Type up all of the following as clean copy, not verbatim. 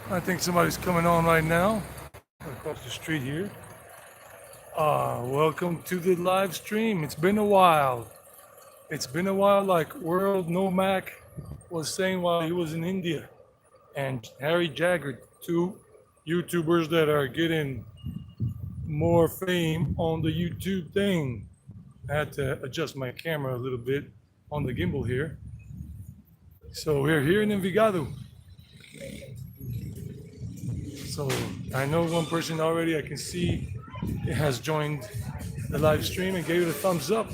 I think somebody's coming on right now across the street here. Welcome to the live stream. It's been a while. It's been a while, like World Nomac was saying while he was in India, and Harry Jagger, two YouTubers that are getting more fame on the YouTube thing. I had to adjust my camera a little bit on the gimbal here. So we're here in Envigado. So I know one person already, I can see it has joined the live stream and gave it a thumbs up.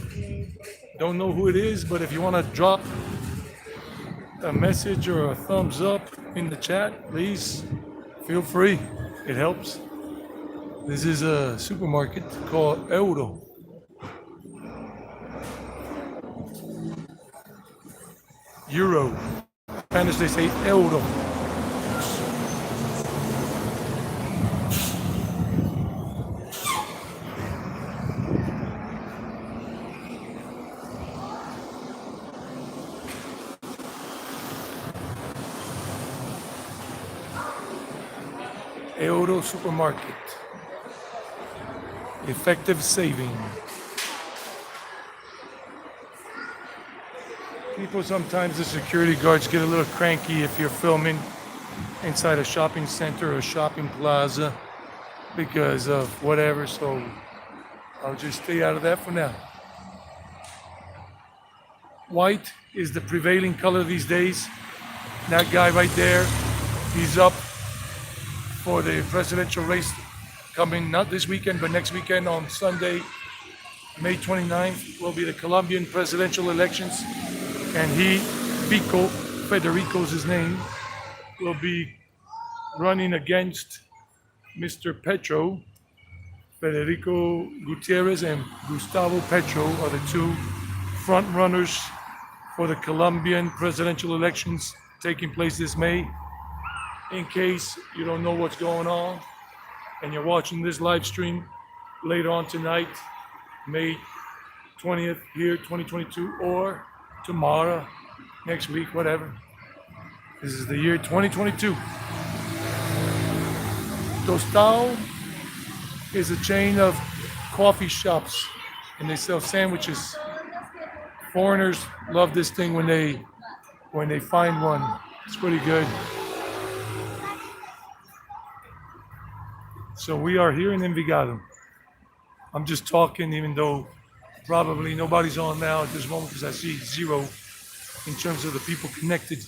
Don't know who it is, but if you want to drop a message or a thumbs up in the chat, please feel free. It helps. This is a supermarket called Euro. Euro. In Spanish they say Euro. Euro supermarket. Effective saving. People sometimes, the security guards get a little cranky if you're filming inside a shopping center or a shopping plaza because of whatever, so I'll just stay out of that for now. White is the prevailing color these days. That guy right there, he's up for the presidential race coming not this weekend, but next weekend on Sunday, May 29th, will be the Colombian presidential elections. And he, Federico's his name, will be running against Mr. Petro. Federico Gutierrez and Gustavo Petro are the two front runners for the Colombian presidential elections taking place this May. In case you don't know what's going on and you're watching this live stream later on tonight, May 20th here, 2022, or tomorrow, next week, whatever. This is the year 2022. Tostao is a chain of coffee shops and they sell sandwiches. Foreigners love this thing when they find one. It's pretty good. So we are here in Envigado. I'm just talking even though probably nobody's on now at this moment because I see zero in terms of the people connected.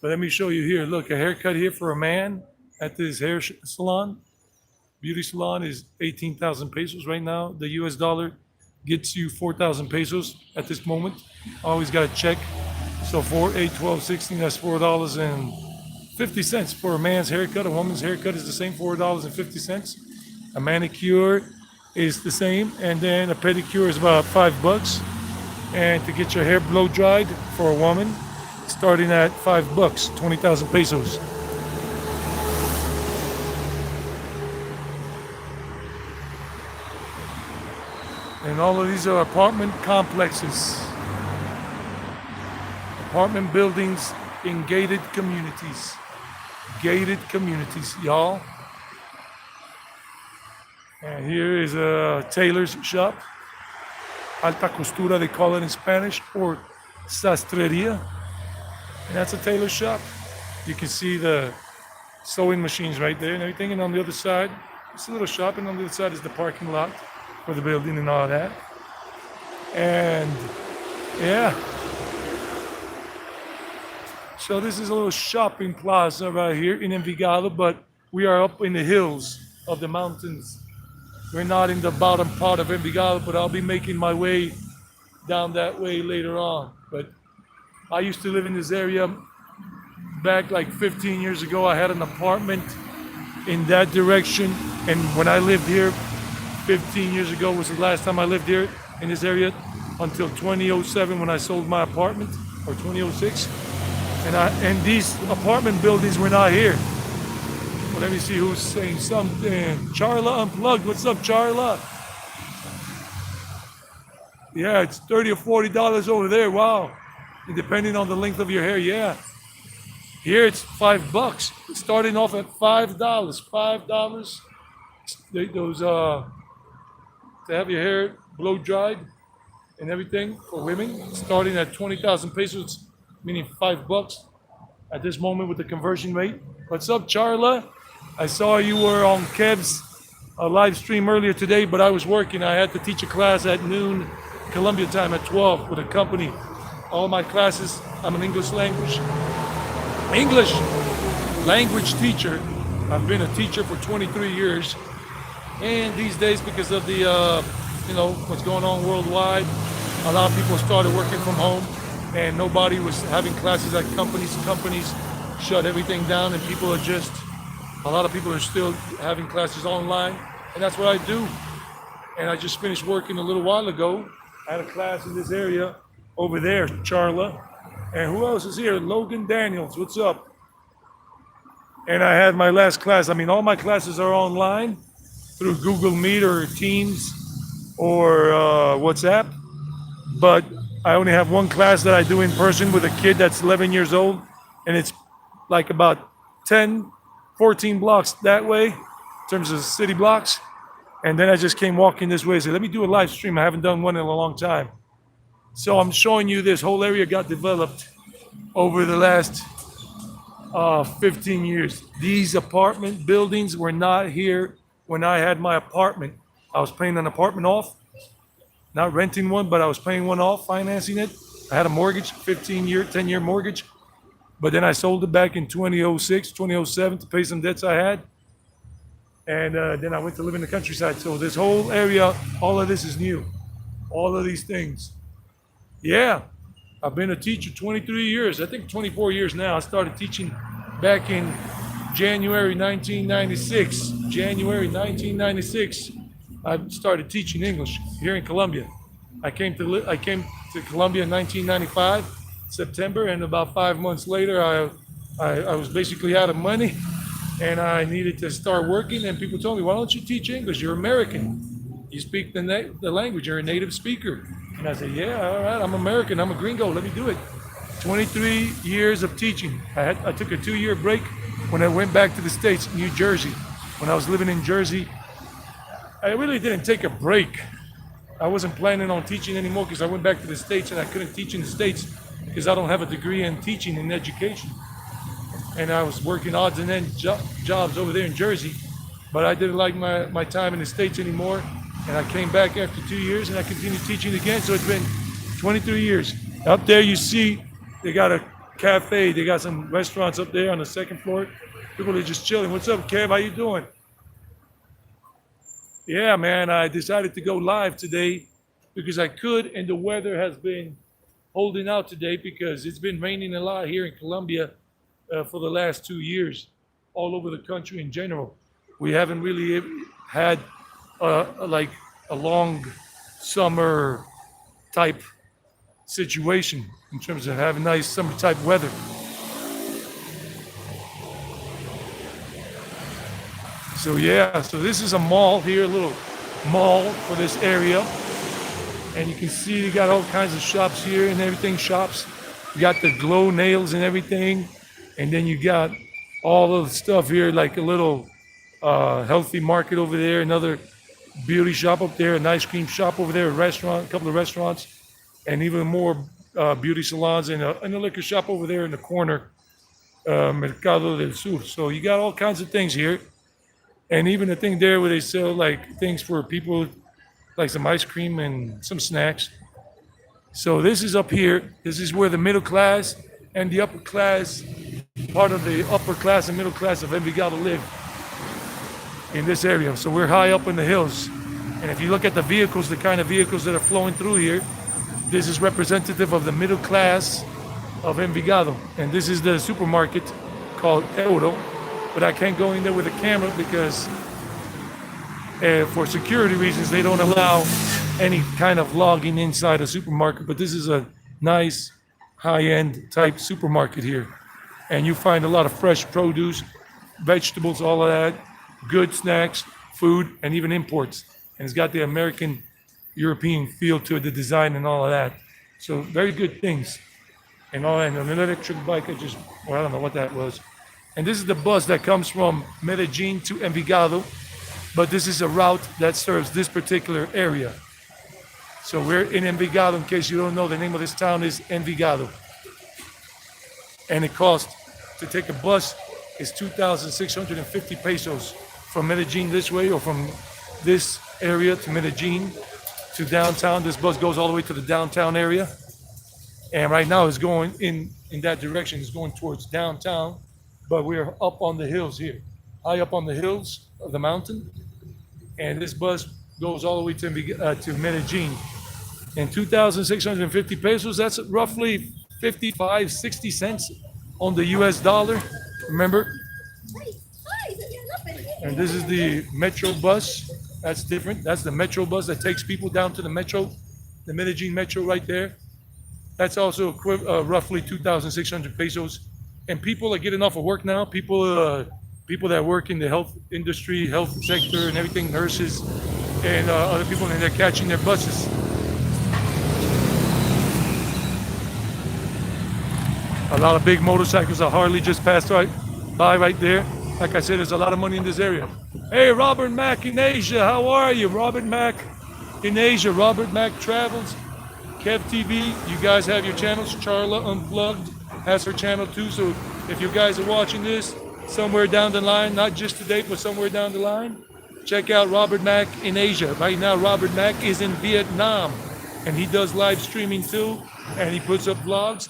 But let me show you here. Look, a haircut here for a man at this hair salon. Beauty salon is 18,000 pesos right now. The US dollar gets you 4,000 pesos at this moment. Always got to check. So 4, 8, 12, 16, that's $4.50 for a man's haircut. A woman's haircut is the same, $4.50. A manicure is the same, and then a pedicure is about $5. And to get your hair blow dried for a woman, starting at $5, 20,000 pesos. And all of these are apartment complexes, apartment buildings in gated communities. Gated communities, y'all. And here is a tailor's shop. Alta costura, they call it in Spanish, or sastreria. And that's a tailor shop. You can see the sewing machines right there and everything. And on the other side, it's a little shop, and on the other side is the parking lot for the building and all that. And yeah. So this is a little shopping plaza right here in Envigado, but we are up in the hills of the mountains. We're not in the bottom part of Envigado, but I'll be making my way down that way later on. But I used to live in this area back like 15 years ago. I had an apartment in that direction. And when I lived here 15 years ago was the last time I lived here in this area until 2007 when I sold my apartment, or 2006. And these apartment buildings were not here. Well, let me see who's saying something. Charla Unplugged. What's up, Charla? Yeah, it's $30 or $40 over there. Wow. And depending on the length of your hair, yeah. Here it's $5. It's starting off at $5. $5. Those to have your hair blow dried and everything for women, starting at 20,000 pesos, meaning $5 at this moment with the conversion rate. What's up, Charla? I saw you were on Kev's live stream earlier today, but I was working. I had to teach a class at noon, Colombia time at 12 with a company. All my classes, I'm an English language teacher. I've been a teacher for 23 years. And these days, because of the, what's going on worldwide, a lot of people started working from home and nobody was having classes at companies. Companies shut everything down and a lot of people are still having classes online. And that's what I do. And I just finished working a little while ago. I had a class in this area over there, Charla. And who else is here? Logan Daniels, what's up? And I had my last class. I mean, all my classes are online through Google Meet or Teams or WhatsApp. But I only have one class that I do in person with a kid that's 11 years old. And it's like about 10, 14 blocks that way in terms of city blocks. And then I just came walking this way. I said, let me do a live stream. I haven't done one in a long time. So I'm showing you this whole area got developed over the last 15 years. These apartment buildings were not here when I had my apartment. I was paying an apartment off, not renting one, but I was paying one off, financing it. I had a mortgage, 10-year mortgage. But then I sold it back in 2006, 2007 to pay some debts I had. And then I went to live in the countryside. So this whole area, all of this is new. All of these things. Yeah, I've been a teacher 23 years, I think 24 years now. I started teaching back in January 1996. January 1996, I started teaching English here in Colombia. I came to Colombia in 1995, September, and about 5 months later, I was basically out of money, and I needed to start working. And people told me, "Why don't you teach English? You're American. You speak the language. You're a native speaker." And I said, "Yeah, all right. I'm American. I'm a gringo. Let me do it." 23 years of teaching. I took a 2-year break when I went back to the States, New Jersey. When I was living in Jersey, I really didn't take a break. I wasn't planning on teaching anymore because I went back to the States and I couldn't teach in the States because I don't have a degree in teaching and education. And I was working odds and ends jobs over there in Jersey, but I didn't like my time in the States anymore. And I came back after 2 years and I continued teaching again. So it's been 23 years. Up there you see they got a cafe. They got some restaurants up there on the second floor. People are just chilling. What's up, Kev? How you doing? Yeah, man, I decided to go live today because I could, and the weather has been holding out today because it's been raining a lot here in Colombia for the last 2 years, all over the country in general. We haven't really had like a long summer type situation in terms of having nice summer type weather. So yeah, so this is a mall here, a little mall for this area. And you can see you got all kinds of shops here and everything, shops. You got the glow nails and everything. And then you got all of the stuff here, like a little healthy market over there, another beauty shop up there, an ice cream shop over there, a restaurant, a couple of restaurants, and even more beauty salons and a liquor shop over there in the corner, Mercado del Sur. So you got all kinds of things here. And even a thing there where they sell like things for people, like some ice cream and some snacks. So this is up here. This is where the middle class and the upper class, part of the upper class and middle class of Envigado live in this area. So we're high up in the hills. And if you look at the vehicles, the kind of vehicles that are flowing through here, this is representative of the middle class of Envigado. And this is the supermarket called Euro. But I can't go in there with a camera because for security reasons, they don't allow any kind of logging inside a supermarket. But this is a nice high-end type supermarket here. And you find a lot of fresh produce, vegetables, all of that, good snacks, food, and even imports. And it's got the American, European feel to it, the design and all of that. So very good things. and all, and an electric bike. I don't know what that was. And this is the bus that comes from Medellin to Envigado, but this is a route that serves this particular area. So we're in Envigado. In case you don't know, the name of this town is Envigado, and it costs to take a bus is 2,650 pesos from Medellin this way, or from this area to Medellin to downtown. This bus goes all the way to the downtown area, and right now it's going in that direction. It's going towards downtown, but we're up on the hills here, high up on the hills of the mountain, and this bus goes all the way to Medellin. And 2,650 pesos, that's roughly 55, 60 cents on the US dollar, remember? And this is the Metro bus. That's different. That's the Metro bus that takes people down to the Metro, the Medellin Metro right there. That's also roughly 2,600 pesos. And people are getting off of work now. People that work in the health industry, health sector and everything, nurses and other people, and they're catching their buses. A lot of big motorcycles. A Harley just passed by right there. Like I said, there's a lot of money in this area. Hey, Robert Mack in Asia, how are you? Robert Mack in Asia. Robert Mack Travels, Kev TV. You guys have your channels. Charla Unplugged has her channel too. So if you guys are watching this somewhere down the line, not just today, but somewhere down the line, check out Robert Mack in Asia. Right now, Robert Mack is in Vietnam, and he does live streaming too, and he puts up vlogs.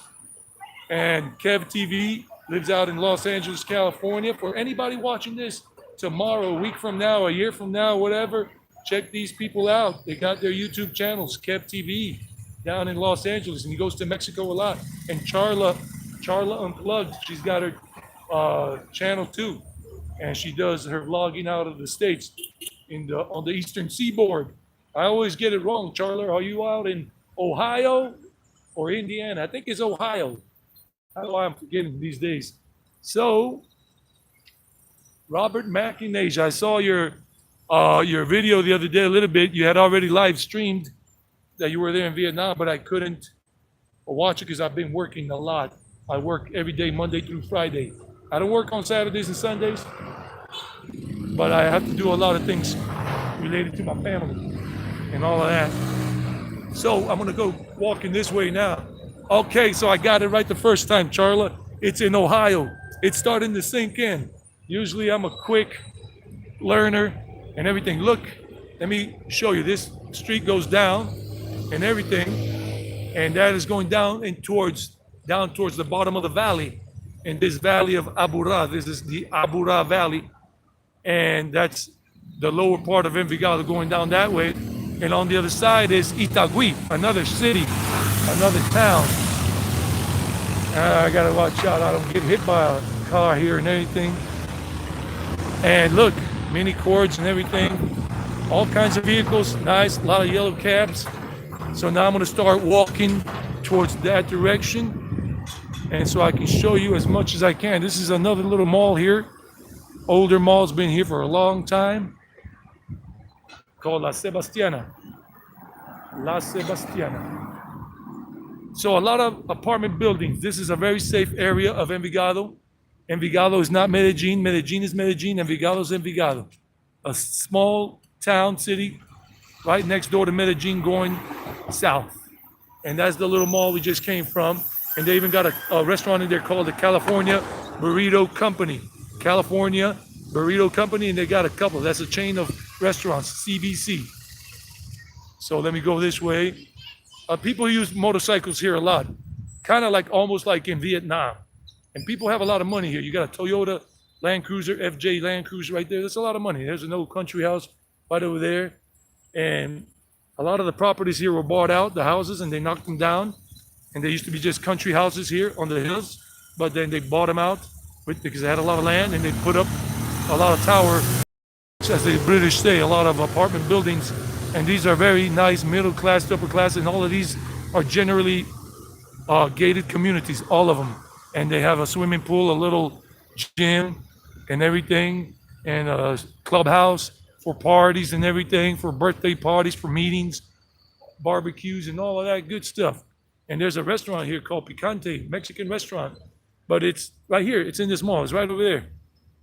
And Kev TV lives out in Los Angeles, California. For anybody watching this tomorrow, a week from now, a year from now, whatever, check these people out. They got their YouTube channels, Kev TV, down in Los Angeles, and he goes to Mexico a lot. And Charla Unplugged, she's got her channel too, and she does her vlogging out of the States on the Eastern Seaboard. I always get it wrong, Charla. Are you out in Ohio or Indiana? I think it's Ohio. I don't know why I'm forgetting these days. So, Robert Mack in Asia, I saw your video the other day a little bit. You had already live streamed that you were there in Vietnam, but I couldn't watch it because I've been working a lot. I work every day, Monday through Friday. I don't work on Saturdays and Sundays, but I have to do a lot of things related to my family and all of that. So I'm gonna go walking this way now. Okay, so I got it right the first time, Charla. It's in Ohio. It's starting to sink in. Usually I'm a quick learner and everything. Look, let me show you. This street goes down and everything, and that is going down towards the bottom of the valley. In this valley of Aburrá, this is the Aburrá Valley, and that's the lower part of Envigado going down that way. And on the other side is Itagüí, another city, another town. I gotta watch out I don't get hit by a car here and anything. And look, mini cords and everything, all kinds of vehicles, nice, a lot of yellow cabs. So now I'm gonna start walking towards that direction, and so I can show you as much as I can. This is another little mall here. Older mall's been here for a long time, called La Sebastiana. La Sebastiana. So a lot of apartment buildings. This is a very safe area of Envigado. Envigado is not Medellin. Medellin is Medellin. Envigado is Envigado. A small town, city, right next door to Medellin going south. And that's the little mall we just came from. And they even got a restaurant in there called the California Burrito Company. California Burrito Company, and they got a couple. That's a chain of restaurants, CBC. So let me go this way. People use motorcycles here a lot, kind of like almost like in Vietnam. And people have a lot of money here. You got a Toyota Land Cruiser, FJ Land Cruiser right there. That's a lot of money. There's an old country house right over there. And a lot of the properties here were bought out, the houses, and they knocked them down. And they used to be just country houses here on the hills, but then they bought them out because they had a lot of land, and they put up a lot of tower, as the British say, a lot of apartment buildings. And these are very nice middle class, upper class, and all of these are generally gated communities, all of them. And they have a swimming pool, a little gym and everything, and a clubhouse for parties and everything, for birthday parties, for meetings, barbecues, and all of that good stuff. And there's a restaurant here called Picante, Mexican restaurant. But it's right here. It's in this mall. It's right over there.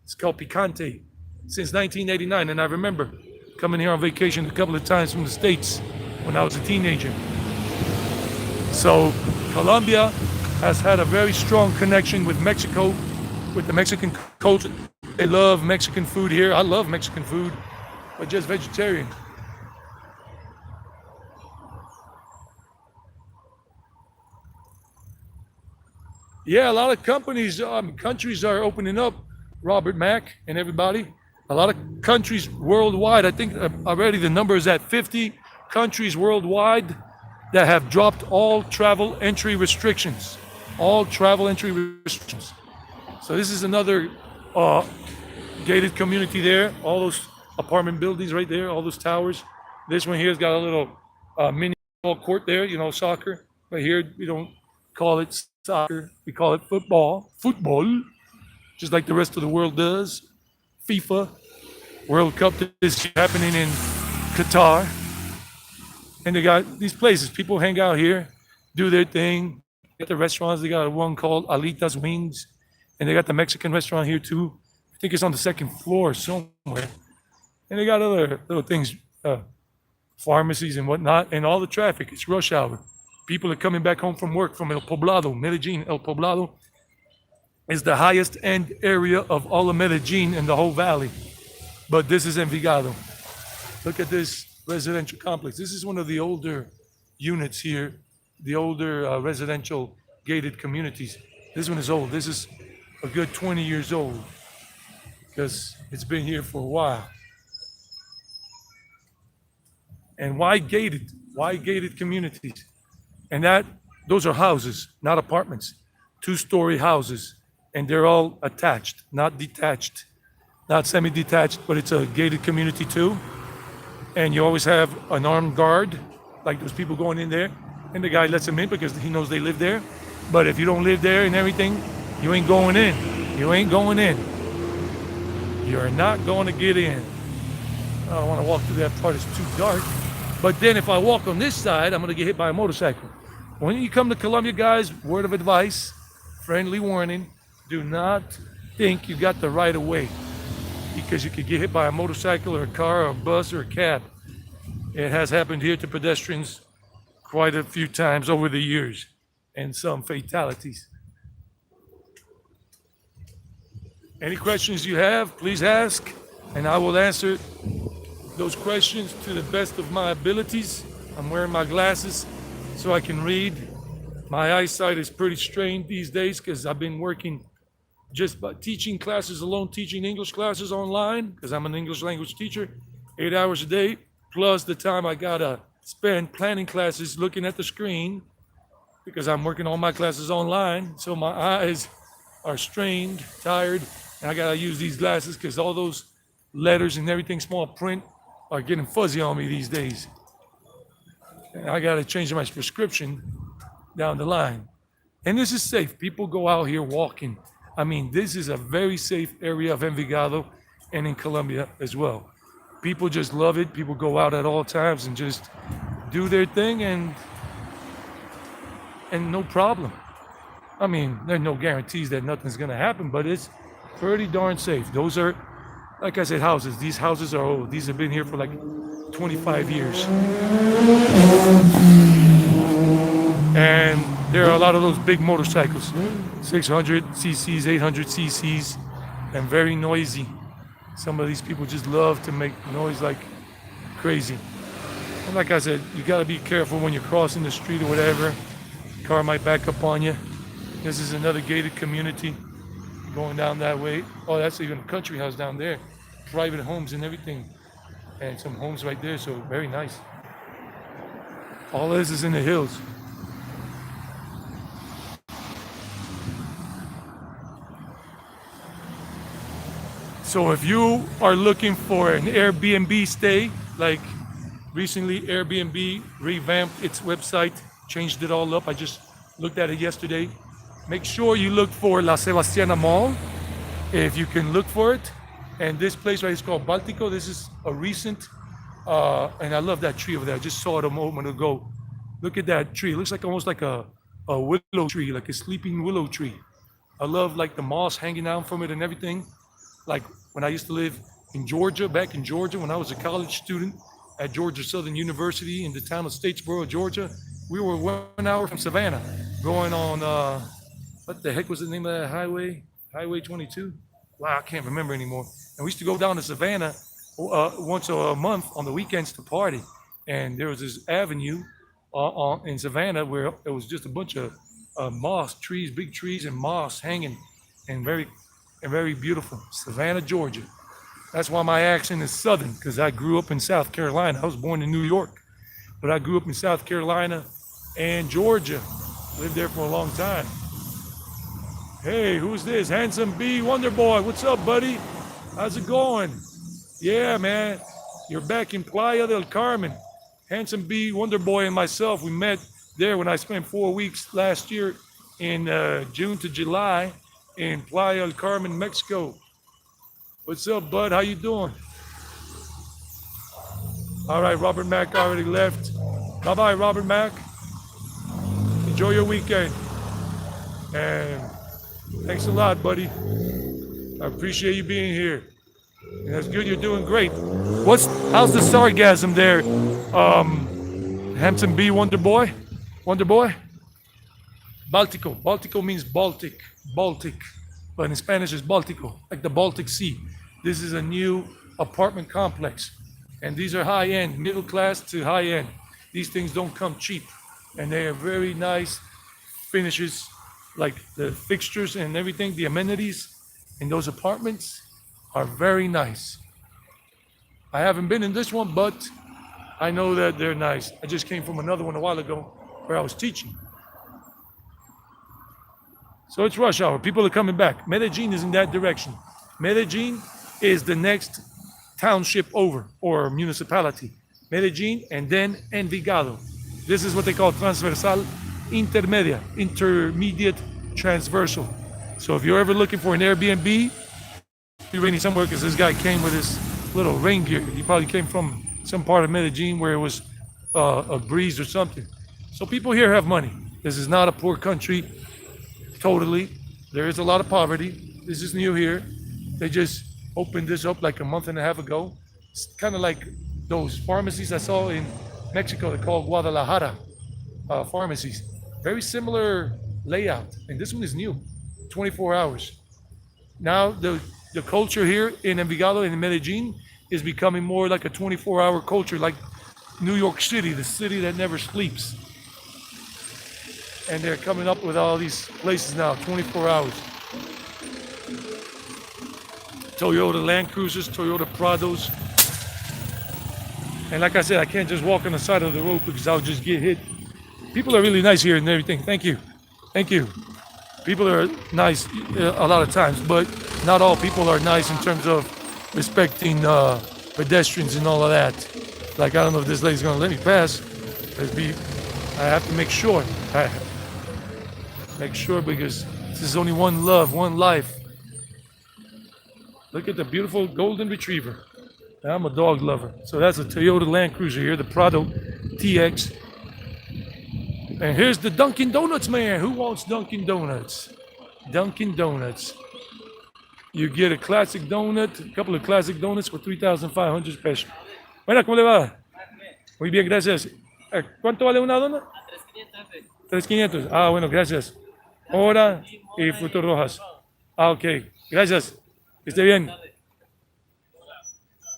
It's called Picante since 1989. And I remember coming here on vacation a couple of times from the States when I was a teenager. So Colombia has had a very strong connection with Mexico, with the Mexican culture. They love Mexican food here. I love Mexican food, but just vegetarian. Yeah, a lot of countries are opening up. Robert Mack and everybody. A lot of countries worldwide. I think already the number is at 50 countries worldwide that have dropped all travel entry restrictions. All travel entry restrictions. So this is another gated community there. All those apartment buildings right there, all those towers. This one here's got a little mini court there, soccer. But here we don't call it soccer. We call it football. Football, just like the rest of the world does. FIFA World Cup is happening in Qatar. And they got these places. People hang out here, do their thing. At the restaurants, they got one called Alitas Wings. And they got the Mexican restaurant here too. I think it's on the second floor somewhere. And they got other little things, pharmacies and whatnot, and all the traffic. It's rush hour. People are coming back home from work from El Poblado, Medellin. El Poblado is the highest end area of all of Medellin and the whole valley. But this is Envigado. Look at this residential complex. This is one of the older units here, the older residential gated communities. This one is old. This is a good 20 years old because it's been here for a while. And why gated? Why gated communities? And those are houses, not apartments, 2-story houses. And they're all attached, not detached, not semi-detached, but it's a gated community too. And you always have an armed guard, like those people going in there, and the guy lets them in because he knows they live there. But if you don't live there and everything, you ain't going in. You ain't going in. You're not going to get in. I don't want to walk through that part, it's too dark. But then if I walk on this side, I'm going to get hit by a motorcycle. When you come to Colombia, guys, word of advice, friendly warning, do not think you got the right of way because you could get hit by a motorcycle or a car or a bus or a cab. It has happened here to pedestrians quite a few times over the years and some fatalities. Any questions you have, please ask, and I will answer those questions to the best of my abilities. I'm wearing my glasses so I can read. My eyesight is pretty strained these days because I've been working just by teaching classes alone, teaching English classes online because I'm an English language teacher, 8 hours a day, plus the time I gotta spend planning classes looking at the screen because I'm working all my classes online. So my eyes are strained, tired, and I gotta use these glasses because all those letters and everything small print are getting fuzzy on me these days. And I gotta change my prescription down the line. And this is safe. People go out here walking. I mean, this is a very safe area of Envigado and in Colombia as well. People just love it. People go out at all times and just do their thing and no problem. I mean, there are no guarantees that nothing's gonna happen, but it's pretty darn safe. Those are, like I said, houses. These houses are old. These have been here for like 25 years. And there are a lot of those big motorcycles, 600 cc's, 800 cc's, and very noisy. Some of these people just love to make noise like crazy. And like I said, you gotta be careful when you're crossing the street or whatever. Car might back up on you. This is another gated community going down that way. Oh, that's even a country house down there. Private homes and everything. And some homes right there, so very nice. All this is in the hills. So if you are looking for an Airbnb stay, like recently Airbnb revamped its website, changed it all up. I just looked at it yesterday. Make sure you look for La Sebastiana Mall, if you can look for it. And this place right is called Baltico. This is a recent, and I love that tree over there. I just saw it a moment ago. Look at that tree. It looks like almost like a a willow tree, like a sleeping willow tree. I love like the moss hanging down from it and everything. Like when I used to live in Georgia, back in Georgia, when I was a college student at Georgia Southern University in the town of Statesboro, Georgia, we were 1 hour from Savannah, going on what the heck was the name of that highway? Highway 22. Wow, I can't remember anymore. And we used to go down to Savannah once a month on the weekends to party. And there was this avenue in Savannah where it was just a bunch of moss trees, big trees and moss hanging, and very beautiful. Savannah, Georgia. That's why my accent is Southern, because I grew up in South Carolina. I was born in New York, but I grew up in South Carolina and Georgia. Lived there for a long time. Hey, who's this? Handsome B Wonder Boy. What's up, buddy? How's it going? Yeah, man. You're back in Playa del Carmen. Handsome B Wonder Boy and myself, we met there when I spent 4 weeks last year in June to July in Playa del Carmen, Mexico. What's up, bud? How you doing? All right, Robert Mack already left. Bye-bye, Robert Mack. Enjoy your weekend. And thanks a lot, buddy. I appreciate you being here. And that's good. You're doing great. How's the sargasm there? Handsome B Wonder Boy? Wonder Boy? Baltico. Baltico means Baltic. Baltic. But in Spanish it's Baltico, like the Baltic Sea. This is a new apartment complex. And these are high-end, middle class to high-end. These things don't come cheap. And they are very nice finishes, like the fixtures and everything, the amenities in those apartments are very nice. I haven't been in this one, but I know that they're nice. I just came from another one a while ago where I was teaching. So it's rush hour. People are coming back. Medellin is in that direction. Medellin is the next township over, or municipality. Medellin and then Envigado. This is what they call transversal intermedia, intermediate transversal. So if you're ever looking for an Airbnb, you're renting somewhere, because this guy came with his little rain gear. He probably came from some part of Medellin where it was a breeze or something. So people here have money. This is not a poor country. Totally. There is a lot of poverty. This is new here. They just opened this up like a month and a half ago. It's kind of like those pharmacies I saw in Mexico. They're called Guadalajara pharmacies. Very similar layout. And this one is new. 24 hours. Now the culture here in Envigado and in Medellin is becoming more like a 24-hour culture, like New York City, the city that never sleeps. And they're coming up with all these places now, 24 hours. Toyota Land Cruisers, Toyota Prados. And like I said, I can't just walk on the side of the road because I'll just get hit. People are really nice here and everything. Thank you. Thank you. People are nice a lot of times, but not all people are nice in terms of respecting pedestrians and all of that. Like, I don't know if this lady's gonna let me pass. I have to make sure. Make sure, because this is only one love, one life. Look at the beautiful golden retriever. I'm a dog lover. So that's a Toyota Land Cruiser here, the Prado TX. And here's the Dunkin' Donuts man. Who wants Dunkin' Donuts? Dunkin' Donuts. You get a classic donut, a couple of classic donuts for 3,500 pesos. Bueno, ¿cómo le va? Muy bien, gracias. ¿Cuánto vale una dona? 3,500. Ah, bueno, gracias. Hora y frutos rojas. Ah, ok. Gracias. Que esté bien.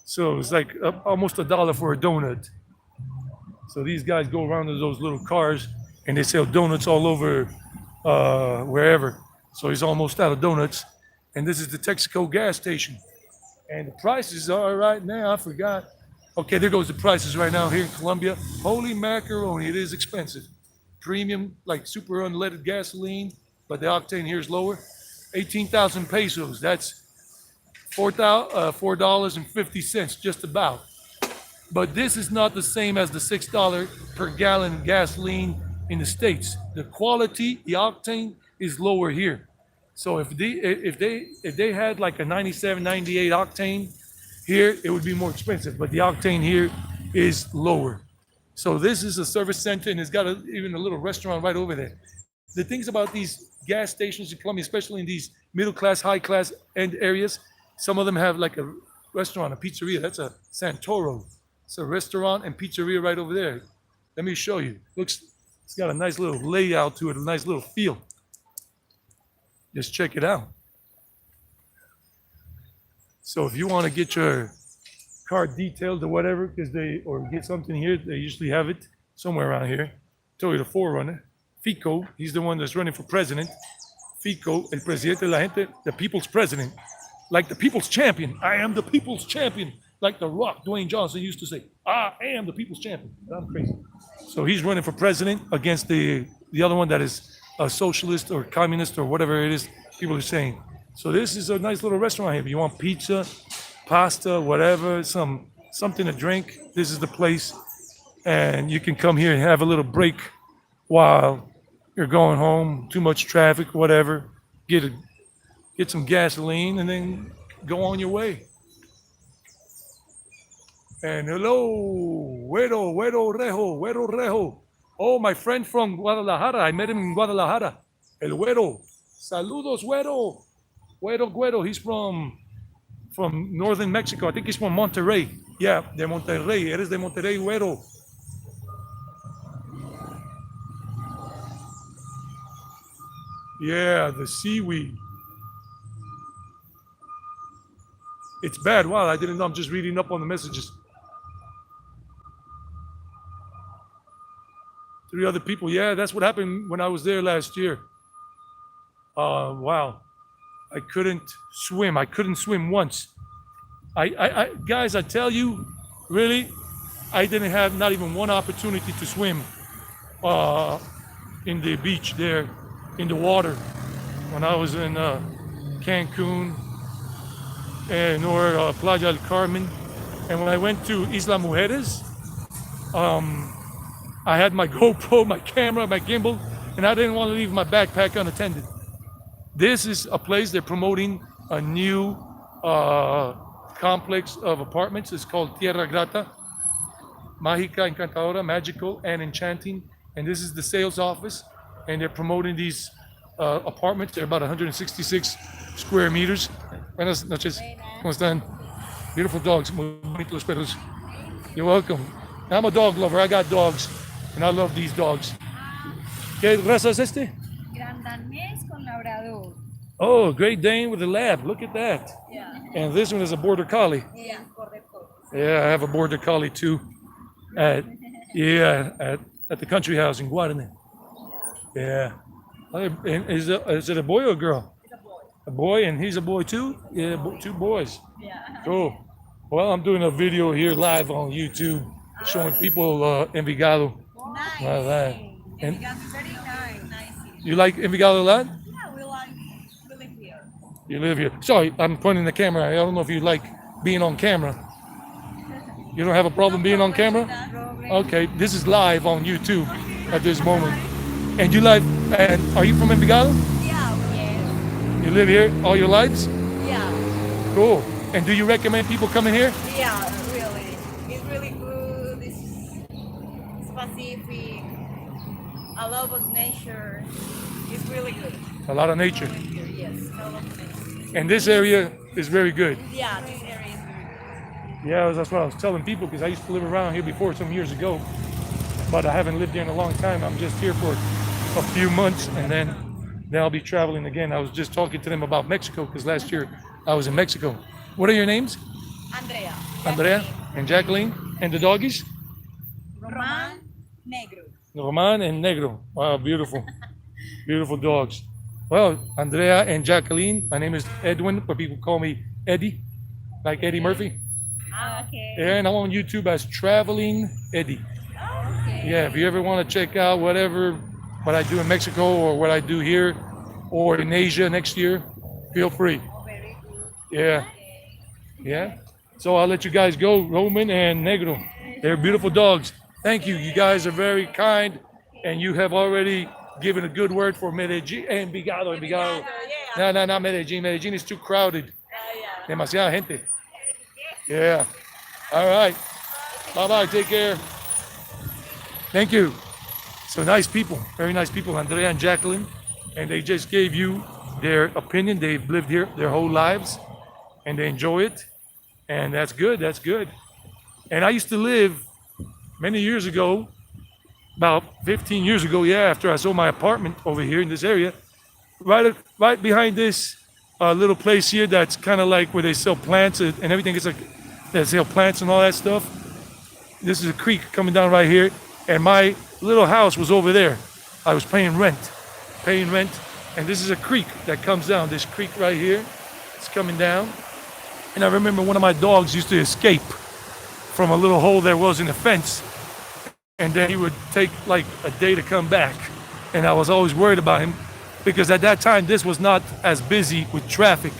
So it's like almost $1 for a donut. So these guys go around in those little cars and they sell donuts all over wherever. So he's almost out of donuts. And this is the Texaco gas station. And the prices are right now, I forgot. Okay, there goes the prices right now here in Colombia. Holy macaroni, it is expensive. Premium, like super unleaded gasoline, but the octane here is lower. 18,000 pesos, that's $4.50, just about. But this is not the same as the $6 per gallon gasoline in the States. The quality, the octane is lower here. So if they had like a 97, 98 octane here, it would be more expensive. But the octane here is lower. So this is a service center, and it's got even a little restaurant right over there. the things about these gas stations in Colombia, especially in these middle class, high class end areas, some of them have like a restaurant, a pizzeria. That's a Santoro. It's a restaurant and pizzeria right over there. Let me show you. Looks, it's got a nice little layout to it, a nice little feel. Just check it out. So if you want to get your car detailed or whatever, or get something here, they usually have it somewhere around here. Toyota 4Runner. Fico, he's the one that's running for president. Fico, el presidente de la gente, the people's president. Like the people's champion. I am the people's champion. Like The Rock, Dwayne Johnson used to say, I am the people's champion. I'm crazy. So he's running for president against the other one that is a socialist or communist or whatever it is people are saying. So this is a nice little restaurant here. If you want pizza, pasta, whatever, something to drink, this is the place. And you can come here and have a little break while you're going home, too much traffic, whatever. Get some gasoline and then go on your way. And hello, Güero Rejo. Oh, my friend from Guadalajara. I met him in Guadalajara. El Güero. Saludos, Güero. Güero. He's from northern Mexico. I think he's from Monterrey. Yeah, de Monterrey. Eres de Monterrey, Güero. Yeah, the seaweed. It's bad. Wow, I didn't know. I'm just reading up on the messages. 3 other people. Yeah, that's what happened when I was there last year. Wow. I couldn't swim. I couldn't swim once. Guys, I tell you, really, I didn't have not even one opportunity to swim in the beach there, in the water, when I was in Cancun or Playa del Carmen. And when I went to Isla Mujeres, I had my GoPro, my camera, my gimbal, and I didn't want to leave my backpack unattended. This is a place they're promoting a new complex of apartments. It's called Tierra Grata, Mágica, Encantadora, Magical, and Enchanting. And this is the sales office, and they're promoting these apartments. They're about 166 square meters. Buenas noches. ¿Cómo están? Beautiful dogs. Muy bonitos perros. You're welcome. I'm a dog lover. I got dogs, and I love these dogs. ¿Qué raza es este? Gran danés con labrador. Oh, Great Dane with a lab. Look at that. Yeah. And this one is a border collie. Yeah, border collie. Yeah, I have a border collie too. At the country house in Guarani. Yeah. And is it a boy or a girl? It's a boy. A boy, and he's a boy too? Yeah, 2 boys. Yeah. Cool. Well, I'm doing a video here live on YouTube showing people Envigado. Nice. Like that. And Envigado is very nice. you like Envigado a lot? Yeah, we live here. You live here. Sorry, I'm pointing the camera. I don't know if you like being on camera. You don't have a problem being on camera? Okay, this is live on YouTube at this moment. And you live, and are you from Envigado? Yeah. You live here all your lives? Yeah. Cool. And do you recommend people coming here? Yeah, really. It's really good. It's Pacific. A lot of nature. It's really good. A lot of nature. Here, yes. A lot of nature. And this area is very good. Yeah, this area is very good. Yeah, that's what I was telling people, because I used to live around here before some years ago, but I haven't lived here in a long time. I'm just here for a few months, and then I'll be traveling again. I was just talking to them about Mexico, because last year I was in Mexico. What are your names? Andrea. Andrea and Jacqueline. And the doggies? Roman Negro. Roman and Negro. Wow, beautiful. Beautiful dogs. Well, Andrea and Jacqueline. My name is Edwin, but people call me Eddie, like Eddie Murphy. Okay. And I'm on YouTube as Traveling Eddie. Okay. Yeah, if you ever want to check out what I do in Mexico or what I do here or in Asia next year, feel free. Very good. Yeah. Yeah. So I'll let you guys go, Roman and Negro. They're beautiful dogs. Thank you. You guys are very kind, and you have already given a good word for Medellin. Envigado. No, not Medellin. Medellin is too crowded. Demasiada gente. Yeah. All right. Bye-bye. Take care. Thank you. So nice people, very nice people, Andrea and Jacqueline, and they just gave you their opinion. They've lived here their whole lives, and they enjoy it, and that's good. That's good. And I used to live many years ago, about 15 years ago, yeah, after I sold my apartment over here in this area, right behind this little place here that's kind of like where they sell plants and everything. It's like they sell plants and all that stuff. This is a creek coming down right here, and my little house was over there. I was paying rent, and this is a creek that comes down. This creek right here, it's coming down, and I remember one of my dogs used to escape from a little hole there was in the fence, and then he would take like a day to come back, and I was always worried about him because at that time this was not as busy with traffic.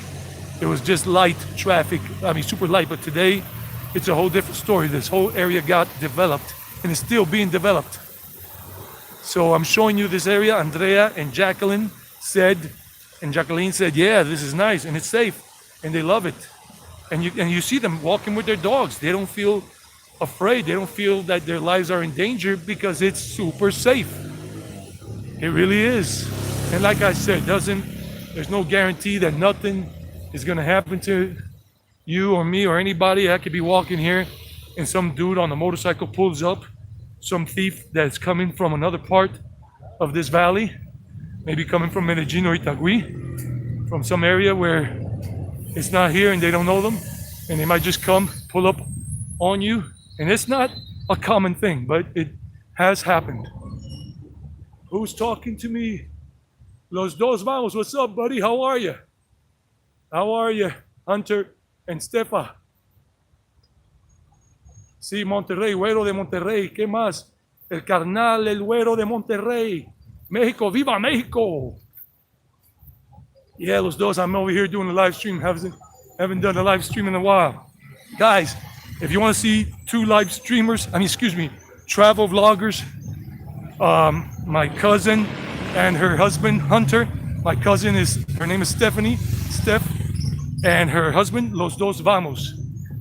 It was just light traffic, I mean super light, but today it's a whole different story. This whole area got developed and is still being developed. So I'm showing you this area. Andrea and Jacqueline said, yeah, this is nice and it's safe and they love it. And you see them walking with their dogs. They don't feel afraid. They don't feel that their lives are in danger because it's super safe. It really is. And like I said, there's no guarantee that nothing is gonna happen to you or me or anybody. I could be walking here and some dude on a motorcycle pulls up, some thief that's coming from another part of this valley, maybe coming from Medellin or Itagüí, from some area where it's not here and they don't know them, and they might just come, pull up on you. And it's not a common thing, but it has happened. Who's talking to me? Los dos vamos, what's up, buddy? How are you? How are you, Hunter and Stefa? Sí, Monterrey, güero de Monterrey. ¿Qué más? El carnal, el güero de Monterrey. México, viva México. Yeah, los dos, I'm over here doing a live stream. Haven't done a live stream in a while. Guys, if you want to see two live streamers, travel vloggers, my cousin and her husband, Hunter. My cousin her name is Stephanie, Steph, and her husband, Los Dos Vamos.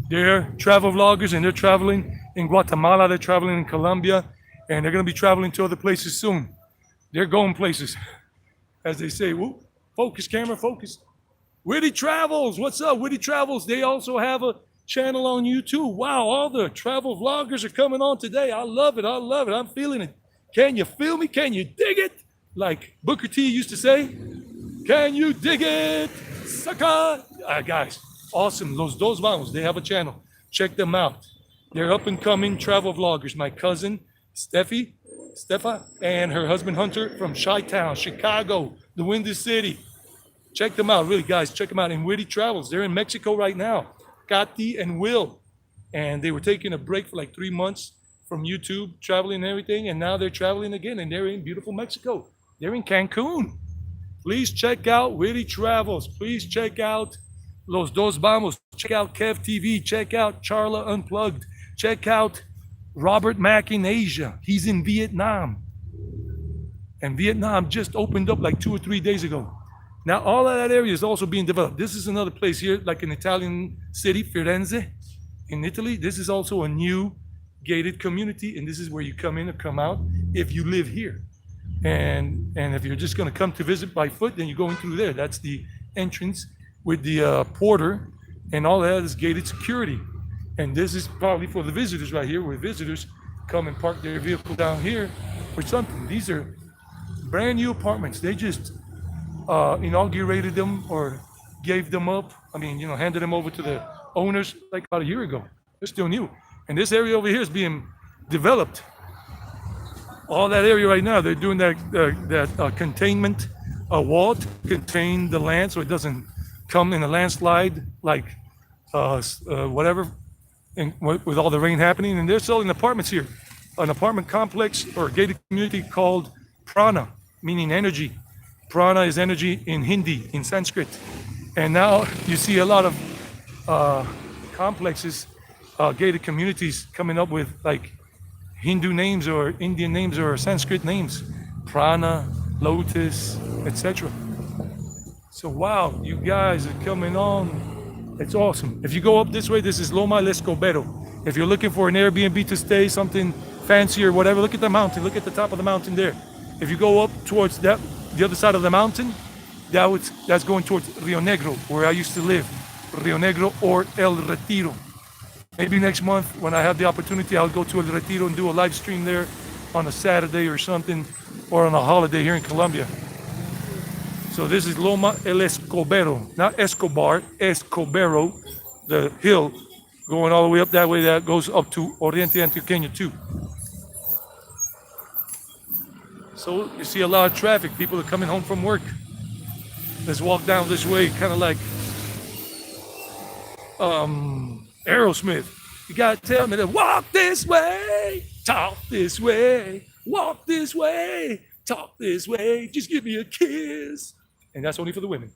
They're travel vloggers and they're traveling in Guatemala, they're traveling in Colombia, and they're going to be traveling to other places soon. They're going places, as they say. Whoop, focus, camera, focus. Witty Travels, what's up, Witty Travels? They also have a channel on YouTube. Wow, all the travel vloggers are coming on today. I love it, I'm feeling it. Can you feel me? Can you dig it? Like Booker T used to say, can you dig it, sucker? Guys, awesome. Los Dos Vamos, they have a channel. Check them out. They're up and coming travel vloggers. My cousin, Stefa, and her husband, Hunter, from Chi-Town, Chicago, the Windy City. Check them out, really, guys. Check them out in Witty Travels. They're in Mexico right now. Katy and Will. And they were taking a break for like 3 months from YouTube, traveling and everything. And now they're traveling again, and they're in beautiful Mexico. They're in Cancun. Please check out Witty Travels. Please check out Los Dos Vamos. Check out Kev TV. Check out Charla Unplugged. Check out Robert Mack in Asia. He's in Vietnam. And Vietnam just opened up like 2 or 3 days ago. Now all of that area is also being developed. This is another place here, like an Italian city, Firenze, in Italy. This is also a new gated community, and this is where you come in or come out if you live here. And if you're just going to come to visit by foot, then you're going through there. That's the entrance with the porter, and all that is gated security. And this is probably for the visitors right here, where visitors come and park their vehicle down here or something. These are brand new apartments. They just inaugurated them or gave them up. Handed them over to the owners like about a year ago. They're still new. And this area over here is being developed. All that area right now, they're doing that containment wall to contain the land so it doesn't come in a landslide like whatever, with all the rain happening. And they're selling apartments here, an apartment complex or gated community called Prana, meaning energy. Prana is energy in Hindi, in Sanskrit. And now you see a lot of complexes, gated communities coming up with like Hindu names or Indian names or Sanskrit names, Prana, Lotus, etc. So wow, you guys are coming on. It's awesome. If you go up this way, this is Loma El Escobedo. If you're looking for an Airbnb to stay, something fancy or whatever, look at the mountain. Look at the top of the mountain there. If you go up towards that, the other side of the mountain, that's going towards Rio Negro, where I used to live. Rio Negro or El Retiro. Maybe next month when I have the opportunity, I'll go to El Retiro and do a live stream there on a Saturday or something, or on a holiday here in Colombia. So this is Loma El Escobero, not Escobar, Escobero, the hill going all the way up that way that goes up to Oriente Antioqueña too. So you see a lot of traffic. People are coming home from work. Let's walk down this way, kind of like Aerosmith. You gotta tell me to walk this way, talk this way, walk this way, talk this way. Just give me a kiss. And that's only for the women,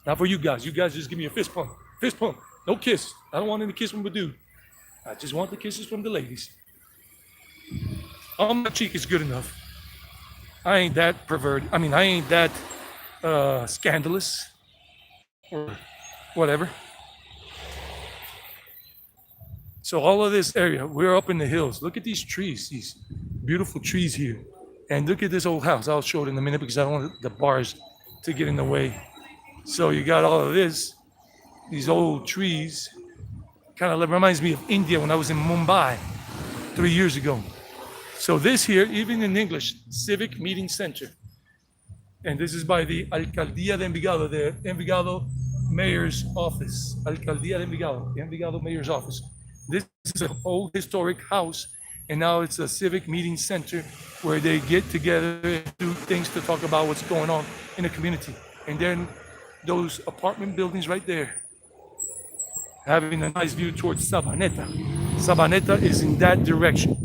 not for you guys. You guys just give me a fist pump. Fist pump. No kiss. I don't want any kiss from a dude. I just want the kisses from the ladies. On my cheek is good enough. I ain't that perverted. I mean, I ain't that scandalous or whatever. So all of this area, we're up in the hills. Look at these trees, these beautiful trees here. And look at this old house. I'll show it in a minute because I don't want the bars to get in the way. So you got all of this, these old trees. Kind of reminds me of India when I was in Mumbai 3 years ago. So this here, even in English, Civic Meeting Center. And this is by the Alcaldía de Envigado, the Envigado Mayor's Office. Alcaldía de Envigado, the Envigado Mayor's Office. This is an old historic house, and now it's a civic meeting center where they get together and do things to talk about what's going on in the community. And then those apartment buildings right there, having a nice view towards Sabaneta. Sabaneta is in that direction.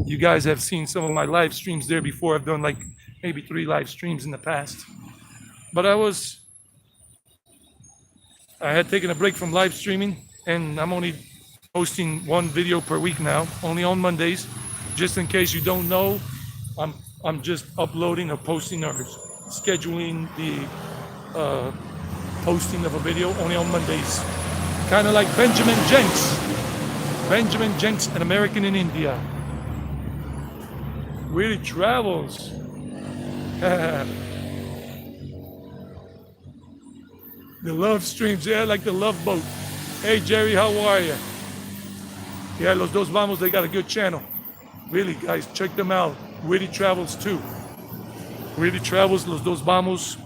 You guys have seen some of my live streams there before. I've done like maybe 3 live streams in the past. But I had taken a break from live streaming, and I'm only posting 1 video per week now, only on Mondays. Just in case you don't know, I'm just uploading or posting or scheduling the posting of a video only on Mondays. Kind of like Benjamin Jenks. Benjamin Jenks, an American in India. Really travels. The love streams, yeah, like the love boat. Hey Jerry, how are you? Yeah, Los Dos Vamos, they got a good channel. Really, guys, check them out. Witty Travels too. Witty Travels, Los Dos Vamos,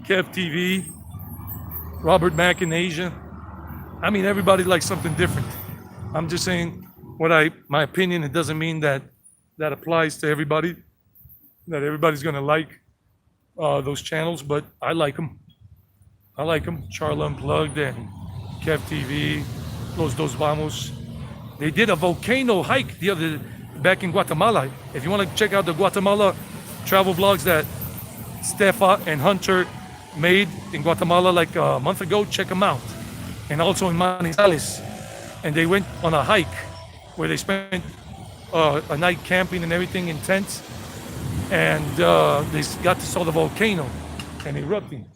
Kev TV, Robert Mack in Asia. I mean, everybody likes something different. I'm just saying my opinion. It doesn't mean that applies to everybody, that everybody's gonna like those channels, but I like them. I like them. Charla Unplugged and Kev TV, Los Dos Vamos. They did a volcano hike back in Guatemala. If you want to check out the Guatemala travel vlogs that Stefa and Hunter made in Guatemala like a month ago, check them out. And also in Manizales. And they went on a hike where they spent a night camping and everything in tents. And they got to saw the volcano and erupting.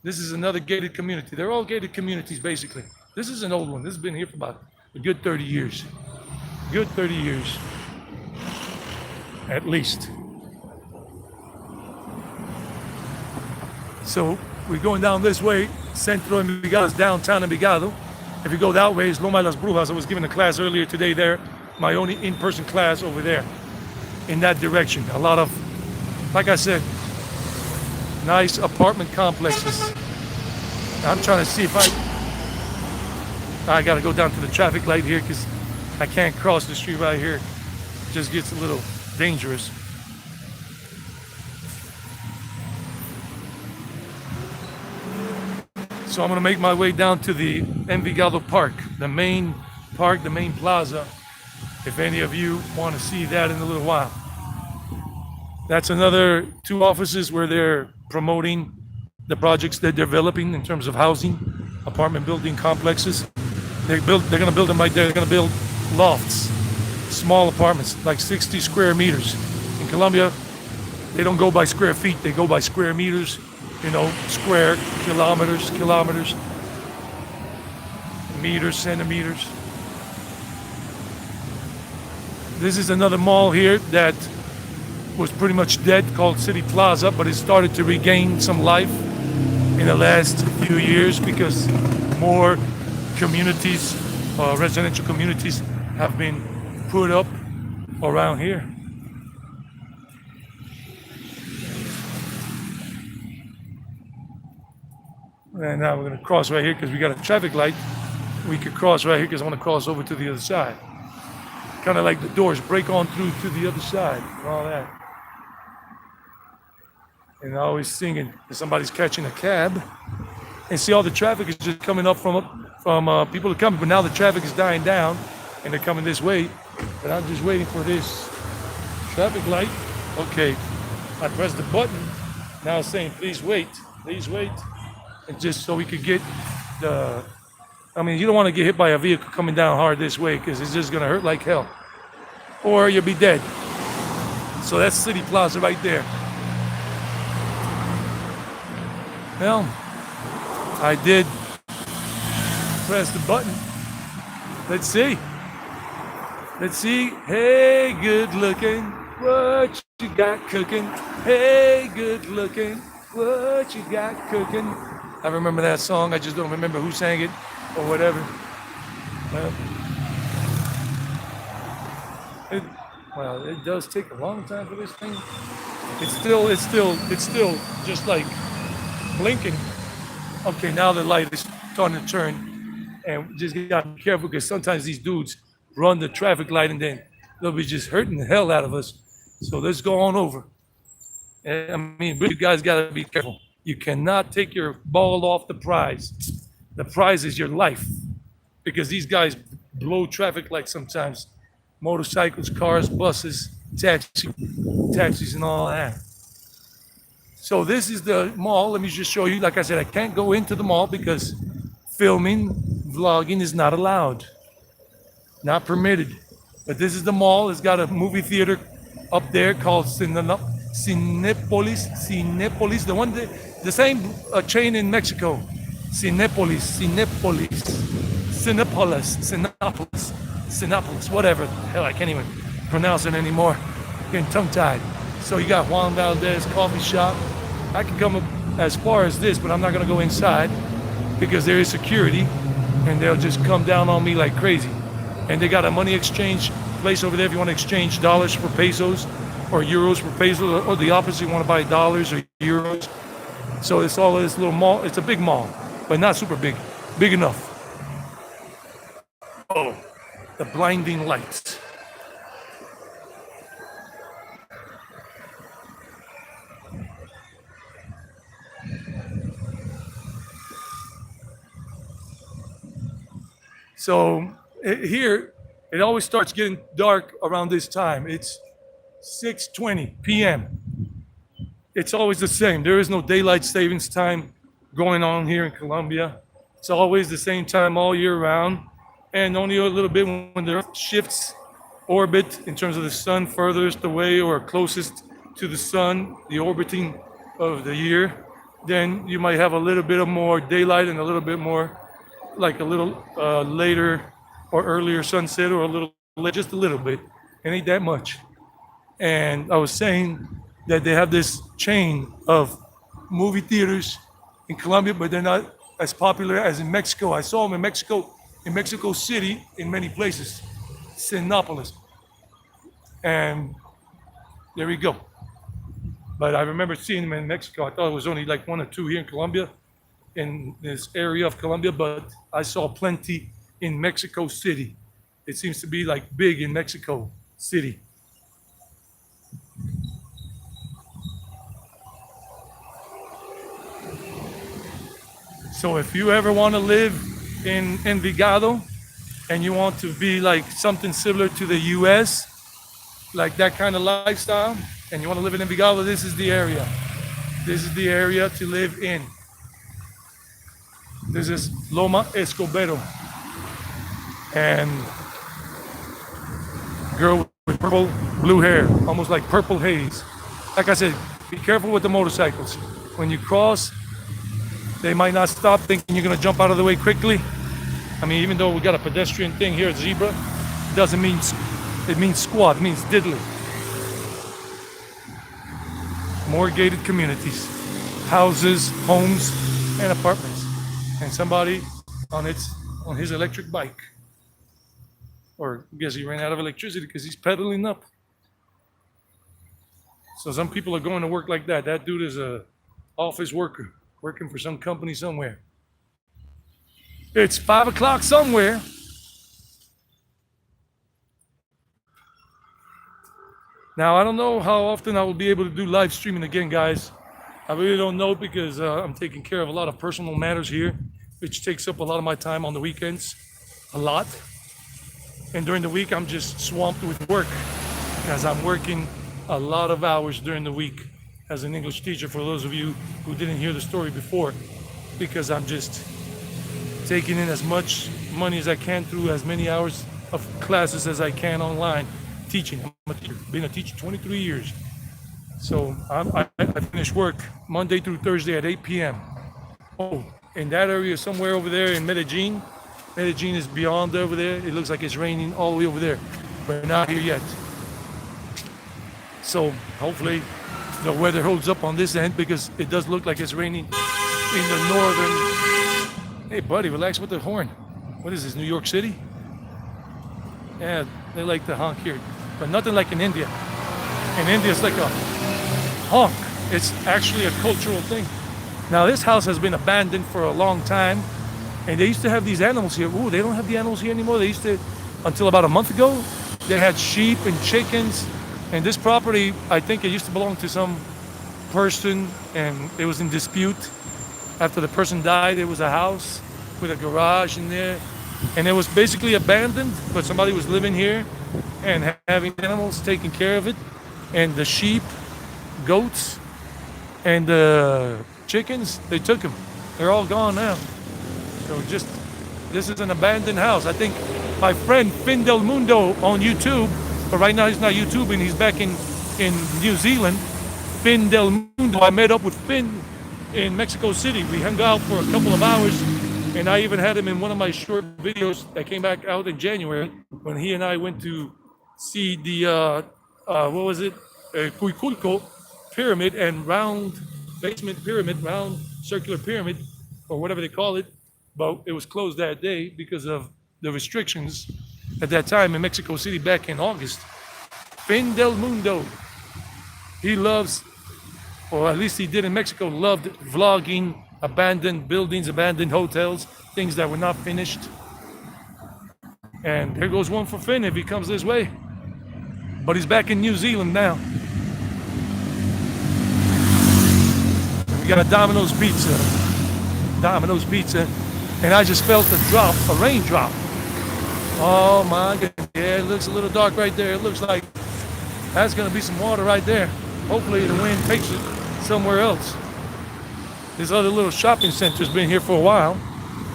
This is another gated community. They're all gated communities, basically. This is an old one. This has been here for about a good 30 years. Good 30 years. At least. So we're going down this way. Centro Envigado is downtown Envigado. If you go that way, it's Loma de las Brujas. I was giving a class earlier today there. My only in-person class over there. In that direction. A lot of, like I said, nice apartment complexes. I'm trying to see if I got to go down to the traffic light here because I can't cross the street right here. It just gets a little dangerous. So I'm going to make my way down to the Envigado Park, the main park, the main plaza. If any of you want to see that in a little while. That's another 2 offices where they're promoting the projects they're developing in terms of housing, apartment building complexes. They're going to build them right there. They're going to build lofts, small apartments, like 60 square meters. In Colombia, they don't go by square feet. They go by square meters, square, kilometers, meters, centimeters. This is another mall here that was pretty much dead, called City Plaza, but it started to regain some life in the last few years because more communities, residential communities, have been put up around here. And now we're going to cross right here because we got a traffic light. We could cross right here because I want to cross over to the other side. Kind of like the doors break on through to the other side and all that. And I always singing if somebody's catching a cab. And see, all the traffic is just coming up from people are coming, but now the traffic is dying down and they're coming this way. But I'm just waiting for this traffic light. Okay, I pressed the button. Now it's saying, please wait, and just so we could get the. I mean, you don't want to get hit by a vehicle coming down hard this way because it's just gonna hurt like hell, or you'll be dead. So that's City Plaza right there. Well, I did press the button. Let's see. Hey, good looking, what you got cooking? Hey, good looking, what you got cooking? I remember that song. I just don't remember who sang it or whatever. Well, it does take a long time for this thing. It's still just like blinking. Okay, now the light is starting to turn, and just gotta be careful because sometimes these dudes run the traffic light and then they'll be just hurting the hell out of us. So let's go on over. And I mean, you guys gotta be careful. You cannot take your ball off the prize. The prize is your life, because these guys blow traffic lights sometimes. Motorcycles, cars, buses, taxis, and all that. So this is the mall. Let me just show you. Like I said, I can't go into the mall because filming, vlogging is not allowed, not permitted. But this is the mall. It's got a movie theater up there called Cinépolis, the same chain in Mexico. Cinépolis, whatever. Hell, I can't even pronounce it anymore. Getting tongue-tied. So you got Juan Valdez coffee shop. I can come up as far as this, but I'm not gonna go inside because there is security and they'll just come down on me like crazy. And they got a money exchange place over there if you want to exchange dollars for pesos or euros for pesos, or the opposite, you want to buy dollars or euros. So it's all this little mall. It's a big mall, but not super big. Big enough. Oh, the blinding lights. So here, it always starts getting dark around this time. It's 6:20 p.m. It's always the same. There is no daylight savings time going on here in Colombia. It's always the same time all year round, and only a little bit when the Earth shifts orbit in terms of the sun furthest away or closest to the sun, the orbiting of the year, then you might have a little bit of more daylight and a little bit more, like a little later or earlier sunset, or a little, just a little bit. It ain't that much. And I was saying that they have this chain of movie theaters in Colombia, but they're not as popular as in Mexico. I saw them in Mexico City, in many places, Cinépolis. And there we go. But I remember seeing them in Mexico. I thought it was only like one or two here in Colombia, in this area of Colombia, but I saw plenty in Mexico City. It seems to be like big in Mexico City. So if you ever want to live in Envigado and you want to be like something similar to the US, like that kind of lifestyle, and you want to live in Envigado, this is the area. This is the area to live in. This is Loma Escobedo. And girl with purple, blue hair, almost like purple haze. Like I said, be careful with the motorcycles. When you cross, they might not stop thinking you're gonna jump out of the way quickly. I mean, even though we got a pedestrian thing here, zebra, doesn't mean It means squat, it means diddly. More gated communities, houses, homes, and apartments. And somebody on his electric bike. Or I guess he ran out of electricity because he's pedaling up. So some people are going to work like that. That dude is a office worker working for some company somewhere. It's 5 o'clock somewhere. Now, I don't know how often I will be able to do live streaming again, guys. I really don't know because I'm taking care of a lot of personal matters here, which takes up a lot of my time on the weekends. A lot. And during the week, I'm just swamped with work because I'm working a lot of hours during the week as an English teacher, for those of you who didn't hear the story before, because I'm just taking in as much money as I can through as many hours of classes as I can online teaching. I'm a teacher, been a teacher 23 years. So I finish work Monday through Thursday at 8 p.m. Oh, in that area somewhere over there in Medellin. Medellin is beyond over there. It looks like it's raining all the way over there. We're not here yet. So hopefully the weather holds up on this end because it does look like it's raining in the northern. Hey buddy, relax with the horn. What is this, New York City? Yeah, they like to honk here, but nothing like in India. In India it's like a honk. It's actually a cultural thing. Now this house has been abandoned for a long time, and they used to have these animals here. Ooh, they don't have the animals here anymore. They used to, until about a month ago, they had sheep and chickens. And this property, I think it used to belong to some person, and it was in dispute. After the person died, it was a house with a garage in there. And it was basically abandoned, but somebody was living here and having animals, taking care of it. And the sheep, goats, and the chickens, they took them. They're all gone now. So this is an abandoned house. I think my friend Fin Del Mundo on YouTube, but right now he's not YouTubing, he's back in New Zealand. Fin Del Mundo, I met up with Fin in Mexico City. We hung out for a couple of hours, and I even had him in one of my short videos that came back out in January when he and I went to see the, what was it? Cuiculco pyramid and round basement pyramid, round circular pyramid, or whatever they call it. But it was closed that day because of the restrictions at that time in Mexico City back in August. Fin Del Mundo, he loves, or at least he did in Mexico, loved vlogging abandoned buildings, abandoned hotels, things that were not finished. And there goes one for Fin if he comes this way. But he's back in New Zealand now. We got a Domino's pizza. And I just felt a raindrop. Oh my goodness, yeah, it looks a little dark right there. It looks like that's gonna be some water right there. Hopefully the wind takes it somewhere else. This other little shopping center's been here for a while,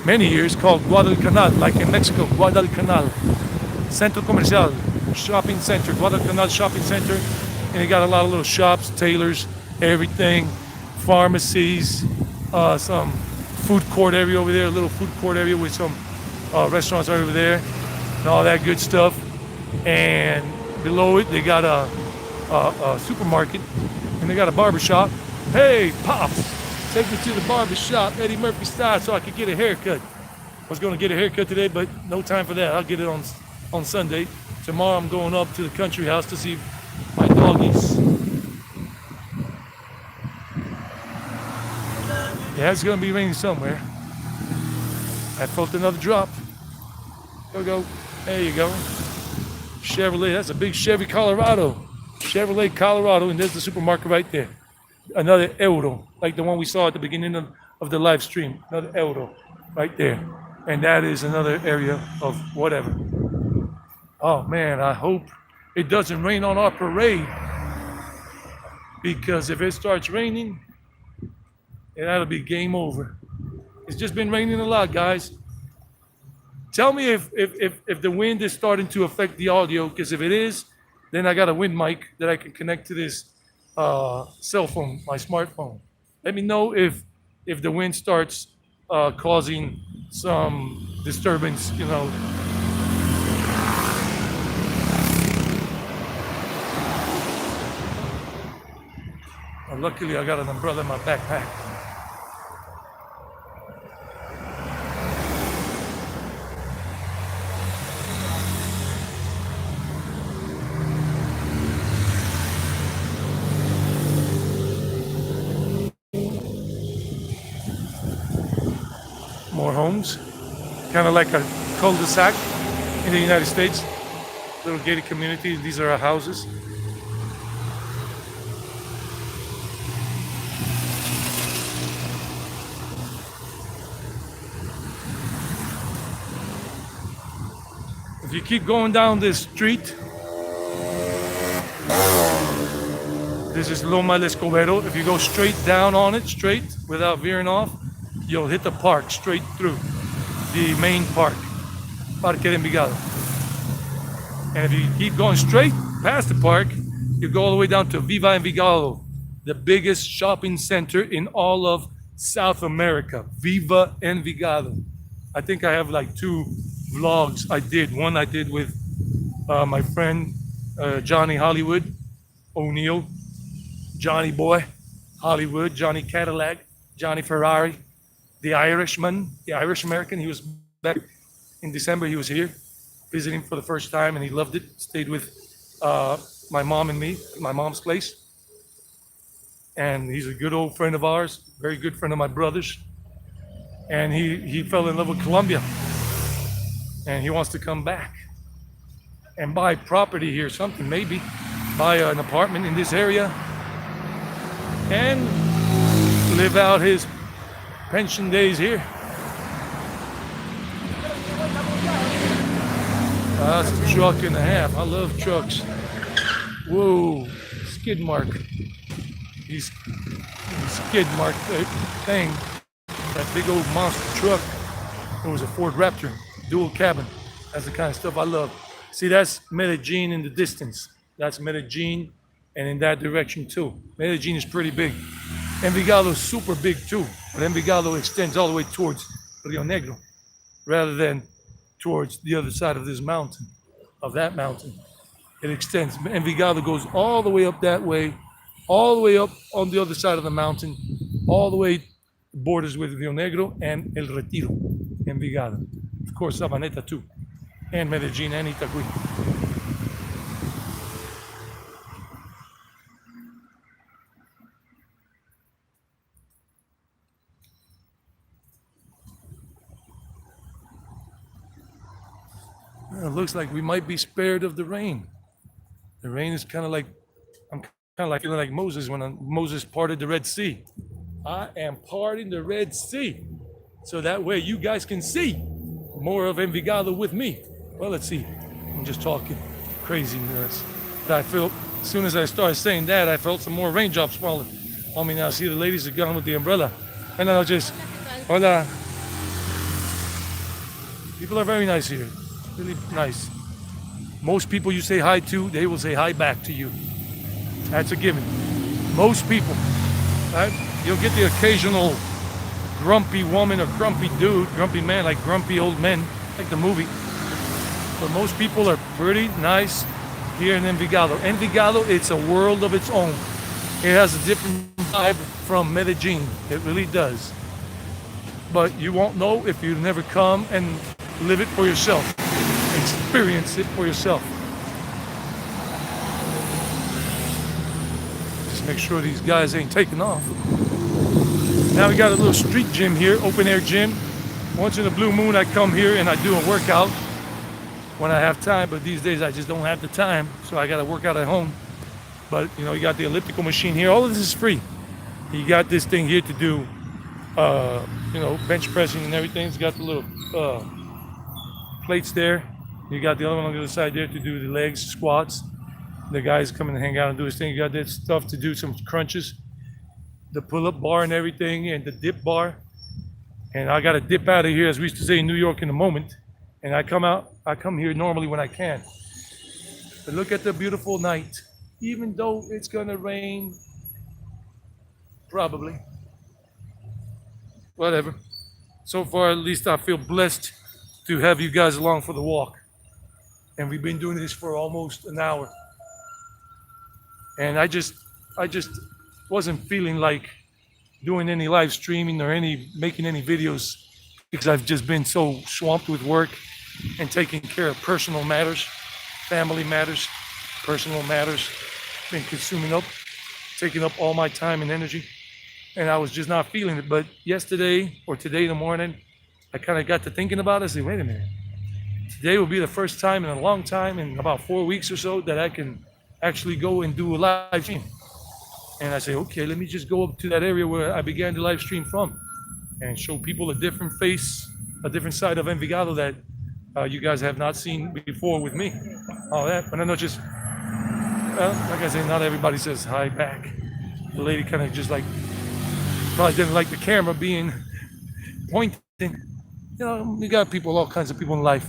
many years, called Guadalcanal, like in Mexico, Guadalcanal. Centro Comercial, shopping center, Guadalcanal shopping center. And you got a lot of little shops, tailors, everything, pharmacies, some food court area over there, a little food court area with some restaurants right over there, and all that good stuff. And below it, they got a supermarket, and they got a barber shop. Hey, Pops, take me to the barber shop, Eddie Murphy style, so I could get a haircut. I was going to get a haircut today, but no time for that. I'll get it on Sunday. Tomorrow I'm going up to the country house to see my doggies. Yeah, it's going to be raining somewhere. I felt another drop. Go. There you go. Chevrolet, that's a big Chevy Colorado. Chevrolet Colorado, and there's the supermarket right there. Another Euro, like the one we saw at the beginning of the live stream. Another Euro right there. And that is another area of whatever. Oh man, I hope it doesn't rain on our parade. Because if it starts raining, that'll be game over. It's just been raining a lot, guys. Tell me if the wind is starting to affect the audio, because if it is, then I got a wind mic that I can connect to this cell phone, my smartphone. Let me know if the wind starts causing some disturbance, But luckily I got an umbrella in my backpack. More homes, kind of like a cul-de-sac in the United States. Little gated community. These are our houses. If you keep going down this street, this is Loma del Escobedo. If you go straight down on it, straight, without veering off, you'll hit the park straight through, the main park, Parque de Envigado. And if you keep going straight past the park, you go all the way down to Viva Envigado, the biggest shopping center in all of South America. Viva Envigado. I think I have like 2 vlogs I did. One I did with my friend Johnny Hollywood O'Neill, Johnny Boy Hollywood, Johnny Cadillac, Johnny Ferrari, the Irishman, the Irish American. He was back in December. He was here visiting for the first time, and he loved it. Stayed with my mom and me, my mom's place. And he's a good old friend of ours, very good friend of my brother's. And he fell in love with Colombia. And he wants to come back and buy property here, something maybe, buy an apartment in this area and live out his pension days here. That's a truck and a half. I love trucks. Whoa, skid mark. He's skid marked thing. That big old monster truck. It was a Ford Raptor, dual cabin. That's the kind of stuff I love. See, that's Medellin in the distance. That's Medellin, and in that direction too. Medellin is pretty big. Envigado is super big too, but Envigado extends all the way towards Rio Negro, rather than towards the other side of this mountain, of that mountain. It extends. Envigado goes all the way up that way, all the way up on the other side of the mountain, all the way borders with Rio Negro and El Retiro, Envigado. Of course, Sabaneta too, and Medellin and Itagüí. It looks like we might be spared of the rain. The rain is kind of like, I'm kind of like feeling like Moses when Moses parted the Red Sea. I am parting the Red Sea, so that way you guys can see more of Envigado with me. Well, let's see. I'm just talking craziness. But I felt, as soon as I started saying that, I felt some more raindrops falling on me now. See, the ladies are gone with the umbrella. And I'll just, hola. People are very nice here. Really nice. Most people you say hi to, they will say hi back to you. That's a given. Most people. Right? You'll get the occasional grumpy woman or grumpy dude, grumpy man, like Grumpy Old Men, like the movie. But most people are pretty nice here in Envigado. Envigado, it's a world of its own. It has a different vibe from Medellin. It really does. But you won't know if you never come and live it for yourself. Experience it for yourself. Just make sure these guys ain't taking off. Now we got a little street gym here, open air gym. Once in a blue moon I come here and I do a workout when I have time, but these days I just don't have the time, so I gotta work out at home. But you know, you got the elliptical machine here. All of this is free. You got this thing here to do you know, bench pressing and everything. It's got the little plates there. You got the other one on the other side there to do the legs, squats. The guys come and hang out and do his thing. You got that stuff to do some crunches, the pull-up bar and everything, and the dip bar. And I got to dip out of here, as we used to say in New York, in a moment. And I come here normally when I can. But look at the beautiful night. Even though it's gonna rain, probably. Whatever. So far, at least I feel blessed to have you guys along for the walk. And we've been doing this for almost an hour. And I just wasn't feeling like doing any live streaming or making any videos because I've just been so swamped with work and taking care of personal matters, family matters, personal matters, been taking up all my time and energy. And I was just not feeling it. But yesterday or today in the morning, I kind of got to thinking about it. I said, wait a minute. Today will be the first time in a long time, in about 4 weeks or so, that I can actually go and do a live stream. And I say, okay, let me just go up to that area where I began the live stream from and show people a different face, a different side of Envigado that you guys have not seen before with me. All that, but I know just, like I say, not everybody says hi back. The lady kind of just like, probably didn't like the camera being pointing. You know, you got people, all kinds of people in life.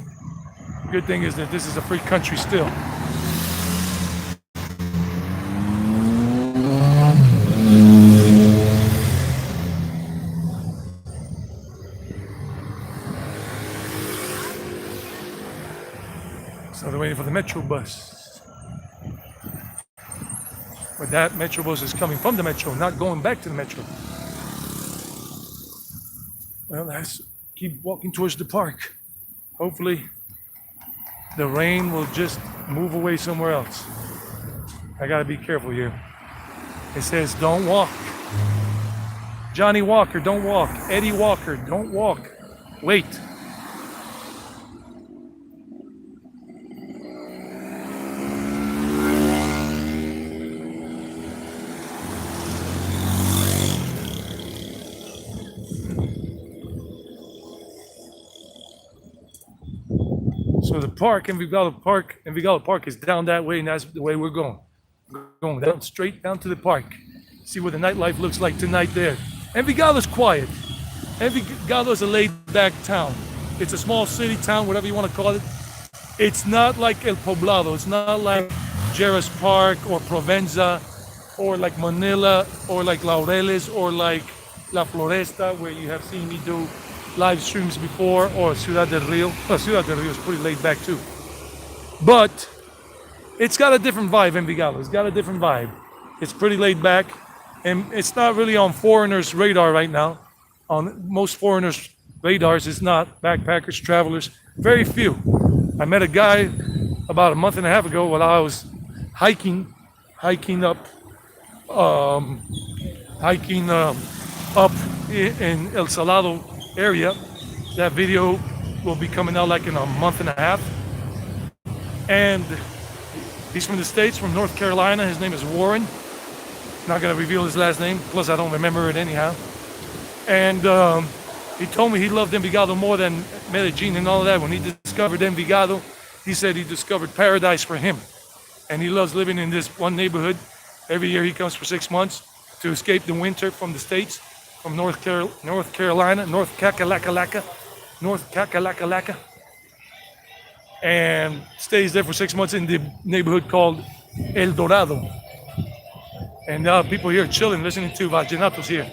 Good thing is that this is a free country still. So they're waiting for the Metro bus. But that Metro bus is coming from the Metro, not going back to the Metro. Well, let's keep walking towards the park. Hopefully, the rain will just move away somewhere else. I gotta be careful here. It says, don't walk. Johnny Walker, don't walk. Eddie Walker, don't walk. Wait. So the park, Envigado Park is down that way, and that's the way we're going. We're going down, straight down to the park. See what the nightlife looks like tonight there. Envigado's quiet. Envigado's a laid-back town. It's a small city town, whatever you want to call it. It's not like El Poblado. It's not like Jerez Park or Provenza or like Manila or like Laureles or like La Floresta, where you have seen me do live streams before, or Ciudad del Rio. Well, Ciudad del Rio is pretty laid back too. But it's got a different vibe, Envigado. It's got a different vibe. It's pretty laid back, and it's not really on foreigners' radar right now. On most foreigners' radars, it's not backpackers, travelers, very few. I met a guy about a month and a half ago while I was hiking up in El Salado area. That video will be coming out like in a month and a half. And he's from the States, from North Carolina. His name is Warren. Not gonna reveal his last name, plus I don't remember it anyhow. And he told me he loved Envigado more than Medellin and all of that. When he discovered Envigado, he said he discovered paradise for him. And he loves living in this one neighborhood. Every year he comes for 6 months to escape the winter from the States, from North Carolina, North Kakalaka, and stays there for 6 months in the neighborhood called El Dorado. And people here chilling, listening to Vallenatos here.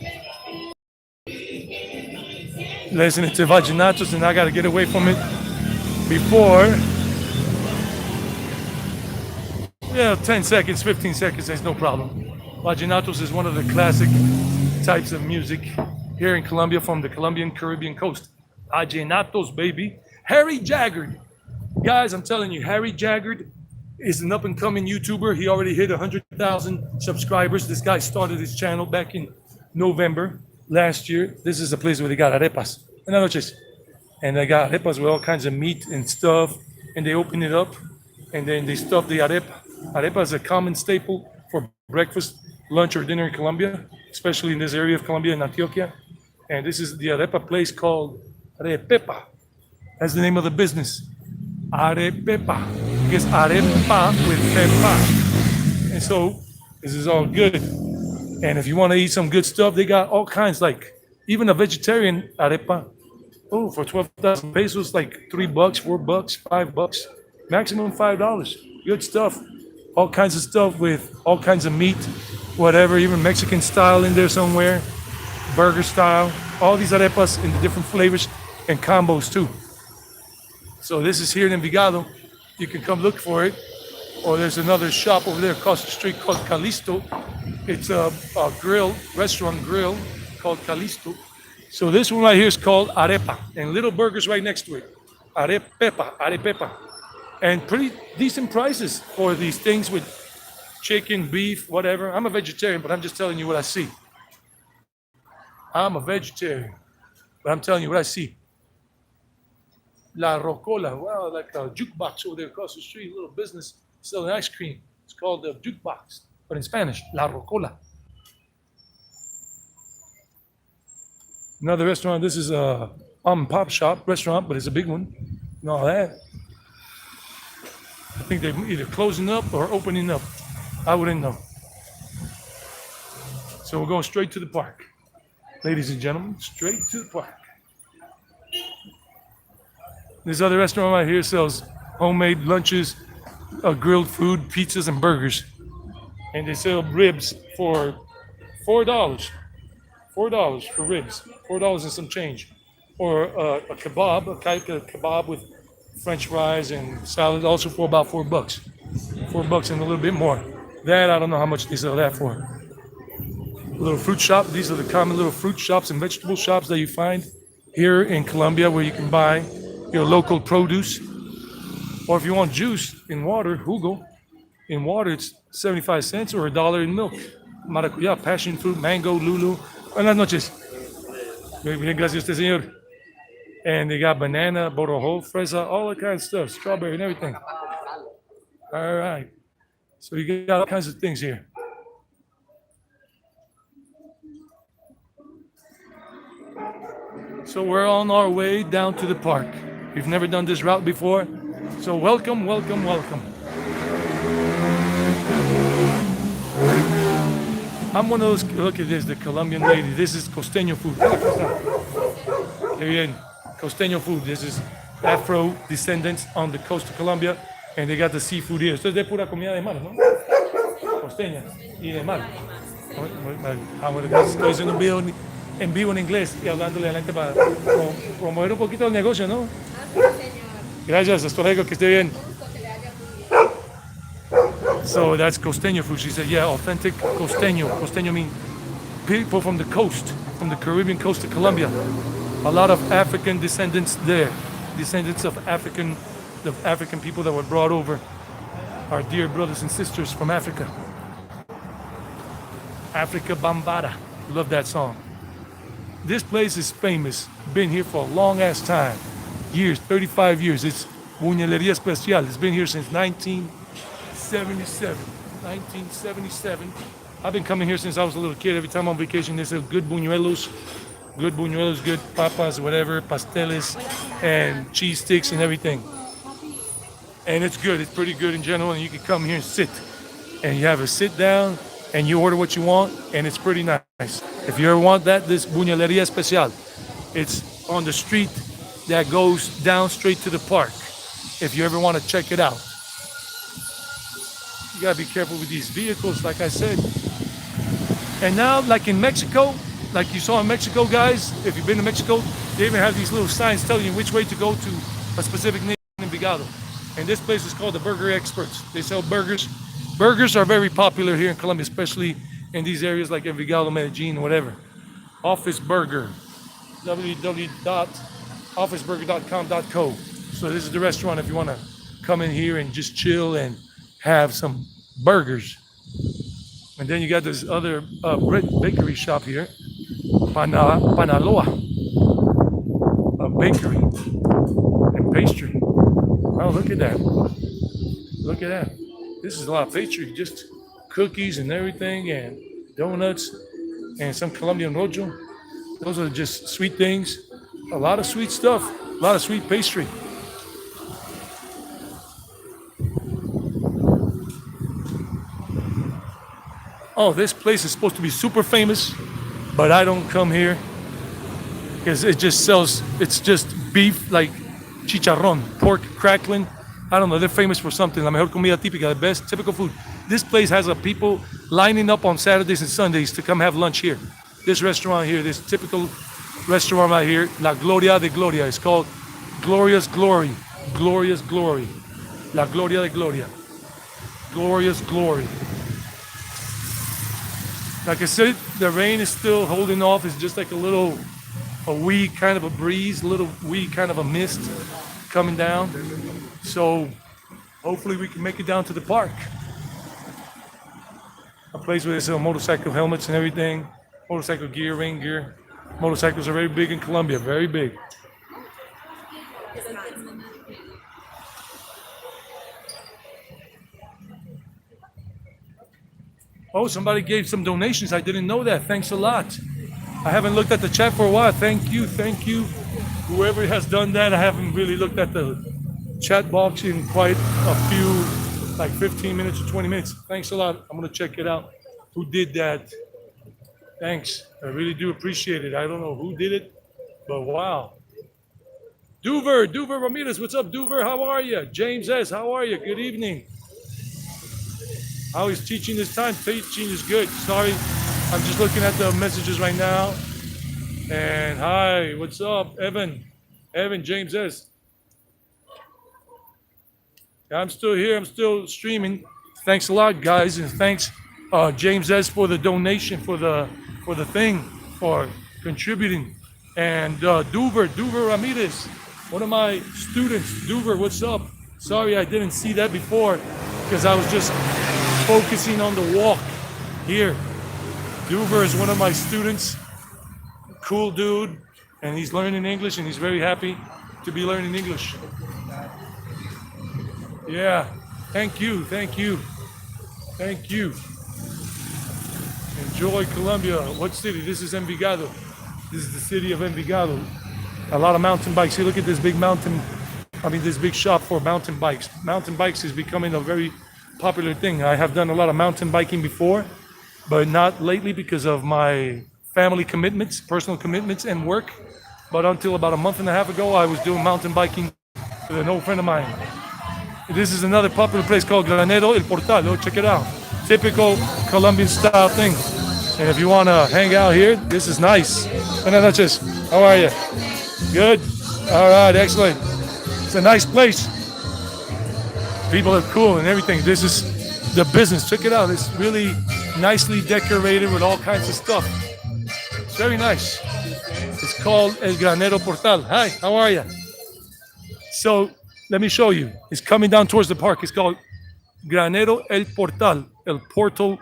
Listening to Vallenatos, and I got to get away from it before, 10 seconds, 15 seconds, there's no problem. Vallenatos is one of the classic types of music here in Colombia, from the Colombian Caribbean coast. Vallenatos, baby. Harry Jaggard. Guys, I'm telling you, Harry Jaggard is an up-and-coming YouTuber. He already hit 100,000 subscribers. This guy started his channel back in November last year. This is a place where they got arepas. Buenas noches. And they got arepas with all kinds of meat and stuff. And they open it up, and then they stuff the arepa. Arepa is a common staple for breakfast, lunch, or dinner in Colombia, especially in this area of Colombia, in Antioquia. And this is the arepa place called Arepepa. That's the name of the business. Arepepa. Because arepa with pepa. And so this is all good. And if you want to eat some good stuff, they got all kinds, like even a vegetarian arepa. Oh, for 12,000 pesos, like $3, $4, $5, maximum $5. Good stuff. All kinds of stuff with all kinds of meat, whatever, even Mexican style in there somewhere, burger style. All these arepas in the different flavors and combos too. So this is here in Envigado. You can come look for it. Or there's another shop over there across the street called Calisto. It's a grill, restaurant grill called Calisto. So this one right here is called Arepa, and little burgers right next to it. Arepepa. And pretty decent prices for these things with chicken, beef, whatever. I'm a vegetarian, but I'm just telling you what I see. I'm a vegetarian, but I'm telling you what I see. La Rocola, wow, like a jukebox over there across the street, a little business selling ice cream. It's called the jukebox, but in Spanish, La Rocola. Another restaurant, this is a mom and pop shop restaurant, but it's a big one. And all that. I think they're either closing up or opening up. I wouldn't know. So we're going straight to the park. Ladies and gentlemen, straight to the park. This other restaurant right here sells homemade lunches, grilled food, pizzas, and burgers. And they sell ribs for $4. $4 for ribs. $4 and some change. Or a kebab, a kebab with French fries and salad, also for about $4. $4 and a little bit more. That, I don't know how much they sell that for. A little fruit shop. These are the common little fruit shops and vegetable shops that you find here in Colombia, where you can buy your local produce. Or if you want juice in water, jugo, in water it's 75 cents or $1 in milk. Maracuyá, passion fruit, mango, lulu. Buenas noches. Bien, gracias a usted, señor. And they got banana, borojo, fresa, all that kind of stuff, strawberry and everything. All right. So you got all kinds of things here. So we're on our way down to the park. We've never done this route before. So welcome, welcome, welcome. I'm one of those, look at this, the Colombian lady. This is costeño food. Qué bien. Costeño food. This is Afro descendants on the coast of Colombia. And they got the seafood here. Esto es de pura comida de mar, ¿no? Costeña y de mar. Estoy haciendo un video en vivo en inglés y hablándole a la gente para promover un poquito el negocio, ¿no? Gracias, hasta luego, que esté bien. So that's costeño food. She said, yeah, authentic costeño. Costeño means people from the coast, from the Caribbean coast of Colombia. A lot of African descendants there, descendants of the African people that were brought over, our dear brothers and sisters from Africa. Africa Bambara. Love that song. This place is famous. Been here for a long ass time. Years, 35 years. It's Buñuelería Especial. It's been here since 1977. 1977. I've been coming here since I was a little kid. Every time I'm on vacation, they sell good buñuelos, good papas, whatever, pasteles, and cheese sticks and everything. And it's good. It's pretty good in general. And you can come here and sit. And you have a sit down and you order what you want. And it's pretty nice. If you ever want that, this Buñuelería Especial, it's on the street that goes down straight to the park. If you ever want to check it out. You gotta be careful with these vehicles, like I said. And now, like in Mexico, like you saw in Mexico, guys, if you've been to Mexico, they even have these little signs telling you which way to go to a specific nation in Envigado. And this place is called the Burger Experts. They sell burgers. Burgers are very popular here in Colombia, especially in these areas like Envigado, Medellin, whatever. Office Burger, www.officeburger.com.co. So this is the restaurant if you want to come in here and just chill and have some burgers. And then you got this other bakery shop here, Panaloa, a bakery and pastry. Oh, look at that. Look at that. This is a lot of pastry, just cookies and everything, and donuts, and some Colombian rojo. Those are just sweet things. A lot of sweet stuff, a lot of sweet pastry. Oh, this place is supposed to be super famous, but I don't come here because it just sells, it's just beef, like chicharrón, pork crackling. I don't know, they're famous for something. La mejor comida típica, the best typical food. This place has people lining up on Saturdays and Sundays to come have lunch here. This restaurant here, this typical restaurant right here, La Gloria de Gloria. It's called Gloria's Glory. Gloria's Glory. La Gloria de Gloria. glorious glory. Like I said, the rain is still holding off. It's just like a wee kind of a breeze, little wee kind of a mist coming down. So hopefully we can make it down to the park. A place where there's motorcycle helmets and everything, motorcycle gear, rain gear. Motorcycles are very big in Colombia, very big. Oh, somebody gave some donations. I didn't know that. Thanks a lot. I haven't looked at the chat for a while. Thank you, thank you. Whoever has done that, I haven't really looked at the chat box in quite a few, like 15 minutes or 20 minutes. Thanks a lot. I'm gonna check it out. Who did that? Thanks. I really do appreciate it. I don't know who did it, but wow. Duver Ramirez, what's up, Duver? How are you? James S, how are you? Good evening. How is teaching this time? Teaching is good. Sorry, I'm just looking at the messages right now. And hi, what's up, Evan? James S. I'm still here. I'm still streaming. Thanks a lot, guys, and thanks, James S, for the donation for the thing, for contributing. And Duver Ramirez, one of my students. Duver, what's up? Sorry, I didn't see that before because I was just focusing on the walk here. Duver is one of my students, cool dude, and he's learning English and he's very happy to be learning English. Yeah, thank you. Enjoy Colombia. What city? This is Envigado. This is the city of Envigado. A lot of mountain bikes. Here, look at this big this big shop for mountain bikes. Mountain bikes is becoming a very popular thing. I have done a lot of mountain biking before, but not lately because of my family commitments, personal commitments, and work. But until about a month and a half ago, I was doing mountain biking with an old friend of mine. This is another popular place called Granero El Portal. Oh, check it out. Typical Colombian style thing. And if you want to hang out here, this is nice. Buenas noches. How are you? Good? All right, excellent. It's a nice place. People are cool and everything. This is the business. Check it out. It's really nicely decorated with all kinds of stuff. It's very nice. It's called El Granero Portal. Hi, how are you? So let me show you. It's coming down towards the park. It's called Granero El Portal. El Portal,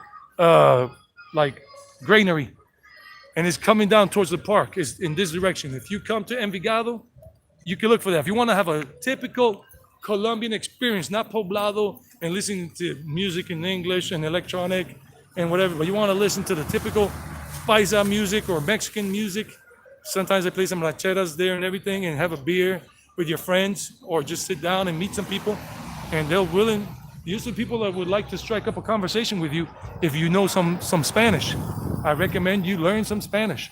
like granary. And it's coming down towards the park. It's in this direction. If you come to Envigado, you can look for that. If you want to have a typical Colombian experience, not poblado and listening to music in English and electronic and whatever, but you want to listen to the typical paisa music or Mexican music. Sometimes I play some rancheras there and everything and have a beer with your friends or just sit down and meet some people and they're willing. Usually people that would like to strike up a conversation with you if you know some Spanish. I recommend you learn some Spanish.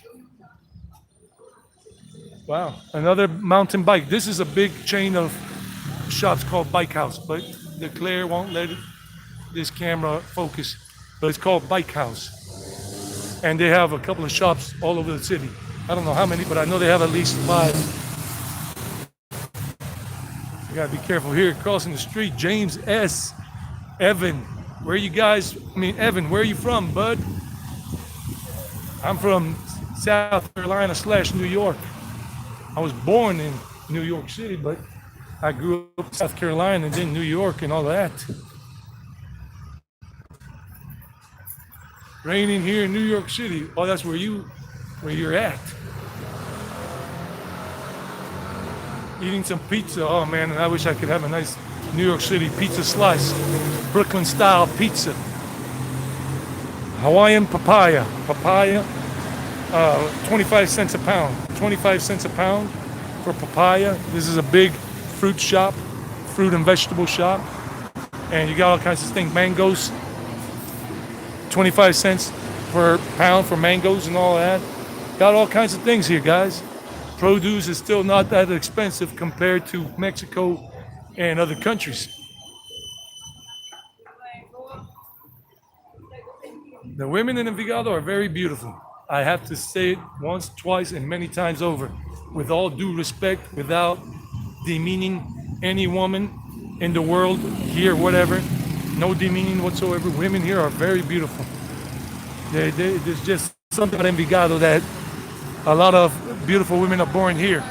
Wow, another mountain bike. This is a big chain of shops called Bike House, but the glare won't let this camera focus. But it's called Bike House. And they have a couple of shops all over the city. I don't know how many, but I know they have at least 5. You gotta be careful here, crossing the street. James S. Evan, where you guys, Evan, where are you from, bud? I'm from South Carolina / New York. I was born in New York City, but I grew up in South Carolina and then New York and all that. Raining here in New York City. Oh, that's where you're at. Eating some pizza. Oh man, and I wish I could have a nice New York City pizza slice. Brooklyn style pizza. Hawaiian papaya. 25 cents a pound. 25 cents a pound for papaya. This is a big fruit shop, fruit and vegetable shop. And you got all kinds of things. Mangoes, 25 cents per pound for mangoes and all that. Got all kinds of things here, guys. Produce is still not that expensive compared to Mexico and other countries. The women in Envigado are very beautiful. I have to say it once, twice, and many times over. With all due respect, without demeaning any woman in the world, here, whatever. No demeaning whatsoever. Women here are very beautiful. There's just something about Envigado that a lot of beautiful women are born here.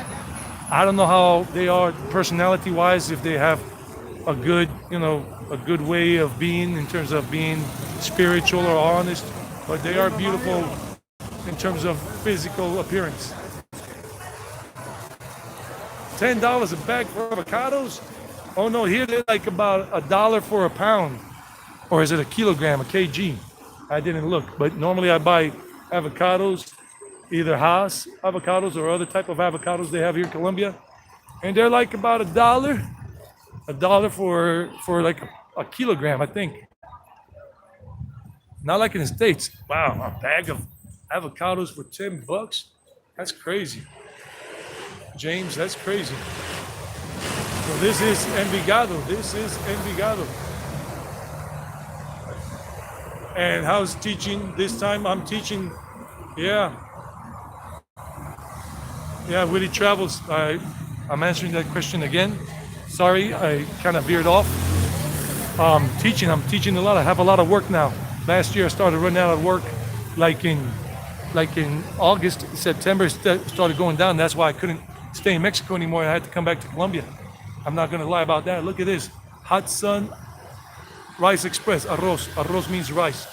I don't know how they are personality-wise, if they have a good, a good way of being in terms of being spiritual or honest, but they are beautiful in terms of physical appearance. $10 a bag for avocados? Oh no, here they're like about $1 for a pound. Or is it a kilogram, a kg? I didn't look, but normally I buy avocados, either Haas avocados or other type of avocados they have here in Colombia. And they're like about $1 for like a kilogram, I think. Not like in the States. Wow, a bag of avocados for $10? That's crazy. James, that's crazy. So this is Envigado. This is Envigado. And how's teaching this time? I'm teaching, yeah. Yeah, Willie Travels. I'm answering that question again. Sorry, I kind of veered off. I'm teaching a lot. I have a lot of work now. Last year I started running out of work like in August, September started going down. That's why I couldn't stay in Mexico anymore. I had to come back to Colombia. I'm not gonna lie about that. Look at this. Hot Sun Rice Express, arroz. Arroz means rice.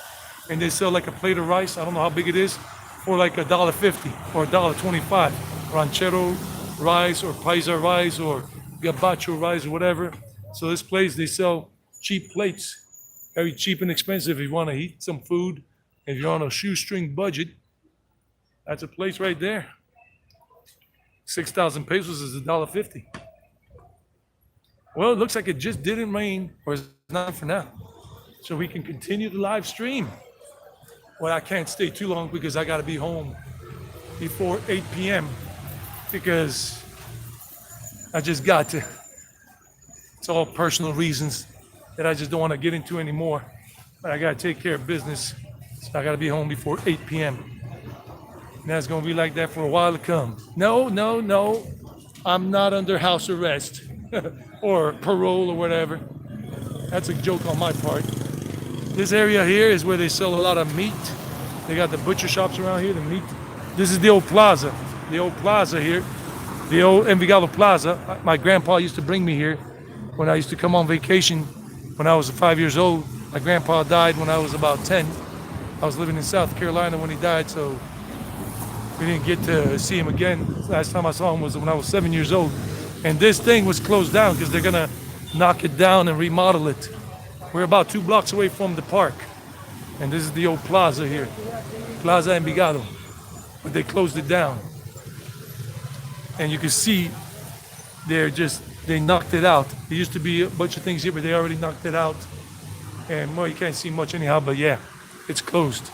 And they sell like a plate of rice, I don't know how big it is, for like $1.50 or $1.25. Ranchero rice or paisa rice or gabacho rice or whatever. So this place, they sell cheap plates, very cheap and expensive. If you want to eat some food, if you're on a shoestring budget, that's a place right there. 6,000 pesos is $1.50. Well, it looks like it just didn't rain, or it's not for now. So we can continue the live stream. Well, I can't stay too long because I got to be home before 8 p.m. because I just got to. It's all personal reasons that I just don't want to get into anymore. But I got to take care of business. So I got to be home before 8 p.m. And that's going to be like that for a while to come. No. I'm not under house arrest or parole or whatever. That's a joke on my part. This area here is where they sell a lot of meat. They got the butcher shops around here, the meat. This is the old plaza. The old plaza here. The old Envigado Plaza. My grandpa used to bring me here when I used to come on vacation when I was 5 years old. My grandpa died when I was about 10. I was living in South Carolina when he died, so we didn't get to see him again. Last time I saw him was when I was 7 years old. And this thing was closed down because they're gonna knock it down and remodel it. We're about 2 blocks away from the park. And this is the old plaza here, Plaza Envigado. But they closed it down. And you can see they knocked it out. There used to be a bunch of things here, but they already knocked it out. And well, you can't see much anyhow, but yeah, it's closed.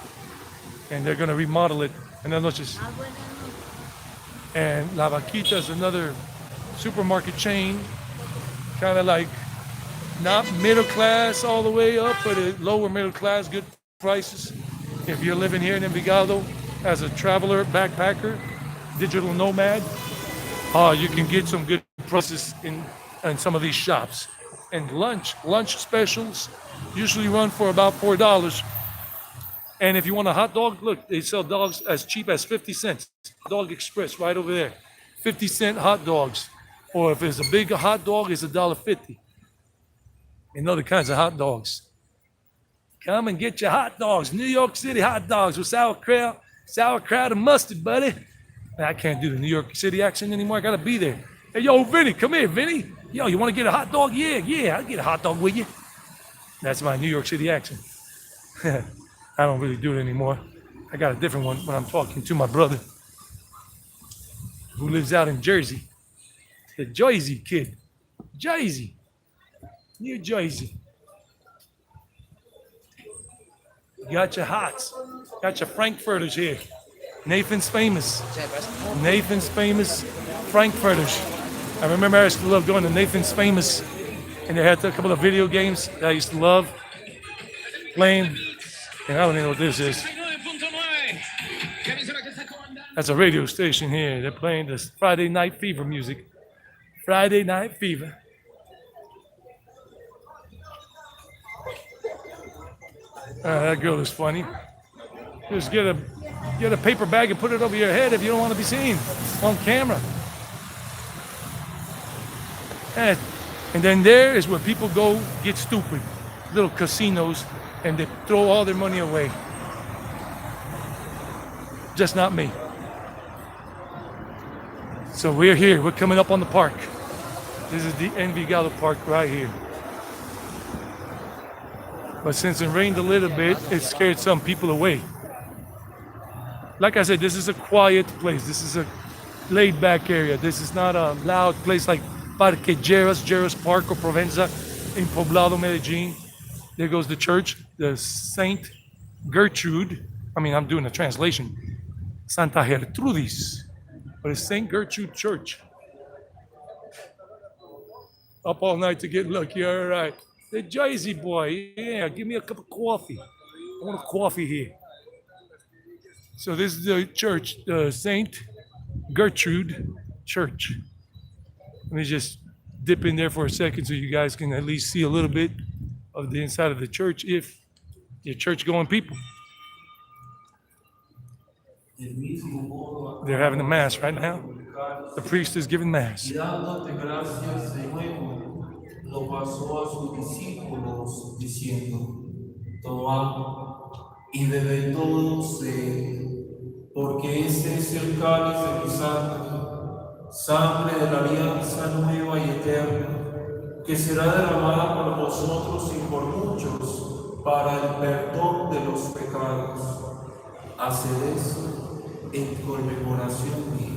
And they're gonna remodel it. And then let's just, and La Vaquita is another supermarket chain, kind of like not middle class all the way up, but a lower middle class, good prices. If you're living here in Envigado as a traveler, backpacker, digital nomad, you can get some good prices in some of these shops. And lunch specials usually run for about $4. And if you want a hot dog, look, they sell dogs as cheap as 50 cents. Dog Express right over there. 50-cent hot dogs. Or if it's a big hot dog, it's $1.50. And other kinds of hot dogs. Come and get your hot dogs. New York City hot dogs with sauerkraut and mustard, buddy. I can't do the New York City accent anymore. I gotta be there. Hey, yo, Vinny, come here, Vinny. Yo, you want to get a hot dog? Yeah, I'll get a hot dog with you. That's my New York City accent. I don't really do it anymore. I got a different one when I'm talking to my brother who lives out in Jersey. The Jersey kid. Jersey. New Jersey. You got your hots. Got your Frankfurters here. Nathan's famous. Nathan's famous Frankfurters. I remember I used to love going to Nathan's Famous, and they had a couple of video games that I used to love playing. And I don't even know what this is. That's a radio station here. They're playing this Friday Night Fever music. Friday Night Fever. That girl is funny. Just get a paper bag and put it over your head if you don't want to be seen on camera. And then there is where people go get stupid. Little casinos, and they throw all their money away. Just not me. So we're here. We're coming up on the park. This is the Envigado Park right here. But since it rained a little bit, it scared some people away. Like I said, this is a quiet place. This is a laid-back area. This is not a loud place like Parque Geras Park or Provenza in Poblado, Medellin. There goes the church, the Saint Gertrude. I mean, I'm doing a translation. Santa Gertrudis. But it's Saint Gertrude Church. Up all night to get lucky, all right. The Jersey boy, yeah, give me a cup of coffee. I want a coffee here. So this is the church, the Saint Gertrude Church. Let me just dip in there for a second so you guys can at least see a little bit of the inside of the church if you're church-going people. They're having a mass right now. The priest is giving mass. Y dándote gracias de nuevo, lo pasó a sus discípulos diciendo: tomad y bebed todos de él, porque este es el cáliz de mi sangre, sangre de la alianza nueva y eterna, que será derramada por vosotros y por muchos para el perdón de los pecados. Haced eso en conmemoración mía.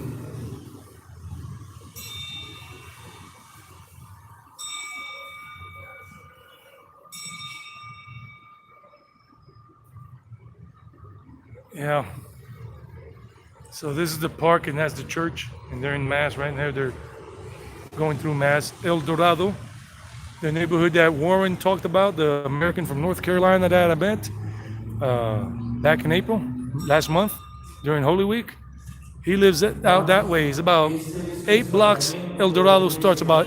Yeah. So this is the park and that's the church, and they're in mass right now. They're going through mass. El Dorado, the neighborhood that Warren talked about, the American from North Carolina that I met back in April, last month, during Holy Week. He lives out that way. It's about 8 blocks. El Dorado starts about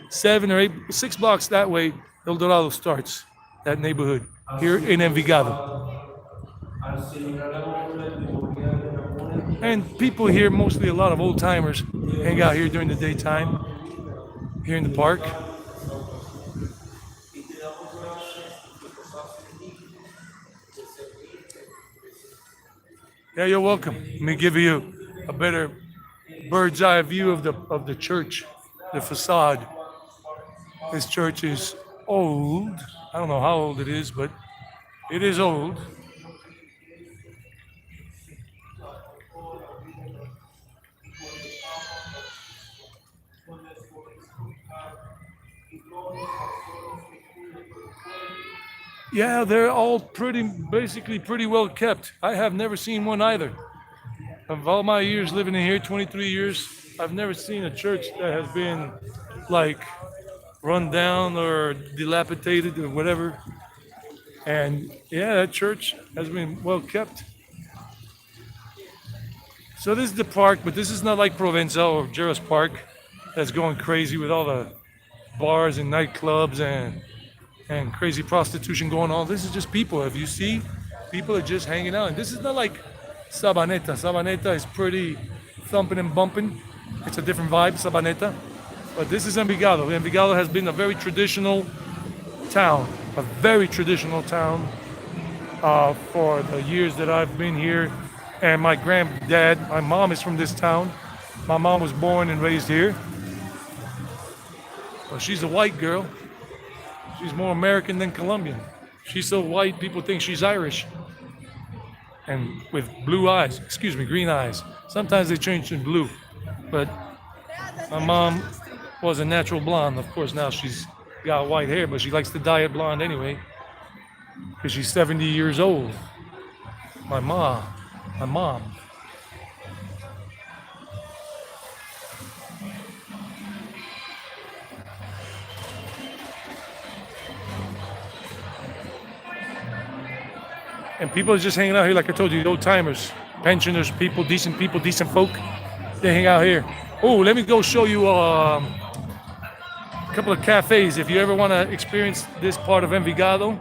6 blocks that way. El Dorado starts, that neighborhood, here in Envigado. And people here, mostly a lot of old timers, hang out here during the daytime, here in the park. Yeah, you're welcome. Let me give you a better bird's eye view of the church, the facade. This church is old. I don't know how old it is, but it is old. Yeah, they're all basically pretty well kept. I have never seen one either. Of all my years living in here, 23 years, I've never seen a church that has been like run down or dilapidated or whatever. And yeah, that church has been well kept. So this is the park, but this is not like Provenza or Geras Park that's going crazy with all the bars and nightclubs and crazy prostitution going on. This is just people. If you see, people are just hanging out. And this is not like Sabaneta. Sabaneta is pretty thumping and bumping. It's a different vibe, Sabaneta. But this is Envigado. Envigado has been a very traditional town, for the years that I've been here. And my granddad, my mom is from this town. My mom was born and raised here. Well, she's a white girl. She's more American than Colombian. She's so white, people think she's Irish. And with green eyes. Sometimes they change to blue. But my mom was a natural blonde. Of course, now she's got white hair, but she likes to dye it blonde anyway. Because she's 70 years old. My mom. And people are just hanging out here, like I told you, old timers, pensioners, decent folk. They hang out here. Oh, let me go show you a couple of cafes. If you ever want to experience this part of Envigado,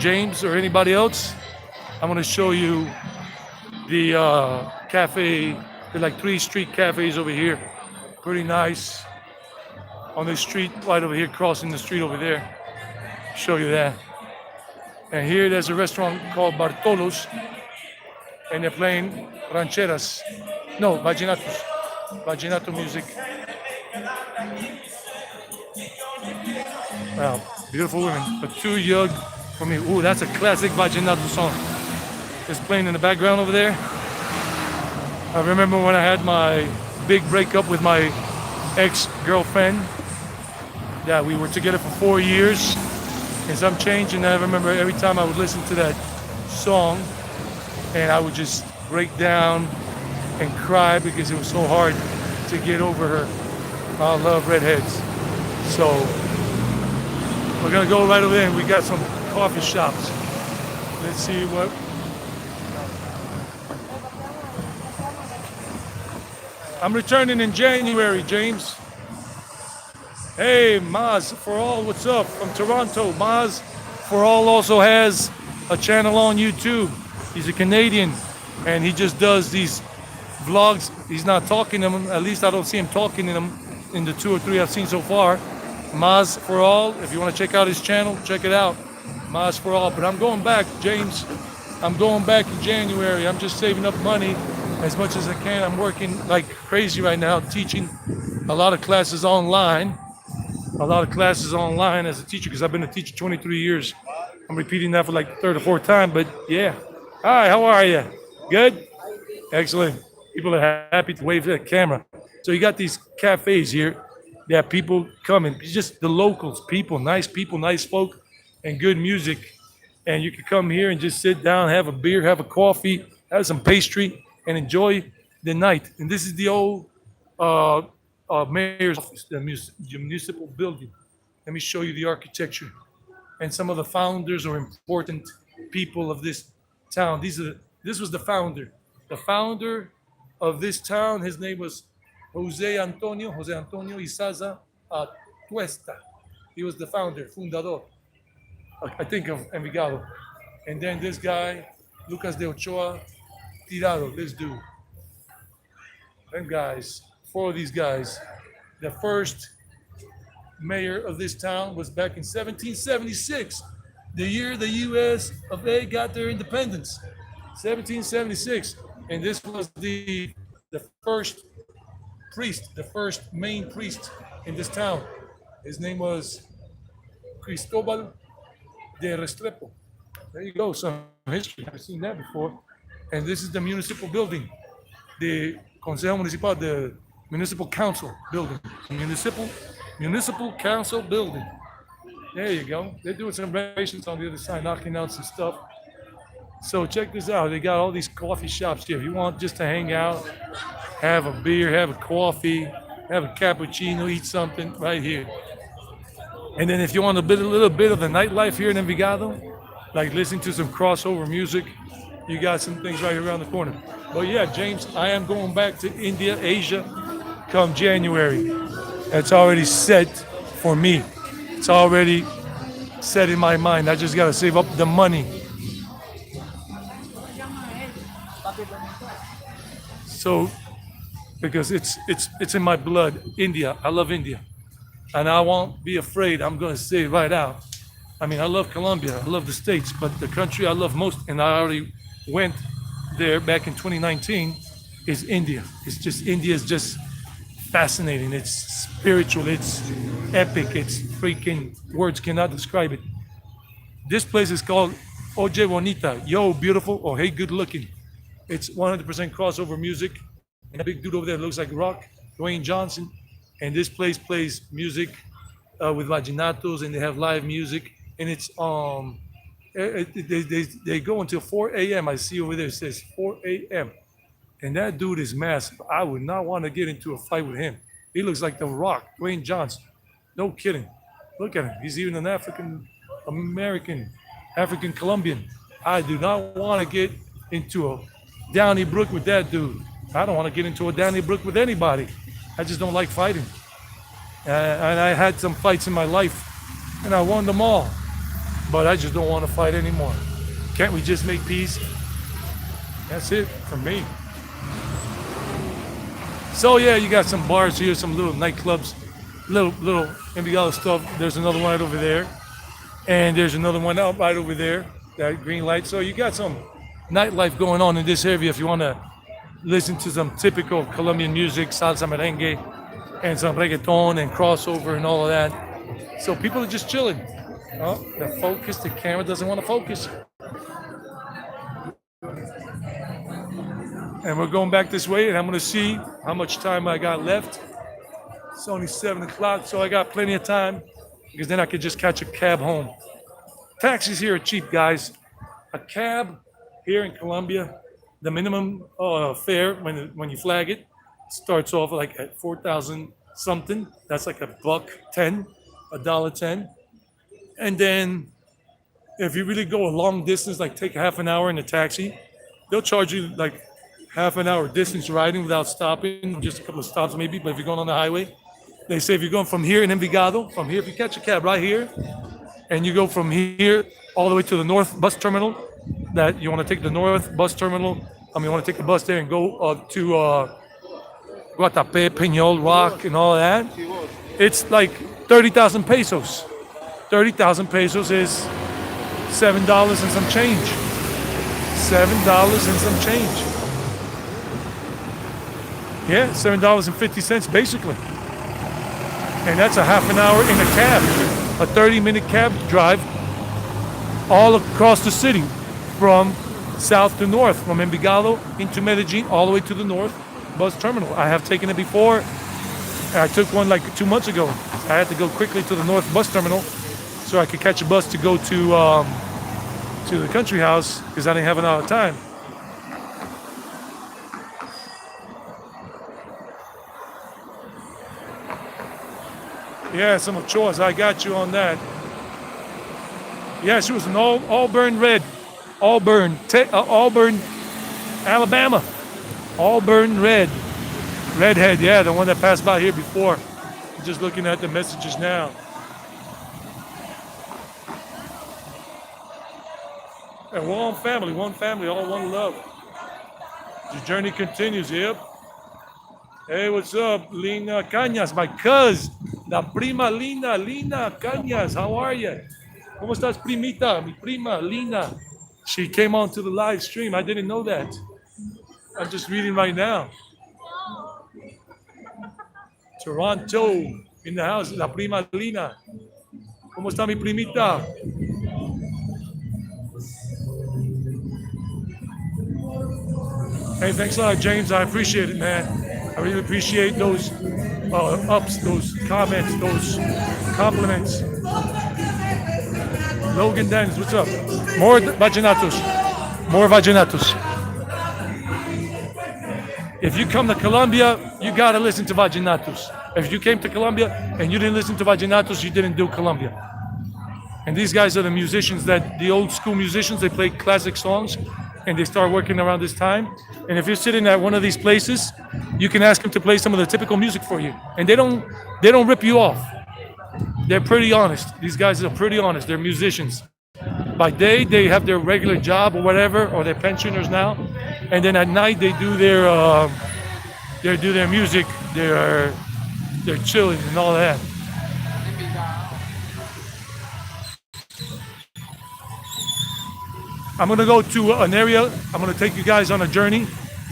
James or anybody else, I'm gonna show you the cafe. There's like 3 street cafes over here. Pretty nice. On this street right over here, crossing the street over there. Show you that. And here there's a restaurant called Bartolo's, and they're playing rancheras. No, vallenatos. Vallenato music. Wow, beautiful women, but too young for me. Ooh, that's a classic vallenato song. It's playing in the background over there. I remember when I had my big breakup with my ex-girlfriend. Yeah, we were together for 4 years and some change, and I remember every time I would listen to that song and I would just break down and cry because it was so hard to get over her. I love redheads. So we're gonna go right over there and we got some coffee shops. Let's see what. I'm returning in January, James. Hey, Maz for All, what's up? From Toronto. Maz for All also has a channel on YouTube. He's a Canadian and he just does these vlogs. He's not talking to them, at least I don't see him talking to them in the 2 or 3 I've seen so far. Maz for All, if you want to check out his channel, check it out. Maz for All. But I'm going back, James. I'm going back in January. I'm just saving up money as much as I can. I'm working like crazy right now, teaching a lot of classes online. A lot of classes online as a teacher because I've been a teacher 23 years. I'm repeating that for like the 3rd or 4th time, but yeah. Hi, how are you? Good? Excellent. People are happy to wave at the camera. So you got these cafes here. Yeah, people coming. It's just the locals, people, nice folk, and good music. And you can come here and just sit down, have a beer, have a coffee, have some pastry, and enjoy the night. And this is the old mayor's office, the municipal building. Let me show you the architecture and some of the founders or important people of this town. This was the founder. The founder of this town, his name was Jose Antonio Izaza Tuesta. He was the founder, fundador, I think, of Envigado. And then this guy, Lucas de Ochoa Tirado, this dude. Them guys, 4 of these guys. The first mayor of this town was back in 1776, the year the US of A got their independence. 1776. And this was the first priest, the first main priest in this town. His name was Cristobal de Restrepo. There you go, some history. I've seen that before. And this is the municipal building, the Consejo Municipal, the Municipal Council building. Municipal Council building. There you go. They're doing some renovations on the other side, knocking out some stuff. So check this out. They got all these coffee shops here. If you want just to hang out, have a beer, have a coffee, have a cappuccino, eat something right here. And then if you want a little bit of the nightlife here in Envigado, like listening to some crossover music, you got some things right around the corner. But yeah, James, I am going back to India, Asia, come January. It's already set for me. It's already set in my mind. I just gotta save up the money. So, because it's in my blood, India. I love India, and I won't be afraid. I'm gonna say it right out. I mean, I love Colombia. I love the States, but the country I love most, and I already went there back in 2019, is India. It's just India is just fascinating. It's spiritual. It's epic. It's freaking, words cannot describe it. This place is called Oye Bonita, yo beautiful, or hey good looking. It's 100% crossover music. And a big dude over there looks like rock, Dwayne Johnson. And this place plays music with vallenatos, and they have live music. And it's they go until 4 a.m. I see over there it says 4 a.m. And that dude is massive. I would not want to get into a fight with him. He looks like the Rock, Dwayne Johnson. No kidding. Look at him. He's even an African Colombian. I do not want to get into a Downey Brook with that dude. I don't want to get into a Downey Brook with anybody. I just don't like fighting. And I had some fights in my life, and I won them all. but I just don't want to fight anymore. Can't we just make peace? That's it for me. So yeah, you got some bars here, some little nightclubs, little Envigado stuff. There's another one right over there, and there's another one out right over there, that green light. So you got some nightlife going on in this area if you want to listen to some typical Colombian music, salsa merengue, and some reggaeton and crossover and all of that. So people are just chilling. Oh, the camera doesn't want to focus. And we're going back this way, and I'm gonna see how much time I got left. It's only 7 o'clock, so I got plenty of time because then I could just catch a cab home. Taxis here are cheap, guys. A cab here in Colombia, the minimum fare when you flag it starts off like at 4,000 something. That's like $1.10, $1.10. And then if you really go a long distance, like take half an hour in a taxi, they'll charge you like half an hour distance riding without stopping, just a couple of stops maybe. But if you're going on the highway, they say if you're going from here in Envigado, from here, if you catch a cab right here, and you go from here all the way to the north bus terminal, that you want to take the north bus terminal, you want to take the bus there and go to Guatapé, Peñol, Rock, and all of that, it's like 30,000 pesos. 30,000 pesos is $7 and some change. $7 and some change. Yeah, $7.50 basically. And that's a half an hour in a cab. A 30-minute cab drive all across the city from south to north, from Envigado into Medellin, all the way to the north bus terminal. I have taken it before. I took one like 2 months ago. I had to go quickly to the north bus terminal so I could catch a bus to go to the country house because I didn't have enough time. Yeah, some of chores. I got you on that. Yeah, she was an Auburn Red. Auburn, Alabama. Auburn Red. Redhead, yeah, the one that passed by here before. Just looking at the messages now. And one family, all one love. The journey continues, yep. Hey, what's up, Lina Cañas, my cousin, la prima Lina Cañas, how are you? ¿Cómo estás, primita? Mi prima, Lina. She came on to the live stream. I didn't know that. I'm just reading right now. Toronto, in the house, la prima Lina. ¿Cómo está mi primita? Hey, thanks a lot, James. I appreciate it, man. I really appreciate those ups, those comments, those compliments. Logan Dennis, what's up? More Vaginatos. More Vaginatos. If you come to Colombia, you gotta listen to Vaginatos. If you came to Colombia and you didn't listen to Vaginatos, you didn't do Colombia. And these guys are the musicians the old school musicians, they play classic songs and they start working around this time. And if you're sitting at one of these places, you can ask them to play some of the typical music for you. And they don't rip you off. They're pretty honest. These guys are pretty honest. They're musicians. By day, they have their regular job or whatever, or they're pensioners now. And then at night, they do their music. They're chilling and all that. I'm gonna go to an area. I'm gonna take you guys on a journey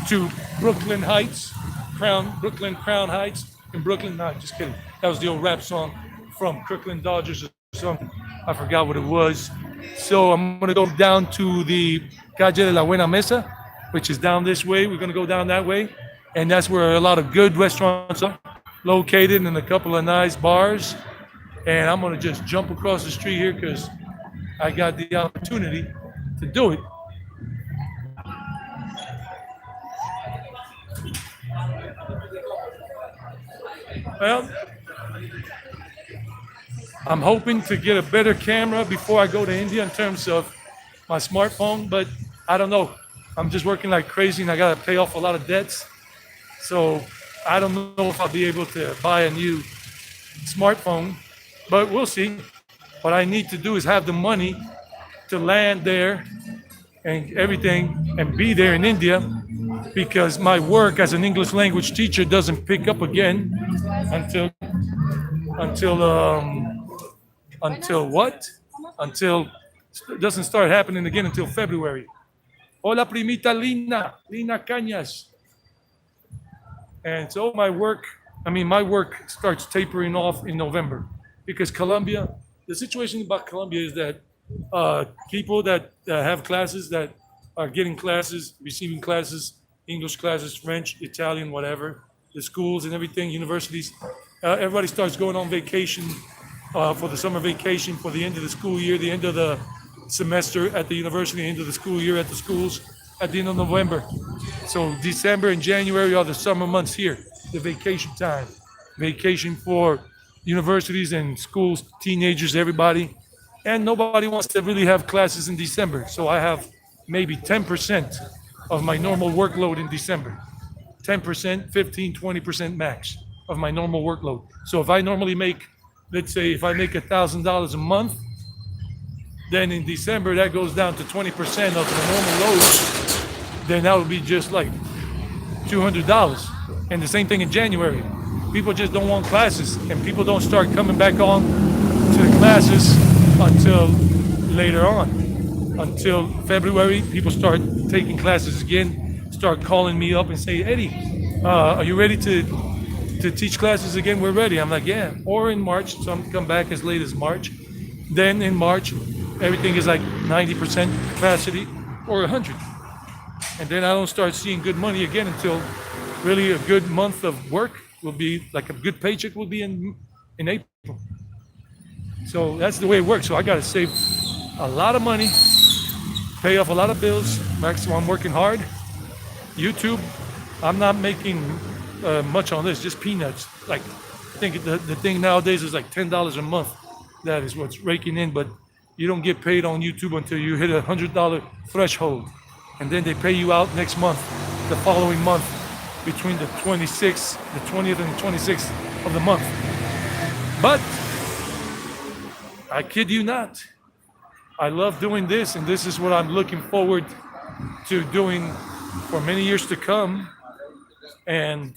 to Brooklyn Heights, Brooklyn Crown Heights in Brooklyn. No, just kidding. That was the old rap song from Crooklyn Dodgers or something. I forgot what it was. So I'm gonna go down to the Calle de la Buena Mesa, which is down this way. We're gonna go down that way, and that's where a lot of good restaurants are located and a couple of nice bars. And I'm gonna just jump across the street here because I got the opportunity to do it. Well, I'm hoping to get a better camera before I go to India in terms of my smartphone, but I don't know. I'm just working like crazy and I gotta pay off a lot of debts. So I don't know if I'll be able to buy a new smartphone, but we'll see. What I need to do is have the money to land there and everything and be there in India, because my work as an English language teacher doesn't pick up again until until until what? Until it doesn't start happening again until February. Hola, primita Lina Cañas. And so my work starts tapering off in November, because Colombia, the situation about Colombia is that people that have classes, that are getting classes, receiving classes, English classes, French, Italian, whatever, the schools and everything, universities, everybody starts going on vacation for the summer vacation, for the end of the school year, the end of the semester at the university, end of the school year at the schools, at the end of November. So December and January are the summer months here, the vacation time. Vacation for universities and schools, teenagers, everybody. And nobody wants to really have classes in December. So I have maybe 10% of my normal workload in December. 10%, 15, 20% max of my normal workload. So if I normally make, let's say if I make $1,000 a month, then in December that goes down to 20% of the normal load. Then that would be just like $200. And the same thing in January. People just don't want classes, and people don't start coming back on to the classes until later on. Until February, people start taking classes again, start calling me up and say, Eddie, are you ready to teach classes again? We're ready. I'm like, yeah. Or in March, some come back as late as March. Then in March, everything is like 90% capacity or 100. And then I don't start seeing good money again until really a good month of work will be, like a good paycheck will be in April. So that's the way it works. So I got to save a lot of money, pay off a lot of bills. So I'm working hard. YouTube, I'm not making much on this, just peanuts. Like, I think the thing nowadays is like $10 a month. That is what's raking in, but you don't get paid on YouTube until you hit $100 threshold. And then they pay you out next month, the following month, between the 20th and the 26th of the month. But I kid you not, I love doing this, and this is what I'm looking forward to doing for many years to come, and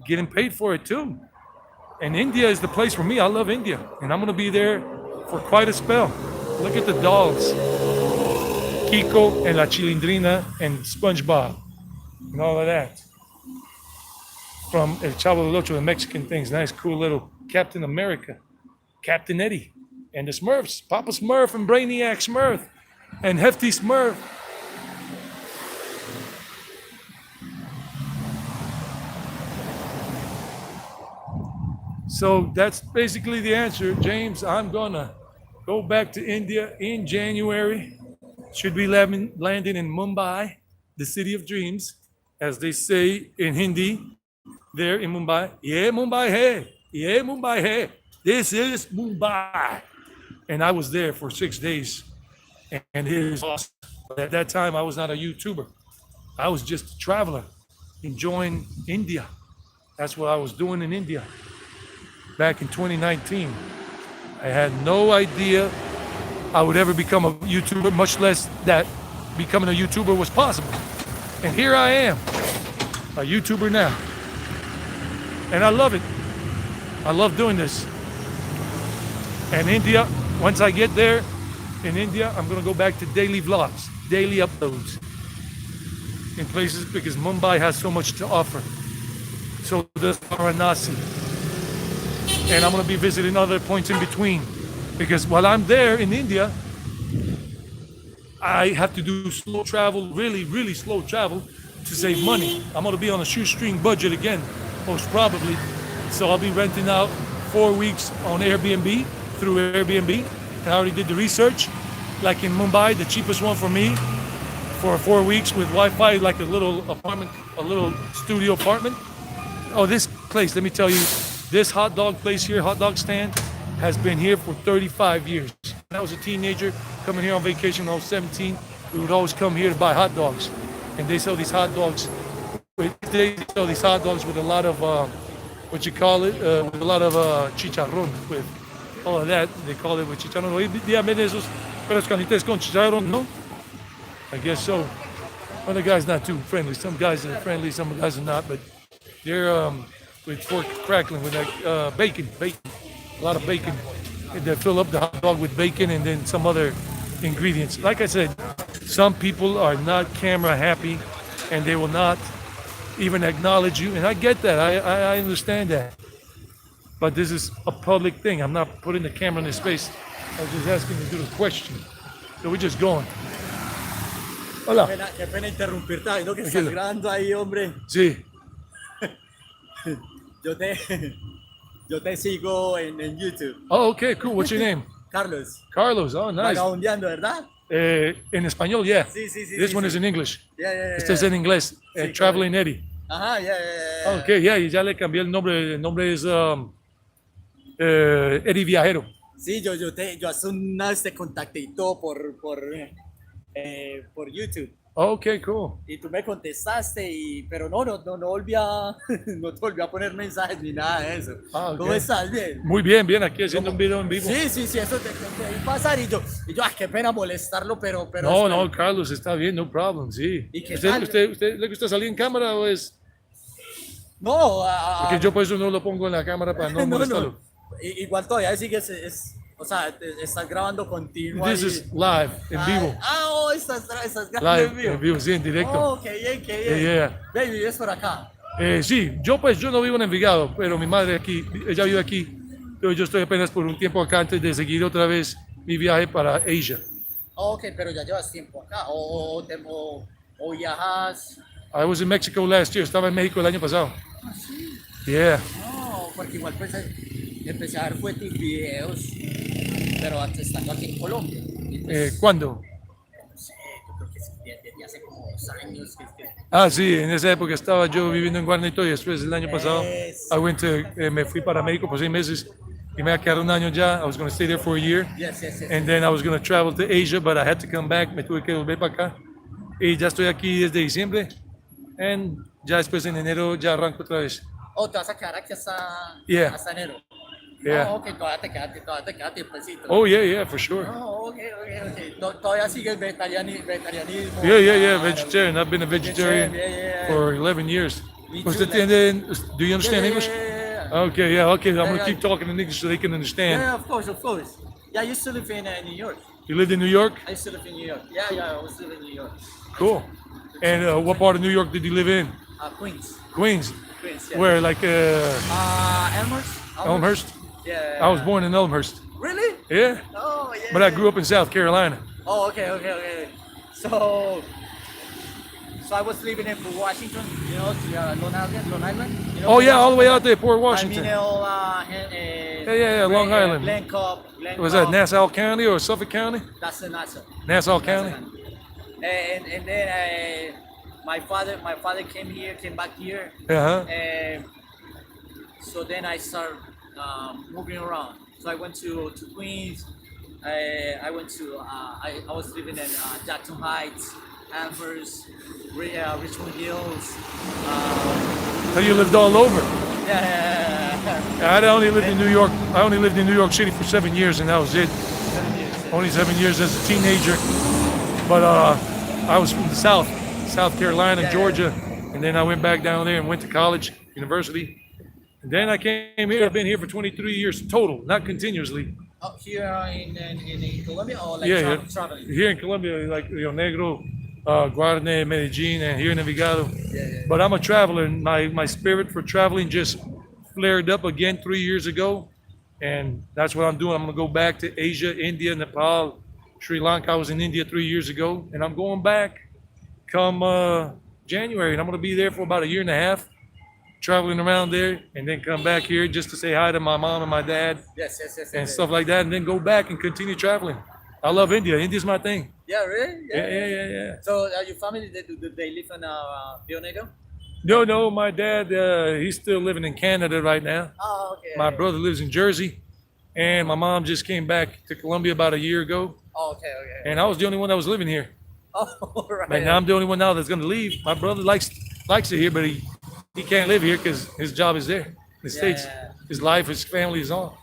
getting paid for it too. And India is the place for me. I love India, and I'm gonna be there for quite a spell. Look at the dogs, Kiko and La Chilindrina and SpongeBob and all of that. From El Chavo del Ocho, the Mexican things. Nice, cool little Captain America, Captain Eddie, and the Smurfs, Papa Smurf and Brainiac Smurf and Hefty Smurf. So that's basically the answer, James. I'm gonna go back to India in January. Should be landing in Mumbai, the city of dreams, as they say in Hindi. There in Mumbai, yeah, Mumbai hai, yeah, Mumbai hai. This is Mumbai. And I was there for 6 days, and it is awesome. But at that time, I was not a YouTuber. I was just a traveler, enjoying India. That's what I was doing in India back in 2019. I had no idea I would ever become a YouTuber, much less that becoming a YouTuber was possible. And here I am, a YouTuber now. And I love it. I love doing this. And India, once I get there in India, I'm gonna go back to daily vlogs, daily uploads in places, because Mumbai has so much to offer. So does Varanasi. And I'm gonna be visiting other points in between, because while I'm there in India, I have to do slow travel, really, really slow travel to save money. I'm gonna be on a shoestring budget again, most probably. So I'll be renting out 4 weeks on Airbnb, through Airbnb. I already did the research. Like in Mumbai, the cheapest one for me for 4 weeks with Wi-Fi, like a little apartment, a little studio apartment. Oh, this place, let me tell you, this hot dog place here, hot dog stand, has been here for 35 years. When I was a teenager coming here on vacation when I was 17, we would always come here to buy hot dogs. And they sell these hot dogs with a lot of, with a lot of chicharron, with all of that. They call it with chicharrón. Hoy día venden esos perros calientes con chicharrón, no? I guess so. Well, the guy's not too friendly. Some guys are friendly, some guys are not. But they're with pork crackling with like bacon, a lot of bacon. And they fill up the hot dog with bacon and then some other ingredients. Like I said, some people are not camera happy, and they will not even acknowledge you. And I get that. I understand that. But this is a public thing. I'm not putting the camera in his face. I was just asking to do the question. So we're just going. Hola. Qué pena interrumpirte, ahí, ¿no? Que estás Tranquilo. grabando ahí, hombre. Sí. Yo te, yo te sigo en YouTube. Oh, okay, cool. What's your name? Carlos. Carlos. Oh, nice. Vagabundeando, ¿verdad? En español, yeah. Sí, sí, sí. This sí, one sí. is in English. Yeah. Este es en inglés. Sí, Traveling Eddie. Ajá, yeah. Okay, yeah, y ya le cambié el nombre. El nombre es Eddie Viajero. Sí, yo hace una vez te contacté y todo por YouTube. Okay, cool. Y tú me contestaste, pero no volví a, no te volví a poner mensajes ni nada de eso. Ah, ok. ¿Cómo estás? Bien. Muy bien, aquí haciendo un video en vivo. Sí, eso te vi pasar y yo, qué pena molestarlo, pero. No, Carlos, está bien, no problem, sí. ¿Y qué tal? ¿Usted le gusta salir en cámara o es...? No, Porque yo por eso no lo pongo en la cámara para no molestarlo. Igual todavía sigues, o sea, estás grabando continuo. This ahí. is live, en vivo. Estás grabando Live, en vivo, sí, en directo. Oh, qué bien. Yeah. Baby, vives por acá. Sí, yo no vivo en Envigado, pero mi madre aquí, ella vive aquí. Pero yo estoy apenas por un tiempo acá antes de seguir otra vez mi viaje para Asia. Ok, pero ya llevas tiempo acá. O viajas. I was in Mexico last year, estaba en México el año pasado. Ah, sí. Yeah. No, porque igual pues, empecé a ver fue tus videos, pero antes estando aquí en Colombia. Y, pues, ¿Cuándo? no sé, yo creo que desde hace como 2 años. Sí, en esa época estaba yo viviendo en Guarneto y después el año pasado me fui para México por 6 meses y me voy a quedar un año ya. I was going to stay there for a year. Yes. And then I was going to travel to Asia, but I had to come back. Me tuve que volver para acá. Y ya estoy aquí desde diciembre. And ya después en enero ya arranco otra vez. Oh, te vas a quedar aquí hasta enero. Yeah. Oh, ok, todavía te queda tiempecito. Oh, yeah, for sure. Oh, ok. Todavía sigues vegetarianismo. Yeah, vegetarian. I've been a vegetarian Yeah. for 11 years. Me ¿Usted too, entiende? Do you understand English? Yeah. Okay. I'm going to keep talking in English so they can understand. Yeah, of course. Yeah, I used to live in New York. You lived in New York? I used to live in New York. Yeah, I was living in New York. Cool. And what part of New York did you live in? Queens. Queens. Yeah. Where, like Elmhurst? Elmhurst? Yeah. I was born in Elmhurst. Really? Yeah. Oh, yeah. But I grew up in South Carolina. Oh, okay. So I was living in Washington, Long Island. You know, Oh, yeah, all the way out there, Port Washington. Washington. Yeah, Long Island. Glen Cobb. Was that Nassau County or Suffolk County? That's the Nassau. Nassau County? And then my father came back here. Uh-huh. So then I started moving around. So I went to Queens. I was living in Jackson Heights, Amherst, Richmond Hills. So you lived all over. Yeah. I only lived in New York. I only lived in New York City for 7 years, and that was it. 7 years. Only 7 years as a teenager. But I was from the South Carolina, Yeah, Georgia, and then I went back down there and went to college, university. And then I came here. I've been here for 23 years total, not continuously. Here in Colombia or like Yeah, traveling? here in Colombia, like Rio Negro, Guarne, Medellin, and here in Envigado. Yeah. But I'm a traveler, and my spirit for traveling just flared up again 3 years ago. And that's what I'm doing. I'm going to go back to Asia, India, Nepal, Sri Lanka. I was in India 3 years ago, and I'm going back come January, and I'm going to be there for about a year and a half, traveling around there, and then come back here just to say hi to my mom and my dad Yes. and stuff like that, and then go back and continue traveling. I love India. India's my thing. Yeah, really? Yeah. So your family, do they live in Rio Negro? No, my dad, he's still living in Canada right now. Oh, okay. My brother lives in Jersey, and my mom just came back to Colombia about a year ago, Oh, okay. and I was the only one that was living here. Oh, right. And now I'm the only one now that's going to leave. My brother likes it here, but he can't live here because his job is there. The States, Yeah. his life, his family is on.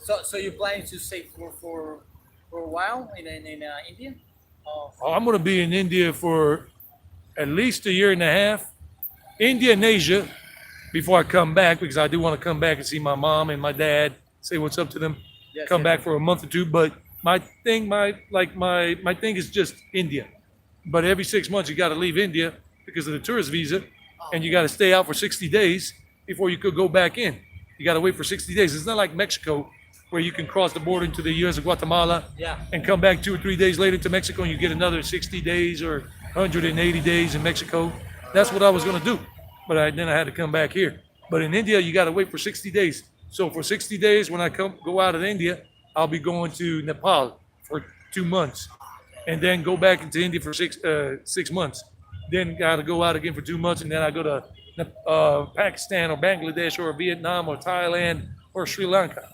So you're planning to stay for a while in India? Oh, Oh, I'm going to be in India for at least a year and a half. India and Asia before I come back because I do want to come back and see my mom and my dad, say what's up to them, yes, come yes, back yes. for a month or two. But my thing is just India. But every 6 months you got to leave India because of the tourist visa, and you got to stay out for 60 days before you could go back in. You got to wait for 60 days. It's not like Mexico where you can cross the border into the U.S. of Guatemala Yeah. and come back 2 or 3 days later to Mexico and you get another 60 days or 180 days in Mexico. That's what I was going to do. But then I had to come back here. But in India, you got to wait for 60 days. So for 60 days, when I go out of India, I'll be going to Nepal for 2 months and then go back into India for 6 months. Then got to go out again for 2 months, and then I go to Pakistan or Bangladesh or Vietnam or Thailand or Sri Lanka.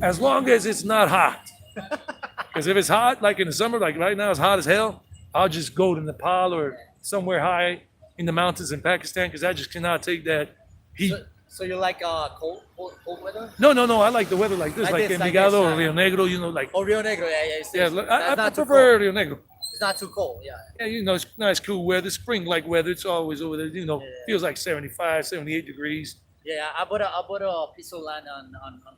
As long as it's not hot. Because if it's hot, like in the summer, like right now, it's hot as hell, I'll just go to Nepal or somewhere high in the mountains in Pakistan because I just cannot take that heat. So you like cold weather? No, no, no. I like the weather like this, like this, Envigado or Rio Negro, you know, like. Oh, Rio Negro, yeah, it's, Yeah, it's, I not too prefer cold. Rio Negro. It's not too cold, yeah. Yeah, you know, it's nice, cool weather, spring-like weather. It's always over there, you know, Yeah. feels like 75, 78 degrees. Yeah, I bought a piece of land on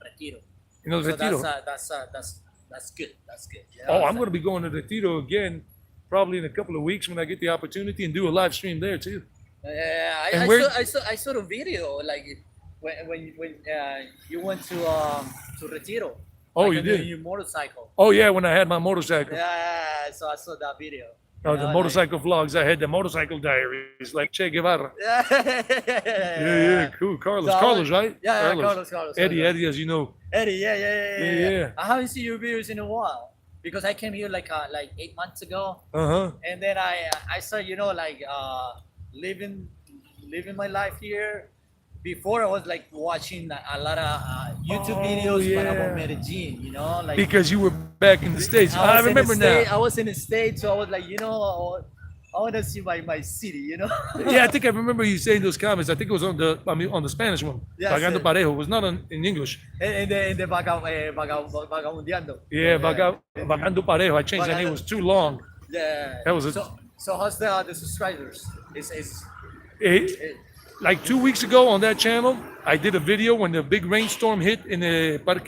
Retiro. You know, So Retiro. that's good. That's good. Yeah, Oh, I'm going to be going to Retiro again probably in a couple of weeks when I get the opportunity and do a live stream there too. Yeah, And where- I saw the video like when you went to Retiro. Oh, like, you on did? your motorcycle. Oh, yeah, when I had my motorcycle. Yeah, so I saw that video. Oh, the motorcycle vlogs. I had the motorcycle diaries like Che Guevara. Yeah, Yeah, cool. Carlos. So I Carlos, was- right? Yeah, Carlos. Eddie, as you know. Eddie, Yeah. I haven't seen your videos in a while because I came here like 8 months ago, Uh-huh. and then I started living my life here. Before I was like watching a lot of YouTube Oh, videos yeah. about Medellin, like Because you were back in the States. I was in the remember State- now. I was in the States, so I was like, I want to see my city, Yeah, I think I remember you saying those comments. I think it was on the Spanish one. Yes, Pagando sir. Parejo. It was not in English. and the vagabundeando. Yeah, Pagando Parejo. I changed that name. It was too long. Yeah. That was a- So how's the subscribers? Is Like 2 weeks ago on that channel, I did a video when the big rainstorm hit in the Parque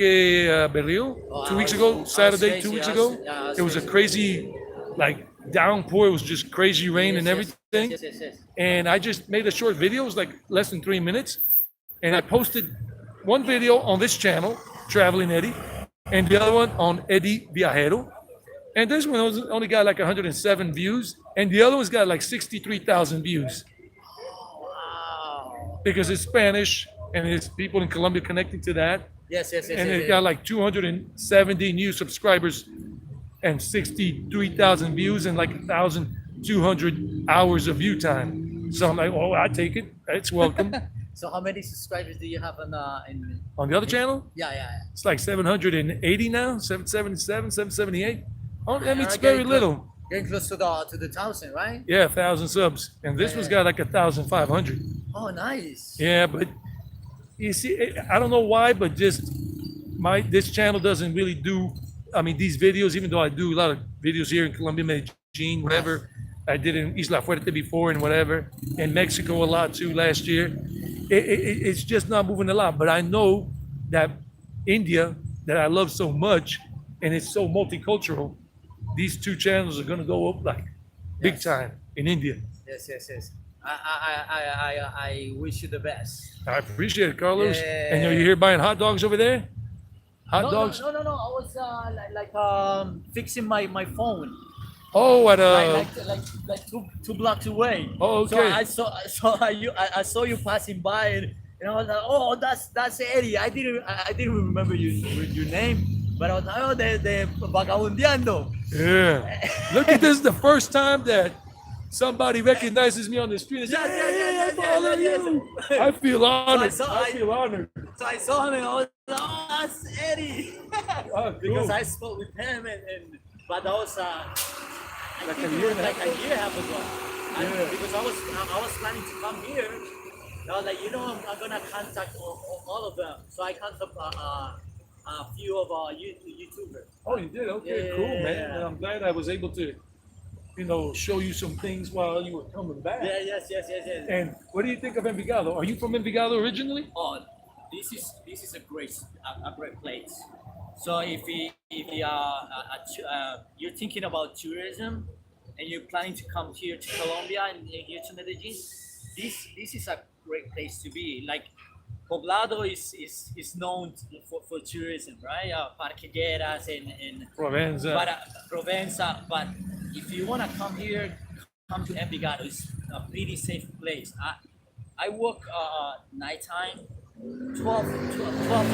Berrio. Oh, 2 weeks I ago, was Saturday, crazy. 2 weeks I ago. was- yeah, I was It was a crazy. crazy, like downpour. It was just crazy rain and everything. Yes. And I just made a short video. It was like less than 3 minutes. And I posted one video on this channel, Traveling Eddie, and the other one on Eddie Viajero. And this one only got like 107 views, and the other one's got like 63,000 views Wow. because it's Spanish and it's people in Colombia connecting to that. Yes. And it got like 270 new subscribers and 63,000 views and like 1,200 hours of view time. So I'm like, oh, I take it. It's welcome. So how many subscribers do you have in? On the other channel, Yeah. it's like 780 now, 777, 778. Oh, I mean, it's Okay, very good. little. Getting close to the 1,000, right? Yeah, 1,000 subs. And this one's got like 1,500. Oh, nice. Yeah, but you see, I don't know why, but just this channel doesn't really do. I mean, these videos, even though I do a lot of videos here in Colombia, Medellin, whatever. I did in Isla Fuerte before and whatever, in Mexico a lot too last year. It's just not moving a lot. But I know that India, that I love so much, and it's so multicultural, these two channels are gonna go up like big Yes. time in India. Yes. I wish you the best. I appreciate it, Carlos. Yeah. And are you here buying hot dogs over there? Hot dogs? No. I was fixing my phone. Oh, at Like two blocks away. Oh, okay. So I saw you passing by, and I was like, oh, that's Eddie. I didn't remember your name, but I was like, oh, the vagabundeando. Yeah. Look at this. The first time that somebody recognizes me on the street and says, Yes, "Hey, I follow you." I feel honored. I feel honored. So I saw him, and I was like, oh, that's Eddie. Oh, Because cool. I spoke with him, but that was Like a year and a half like a year and a half ago. Yeah. Because I was planning to come here. I was like, I'm gonna contact all of them. So I contact a few of YouTubers. Oh, you did? Okay, Yeah, cool, yeah, man. yeah. And I'm glad I was able to, show you some things while you were coming back. Yeah, yes. And what do you think of Envigado? Are you from Envigado originally? Oh, this is a great place. So if you're thinking about tourism and you're planning to come here to Colombia and here to Medellin, this is a great place to be. Like Poblado is known for tourism, right? Parquegueras and Provenza. but Provenza. But if you wanna come here, come to Envigado. It's a pretty safe place. I work nighttime, 12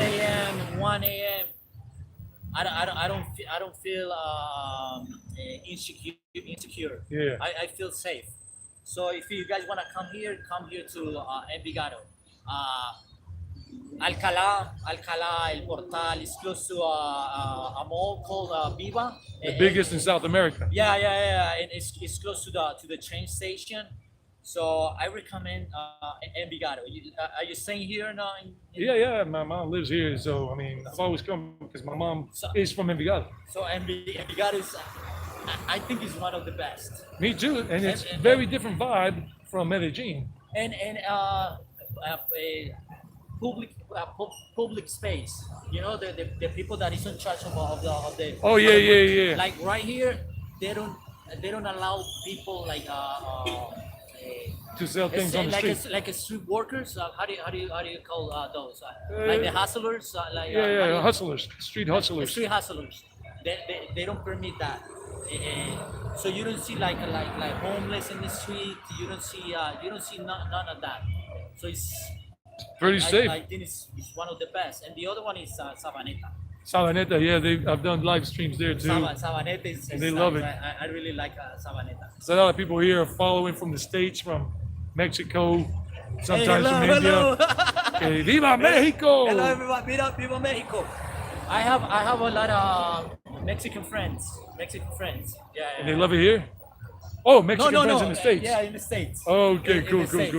a.m., 1 a.m. I don't feel insecure. Yeah. I feel safe. So if you guys wanna come here to Envigado. Alcalá, El Portal is close to a mall called Viva. The biggest in South America. Yeah, and it's close to the train station. So I recommend Envigado. Are you staying here now? Yeah. My mom lives here, so I mean, I've always come because my mom is from Envigado. So Envigado is, I think, is one of the best. Me too, and it's And- very different vibe from Medellin. And a public space. The people that is in charge of the. Oh, yeah. Like right here, they don't allow people like To sell things on the street. like a street workers. How do you call those? Like the hustlers. Yeah, hustlers, street hustlers. Street hustlers. They don't permit that. So you don't see like homeless in the street. You don't see none of that. So it's Pretty safe. I think it's one of the best. And the other one is Sabaneta. Sabaneta, yeah, I've done live streams there too. Sabaneta is And they nice. love it. I really like Sabaneta. So a lot of people here are following from the States, from Mexico, sometimes from hello. India. Hey, Viva Mexico! Hello everyone, viva Mexico. I have a lot of Mexican friends. Yeah. And they love it here? Oh, Mexican No. friends in the States. Yeah, in the States. Okay, In cool. the States.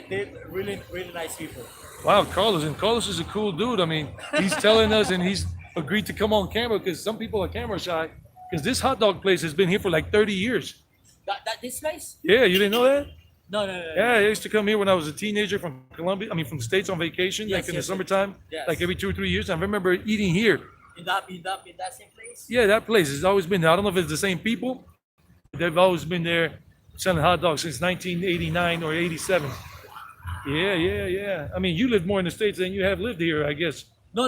They're really nice people. Wow, Carlos is a cool dude. I mean, he's telling us and he's agreed to come on camera because some people are camera shy. Because this hot dog place has been here for like 30 years. This place? Yeah, you didn't know that? No. Yeah, I used to come here when I was a teenager from Colombia. I mean, from the States on vacation, Yes, like in yes, the summertime, yes. like every 2 or 3 years. I remember eating here. In that same place? Yeah, that place has always been there. I don't know if it's the same people. They've always been there selling hot dogs since 1989 or 87. Yeah. I mean, you lived more in the States than you have lived here, I guess. No.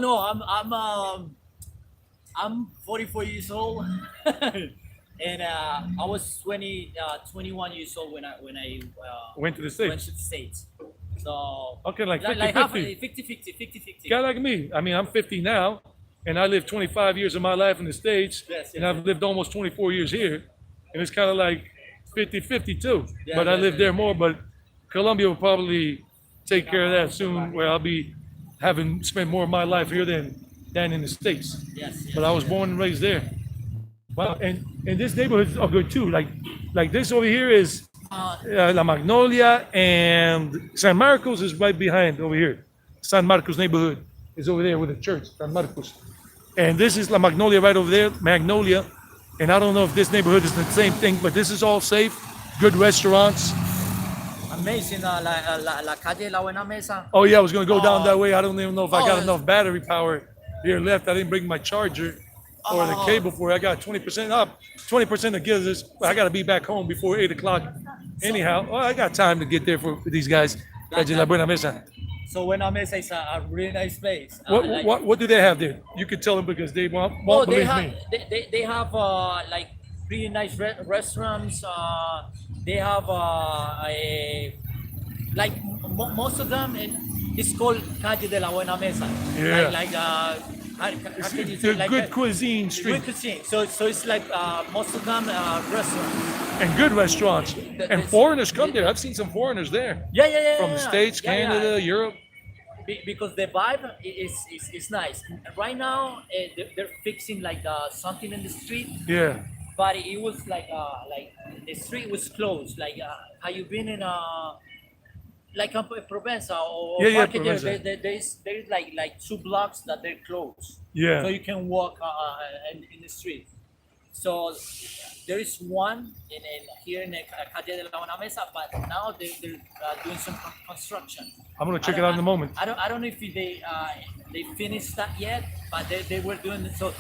I'm 44 years old, and I was 21 years old when I Went to the went States. to the States. So Okay, like 50, half 50. 50. Guy like me. I mean, I'm 50 now, and I lived 25 years of my life in the States, Yes, and I've lived almost 24 years here. And it's kind of like 50-50 too. Yeah, But I yeah, live yeah. there more, but Colombia will probably take care of that soon, where I'll be having spent more of my life here than in the States. Yes. But I was born and raised there. Wow, and this neighborhoods are good too. Like this over here is La Magnolia, and San Marcos is right behind over here. San Marcos neighborhood is over there with the church, San Marcos. And this is La Magnolia right over there, Magnolia. And I don't know if this neighborhood is the same thing, but this is all safe, good restaurants. Amazing. La calle La Buena Mesa. Oh yeah, I was gonna go down that way. I don't even know if I got Oh. enough battery power here left. I didn't bring my charger or the Oh. cable for it. I got 20% up. 20% of gives us. I got to be back home before 8 o'clock. Anyhow, I got time to get there for these guys. Calle La Buena Mesa. So Buena Mesa is a really nice place. What do they have there? You could tell them because they won't Oh, believe me. they have like pretty nice restaurants. They have most of them. It's called Calle de la Buena Mesa. Yeah. How can you say, They're like good a- cuisine good street cuisine. So it's like most of them restaurants. and good restaurants. And this- foreigners come there. I've seen some foreigners there Yeah. from the States, Yeah, yeah. Canada, Europe. Because the vibe is nice. Right now, they're fixing like something in the street, Yeah. but it was like the street was closed. Like, have you been like Provenza or Yeah, yeah, Market, Provenza. there's like 2 blocks that they're closed. Yeah. So you can walk in the street. So there is one here in the Calle de la Buena Mesa, but now they're doing some construction. I'm gonna check it out in a moment. I don't know if they finished that yet, but they were doing it. So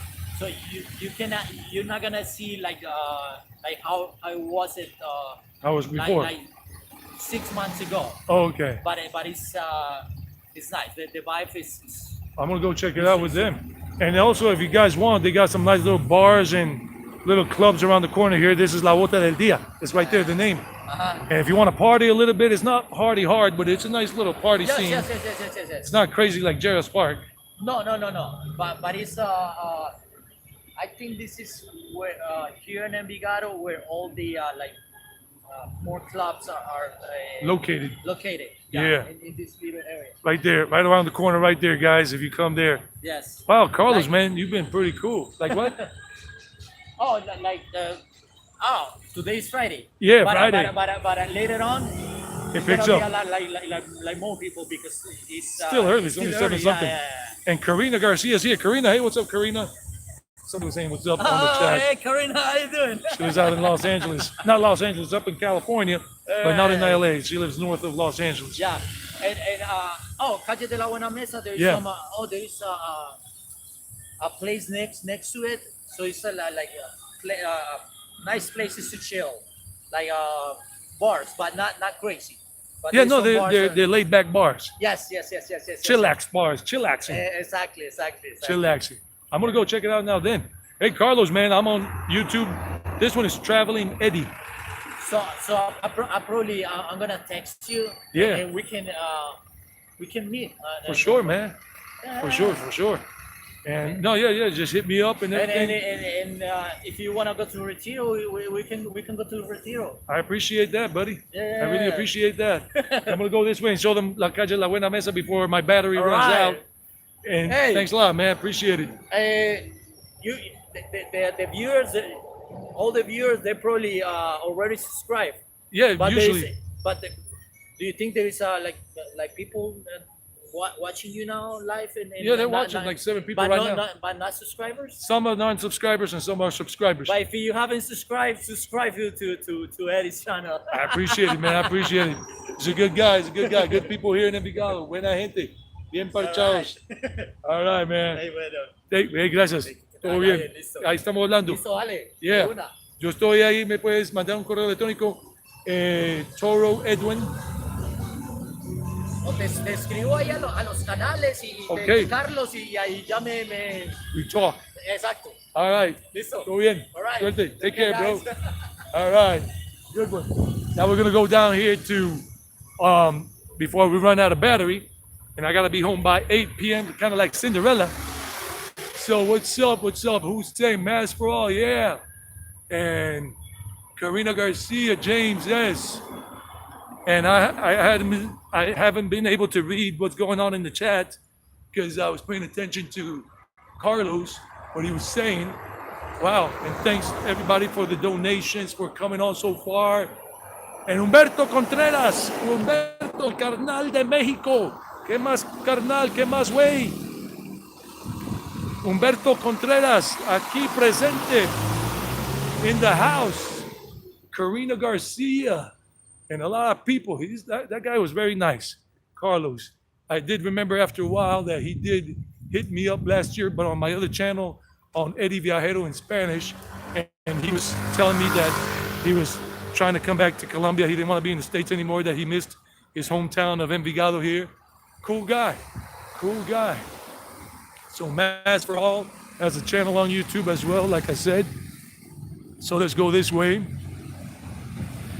you cannot, you're not gonna see like how was it How was before? like 6 months ago. Oh, okay. But it's nice. The vibe is I'm gonna go check it out with them. And also, if you guys want, they got some nice little bars and little clubs around the corner here. This is La Bota del Dia. It's right there, the name. And if you want to party a little bit, it's not party hard, but it's a nice little party yes, scene. yes. It's not crazy like Jarrah's Park. No. But it's I think this is where here in Envigado where all the more clubs are Located located. Yeah. In this little area. right there, right around the corner, right there, guys. If you come there. Yes. Wow, Carlos, Like- man, you've been pretty cool. Like what? Oh, like today is Friday. Yeah, but, Friday. But later on, It it's picks gonna be up. a lot like more people because it's Still early. It's still only 7 early. something. Yeah. And Karina Garcia's here. Karina, hey, what's up, Karina? Somebody was saying what's up on the Oh, chat. hey, Karina, how you doing? She was out in Los Angeles. Not Los Angeles, up in California, but not in LA. She lives north of Los Angeles. Yeah, and Calle de la Buena Mesa. There is Yeah. some. There is a place next to it. So it's nice places to chill, like bars, but not crazy. But Yeah, there's no, some bars they're laid back bars. Yes. Chillax bars. Chillaxing. Exactly. Chillaxing. I'm going to go check it out now then. Hey, Carlos, man, I'm on YouTube. This one is Traveling Eddie. So I probably I'm gonna text you. Yeah. And we can meet. For sure, man. For sure. And no, yeah, just hit me up and And everything. if you wanna go to Retiro, we can go to Retiro. I appreciate that, buddy. Yeah. I really appreciate that. I'm going to go this way and show them La Calle La Buena Mesa before my battery All runs right. out. And Hey. thanks a lot, man. Appreciate it. The viewers, all the viewers, they probably already subscribed. Yeah, But usually. do you think there is like people watching you now live? Yeah, they're watching, like 7 people but right now. But not subscribers. Some are non-subscribers and some are subscribers. But if you haven't subscribed, subscribe you to Eddie's channel. I appreciate it, man. I appreciate it. He's a good guy. He's a good guy. Good people here in Envigado. Buena gente. Bien parchados. All right, man. Hey, bueno. Hey, gracias. Todo Dale, bien. listo. Ahí estamos hablando. Listo, dale. Yeah. De una. Yo estoy ahí. Me puedes mandar un correo electrónico. Toro Edwin. O te escribo ahí a los canales y Ok. de Carlos y ahí ya me... We talk. Exacto. All right. Listo. Todo bien. All right. Suerte. Take Okay, care, bro. guys. All right. Good one. Now we're going to go down here to, before we run out of battery, and I got to be home by 8 p.m., kind of like Cinderella. So what's up? Who's saying Mass for All? Yeah. And Karina Garcia, James, yes. And I haven't been able to read what's going on in the chat because I was paying attention to Carlos, what he was saying. Wow, and thanks everybody for the donations, for coming on so far. And Humberto Contreras, Humberto, el carnal de México. ¿Qué más carnal? ¿Qué más güey? Humberto Contreras, aquí presente in the house. Karina Garcia, and a lot of people. That guy was very nice, Carlos. I did remember after a while that he did hit me up last year, but on my other channel, on Eddie Viajero in Spanish, and he was telling me that he was trying to come back to Colombia. He didn't want to be in the States anymore, that he missed his hometown of Envigado here. Cool guy. So Mass for All has a channel on YouTube as well, like I said. So let's go this way.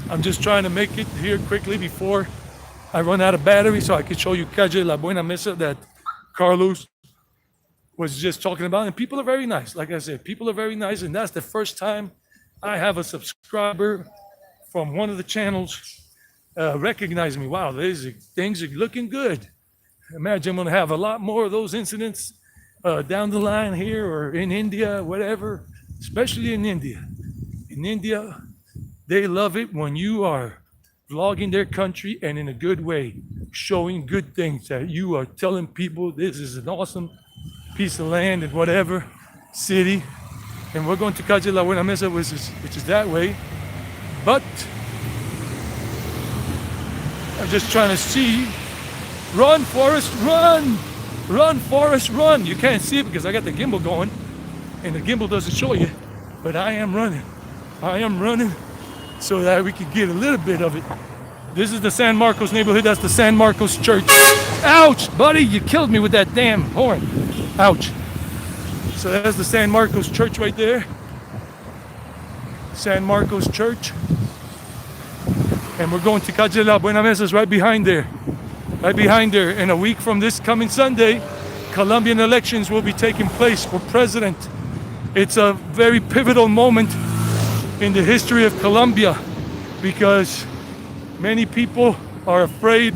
I'm just trying to make it here quickly before I run out of battery so I can show you Calle La Buena Mesa that Carlos was just talking about. And people are very nice. Like I said, people are very nice. And that's the first time I have a subscriber from one of the channels recognize me. Wow, things are looking good. Imagine I'm going to have a lot more of those incidents down the line here or in India, whatever, especially in India. In India, they love it when you are vlogging their country and in a good way, showing good things that you are telling people this is an awesome piece of land and whatever city. And we're going to Calle La Buena Mesa, which is that way. But I'm just trying to see. Run, Forrest, run! Run, Forrest, run! You can't see it because I got the gimbal going, and the gimbal doesn't show you, but I am running. I am running so that we can get a little bit of it. This is the San Marcos neighborhood. That's the San Marcos Church. Ouch, buddy, you killed me with that damn horn. Ouch. So that's the San Marcos Church right there. San Marcos Church. And we're going to Calle La Buena Mesa, right behind there. Right behind there. And a week from this coming Sunday, Colombian elections will be taking place for president. It's a very pivotal moment in the history of Colombia because many people are afraid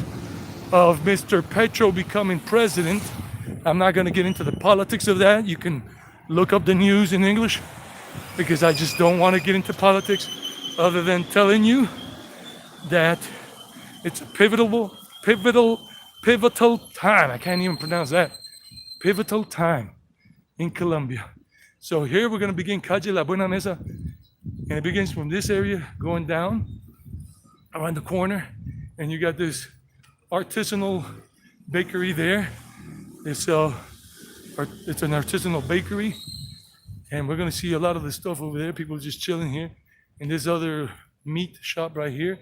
of Mr. Petro becoming president. I'm not going to get into the politics of that. You can look up the news in English because I just don't want to get into politics other than telling you that it's a pivotal time. I can't even pronounce that. Pivotal time in Colombia. So here we're going to begin Calle La Buena Mesa, and it begins from this area going down around the corner, and you got this artisanal bakery there. It's an artisanal bakery, and we're going to see a lot of the stuff over there. People just chilling here, and this other meat shop right here.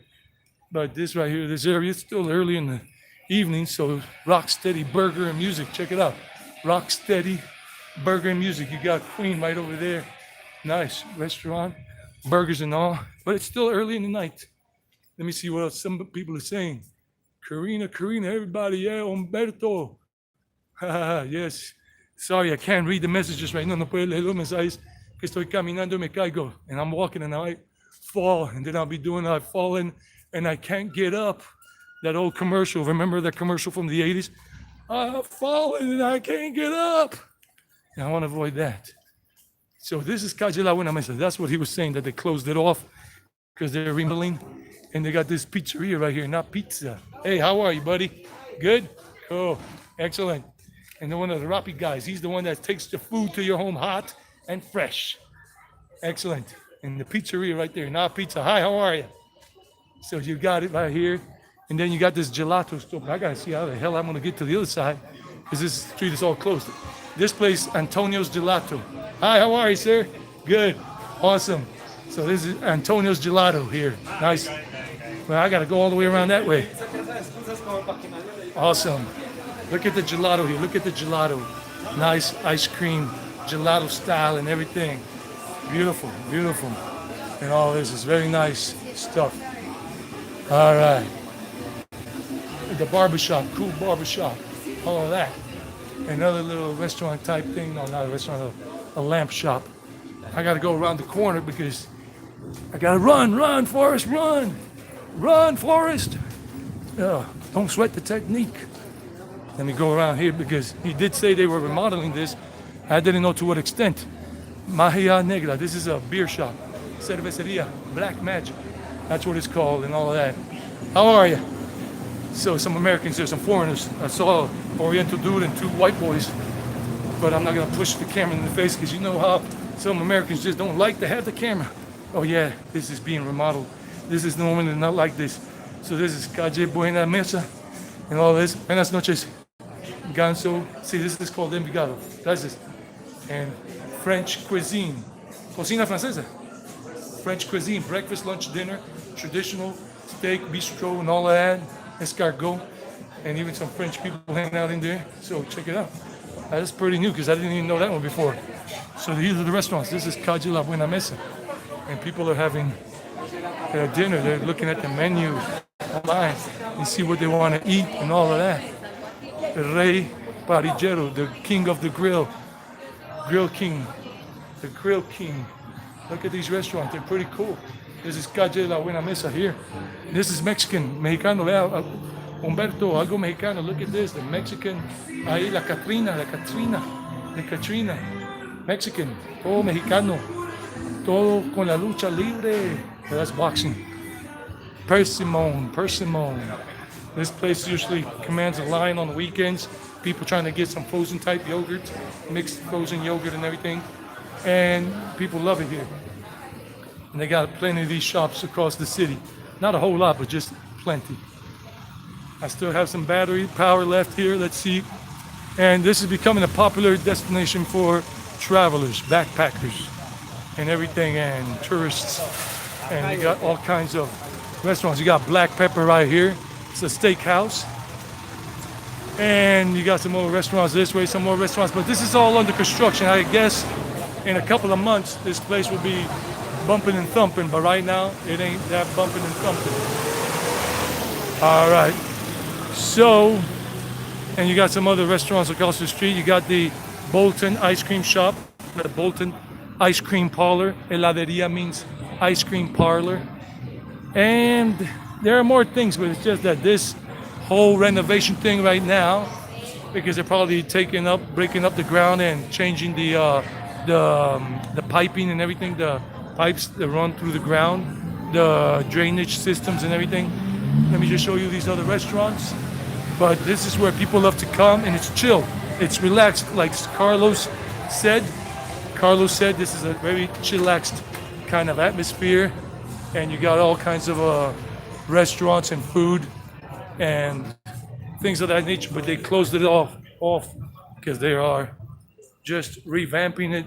But this right here, this area, it's still early in the evening, so rock steady burger and music. Check it out. Rock steady burger and music. You got Queen right over there. Nice restaurant, burgers and all. But it's still early in the night. Let me see what else some people are saying. Karina, everybody, yeah, Humberto. Yes. Sorry, I can't read the messages right now. No puedo leer los mensajes que estoy caminando y me caigo. And I'm walking and I fall. And then I've fallen and I can't get up. That old commercial. Remember that commercial from the 80s? I've fallen and I can't get up. And I want to avoid that. So this is Calle La Buena Mesa. That's what he was saying, that they closed it off because they're remodeling. And they got this pizzeria right here, not pizza. Hey, how are you, buddy? Good? Cool. Excellent. And then one of the Rappi guys, he's the one that takes the food to your home hot and fresh. Excellent. And the pizzeria right there, not pizza. Hi, how are you? So you got it right here. And then you got this gelato store. I got to see how the hell I'm going to get to the other side because this street is all closed. This place, Antonio's Gelato. Hi, how are you, sir? Good. Awesome. So this is Antonio's Gelato here. Nice. Well, I got to go all the way around that way. Awesome. Look at the gelato here. Look at the gelato. Nice ice cream, gelato style and everything. Beautiful, beautiful. And all this is very nice stuff. All right. The barbershop, cool barbershop, all of that. Another little restaurant type thing. No, not a restaurant, a lamp shop. I got to go around the corner because I got to run, Forrest, run. Run, Forrest. Don't sweat the technique. Let me go around here because he did say they were remodeling this. I didn't know to what extent. Magia Negra, this is a beer shop. Cerveceria, Black Magic. That's what it's called and all of that. How are you? So some Americans there, some foreigners. I saw an Oriental dude and two white boys. But I'm not going to push the camera in the face because you know how some Americans just don't like to have the camera. Oh yeah, this is being remodeled. This is normally not like this. So this is Calle Buena Mesa and all this. Buenas noches. Ganso. See, this is called Envigado. That's this. And French cuisine. Cocina francesa. French cuisine. Breakfast, lunch, dinner. Traditional steak, bistro, and all of that. Escargot. And even some French people hanging out in there. So check it out. That's pretty new because I didn't even know that one before. So these are the restaurants. This is Calle La Buena Mesa. And people are having their dinner. They're looking at the menu online and see what they want to eat and all of that. The Rey Parrillero, the king of the grill. Grill king. The grill king. Look at these restaurants. They're pretty cool. This is Calle La Buena Mesa here. This is Mexican. Mexicano. Humberto, algo mexicano. Look at this. The Mexican. Ahí la Catrina. The Katrina. Mexican. Todo mexicano. Todo con la lucha libre. That's boxing. Persimmon. This place usually commands a line on the weekends. People trying to get some frozen type yogurt, mixed frozen yogurt and everything. And people love it here. And they got plenty of these shops across the city. Not a whole lot, but just plenty. I still have some battery power left here. Let's see. And this is becoming a popular destination for travelers, backpackers, and everything, and tourists. And you got all kinds of restaurants. You got Black Pepper right here. It's a steakhouse. And you got some more restaurants this way, some more restaurants. But this is all under construction. I guess in a couple of months, this place will be bumping and thumping. But right now, it ain't that bumping and thumping. All right. So, and you got some other restaurants across the street. You got the Bolton ice cream shop, the Bolton ice cream parlor. Heladeria means ice cream parlor. And there are more things, but it's just that this whole renovation thing right now, because they're probably breaking up the ground and changing the piping and everything, the pipes that run through the ground, the drainage systems and everything. Let me just show you these other restaurants. But this is where people love to come, and it's chill. It's relaxed, like Carlos said. Carlos said this is a very chillaxed kind of atmosphere, and you got all kinds of restaurants and food and things of that nature. But they closed it off because they are just revamping it.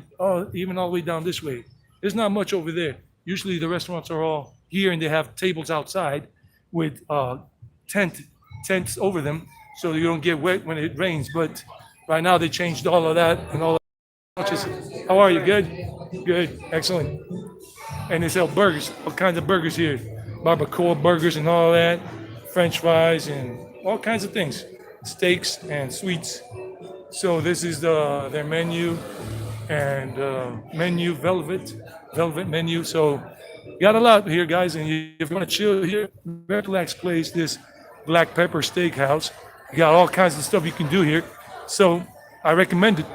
Even all the way down this way. There's not much over there. Usually the restaurants are all here, and they have tables outside with tents over them, so you don't get wet when it rains. But right now they changed all of that and all that. How are you? Good, excellent. And they sell burgers, all kinds of burgers here, barbacoa burgers and all that, French fries and all kinds of things, steaks and sweets. So this is their menu, and menu velvet menu. So you got a lot here, guys. And if you want to chill here, very relaxed place. This Black Pepper Steakhouse. You got all kinds of stuff you can do here. So I recommend it.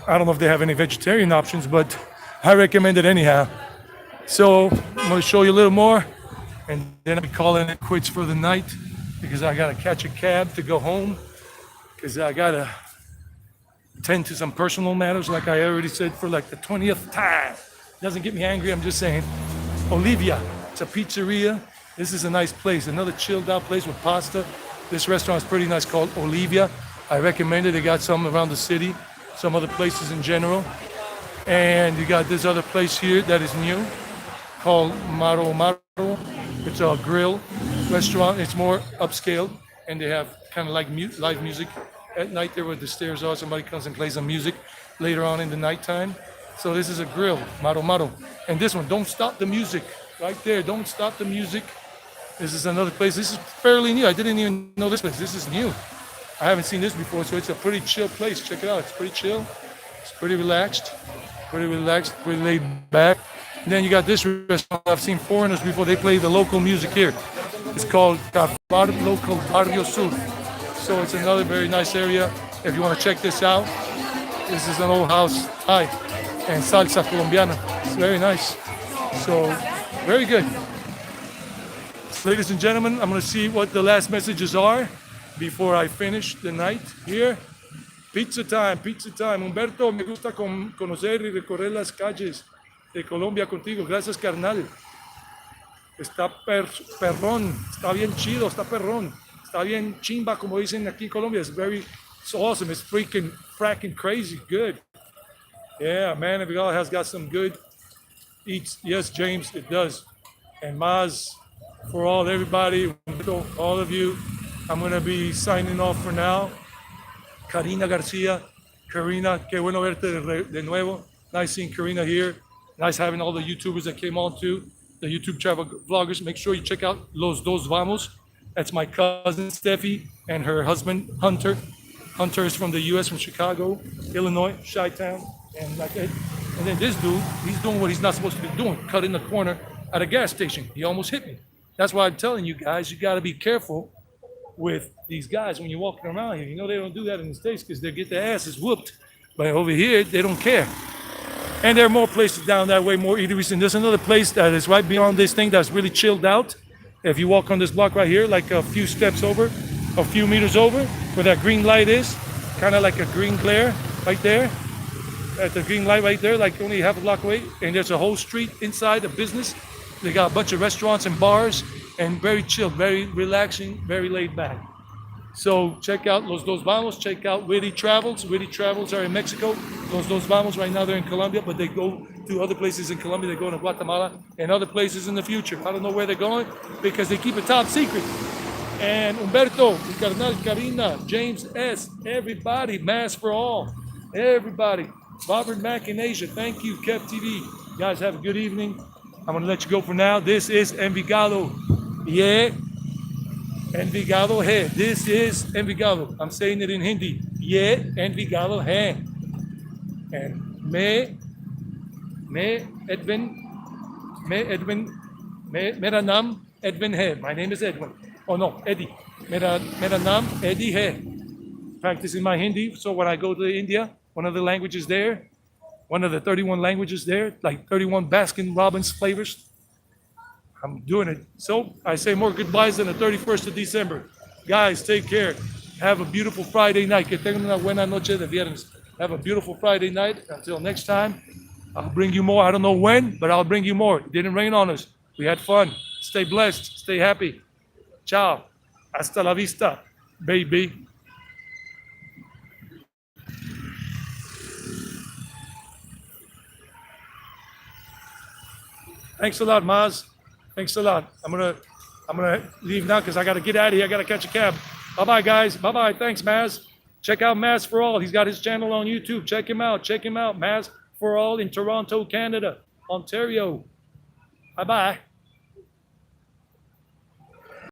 I don't know if they have any vegetarian options, but I recommend it anyhow. So I'm going to show you a little more, and then I'll be calling it quits for the night because I got to catch a cab to go home because I got to attend to some personal matters, like I already said, for like the 20th time. Doesn't get me angry, I'm just saying. Olivia, it's a pizzeria. This is a nice place, another chilled out place with pasta. This restaurant is pretty nice, called Olivia. I recommend it. They got some around the city, some other places in general. And you got this other place here that is new called Maro Maro. It's a grill restaurant. It's more upscale, and they have kind of like live music at night there where the stairs are. Somebody comes and plays some music later on in the nighttime. So this is a grill, Maro Maro. And this one, don't stop the music. Right there, don't stop the music. This is another place. This is fairly new. I didn't even know this place. This is new. I haven't seen this before, so it's a pretty chill place. Check it out. It's pretty chill. It's pretty relaxed, pretty laid back. And then you got this restaurant. I've seen foreigners before. They play the local music here. It's called Local Barrio Sur. So it's another very nice area. If you want to check this out, this is an old house. Hi. And salsa colombiana. It's very nice. So, very good. Ladies and gentlemen, I'm going to see what the last messages are before I finish the night here. Pizza time. Humberto, me gusta conocer y recorrer las calles de Colombia contigo. Gracias, carnal. Está perrón, está bien chido, está perrón, está bien chimba, como dicen aquí en Colombia. It's awesome. It's freaking fracking crazy good. Yeah, man, if it all has got some good eats. Yes, James, it does. And Maz, for everybody, all of you, I'm going to be signing off for now. Karina Garcia, Karina, qué bueno verte de nuevo. Nice seeing Karina here. Nice having all the YouTubers that came on too, the YouTube travel vloggers. Make sure you check out Los Dos Vamos. That's my cousin Steffi and her husband Hunter. Hunter is from the U.S., from Chicago, Illinois, Chi-Town, and like that. And then this dude, he's doing what he's not supposed to be doing, cutting the corner at a gas station. He almost hit me. That's why I'm telling you guys, you got to be careful with these guys when you're walking around here. You know they don't do that in the States because they get their asses whooped. But over here, they don't care. And there are more places down that way, more eateries. And there's another place that is right beyond this thing that's really chilled out. If you walk on this block right here, like a few steps over, a few meters over, where that green light is, kind of like a green glare right there. At the green light right there, like only half a block away. And there's a whole street inside of business. They got a bunch of restaurants and bars, and very chilled, very relaxing, very laid back. So check out Los Dos Vamos, check out Witty Travels. Witty Travels are in Mexico. Los Dos Vamos right now they're in Colombia, but they go to other places in Colombia. They go to Guatemala and other places in the future. I don't know where they're going because they keep it top secret. And Humberto, Carnal Karina, James S., everybody, Mass for All, everybody. Robert Mack in Asia, thank you, Kev TV. Guys, have a good evening. I'm going to let you go for now. This is Envigado. Yeah. Envigado hai. This is Envigado. I'm saying it in Hindi. Ye Envigado hai. And mera naam Edwin hai. My name is Edwin. Oh no, Eddie. Mera naam Eddie hai. Practicing my Hindi. So when I go to India, one of the languages there, one of the 31 languages there, like 31 Baskin Robbins flavors, I'm doing it. So I say more goodbyes than the 31st of December. Guys, take care. Have a beautiful Friday night. Que tengan una buena noche de viernes. Have a beautiful Friday night. Until next time, I'll bring you more. I don't know when, but I'll bring you more. It didn't rain on us. We had fun. Stay blessed. Stay happy. Ciao. Hasta la vista, baby. Thanks a lot, Maz. Thanks a lot. I'm gonna leave now because I gotta get out of here. I gotta catch a cab. Bye-bye, guys. Bye-bye. Thanks, Maz. Check out Maz for All. He's got his channel on YouTube. Check him out. Check him out. Maz for All in Toronto, Canada, Ontario. Bye-bye.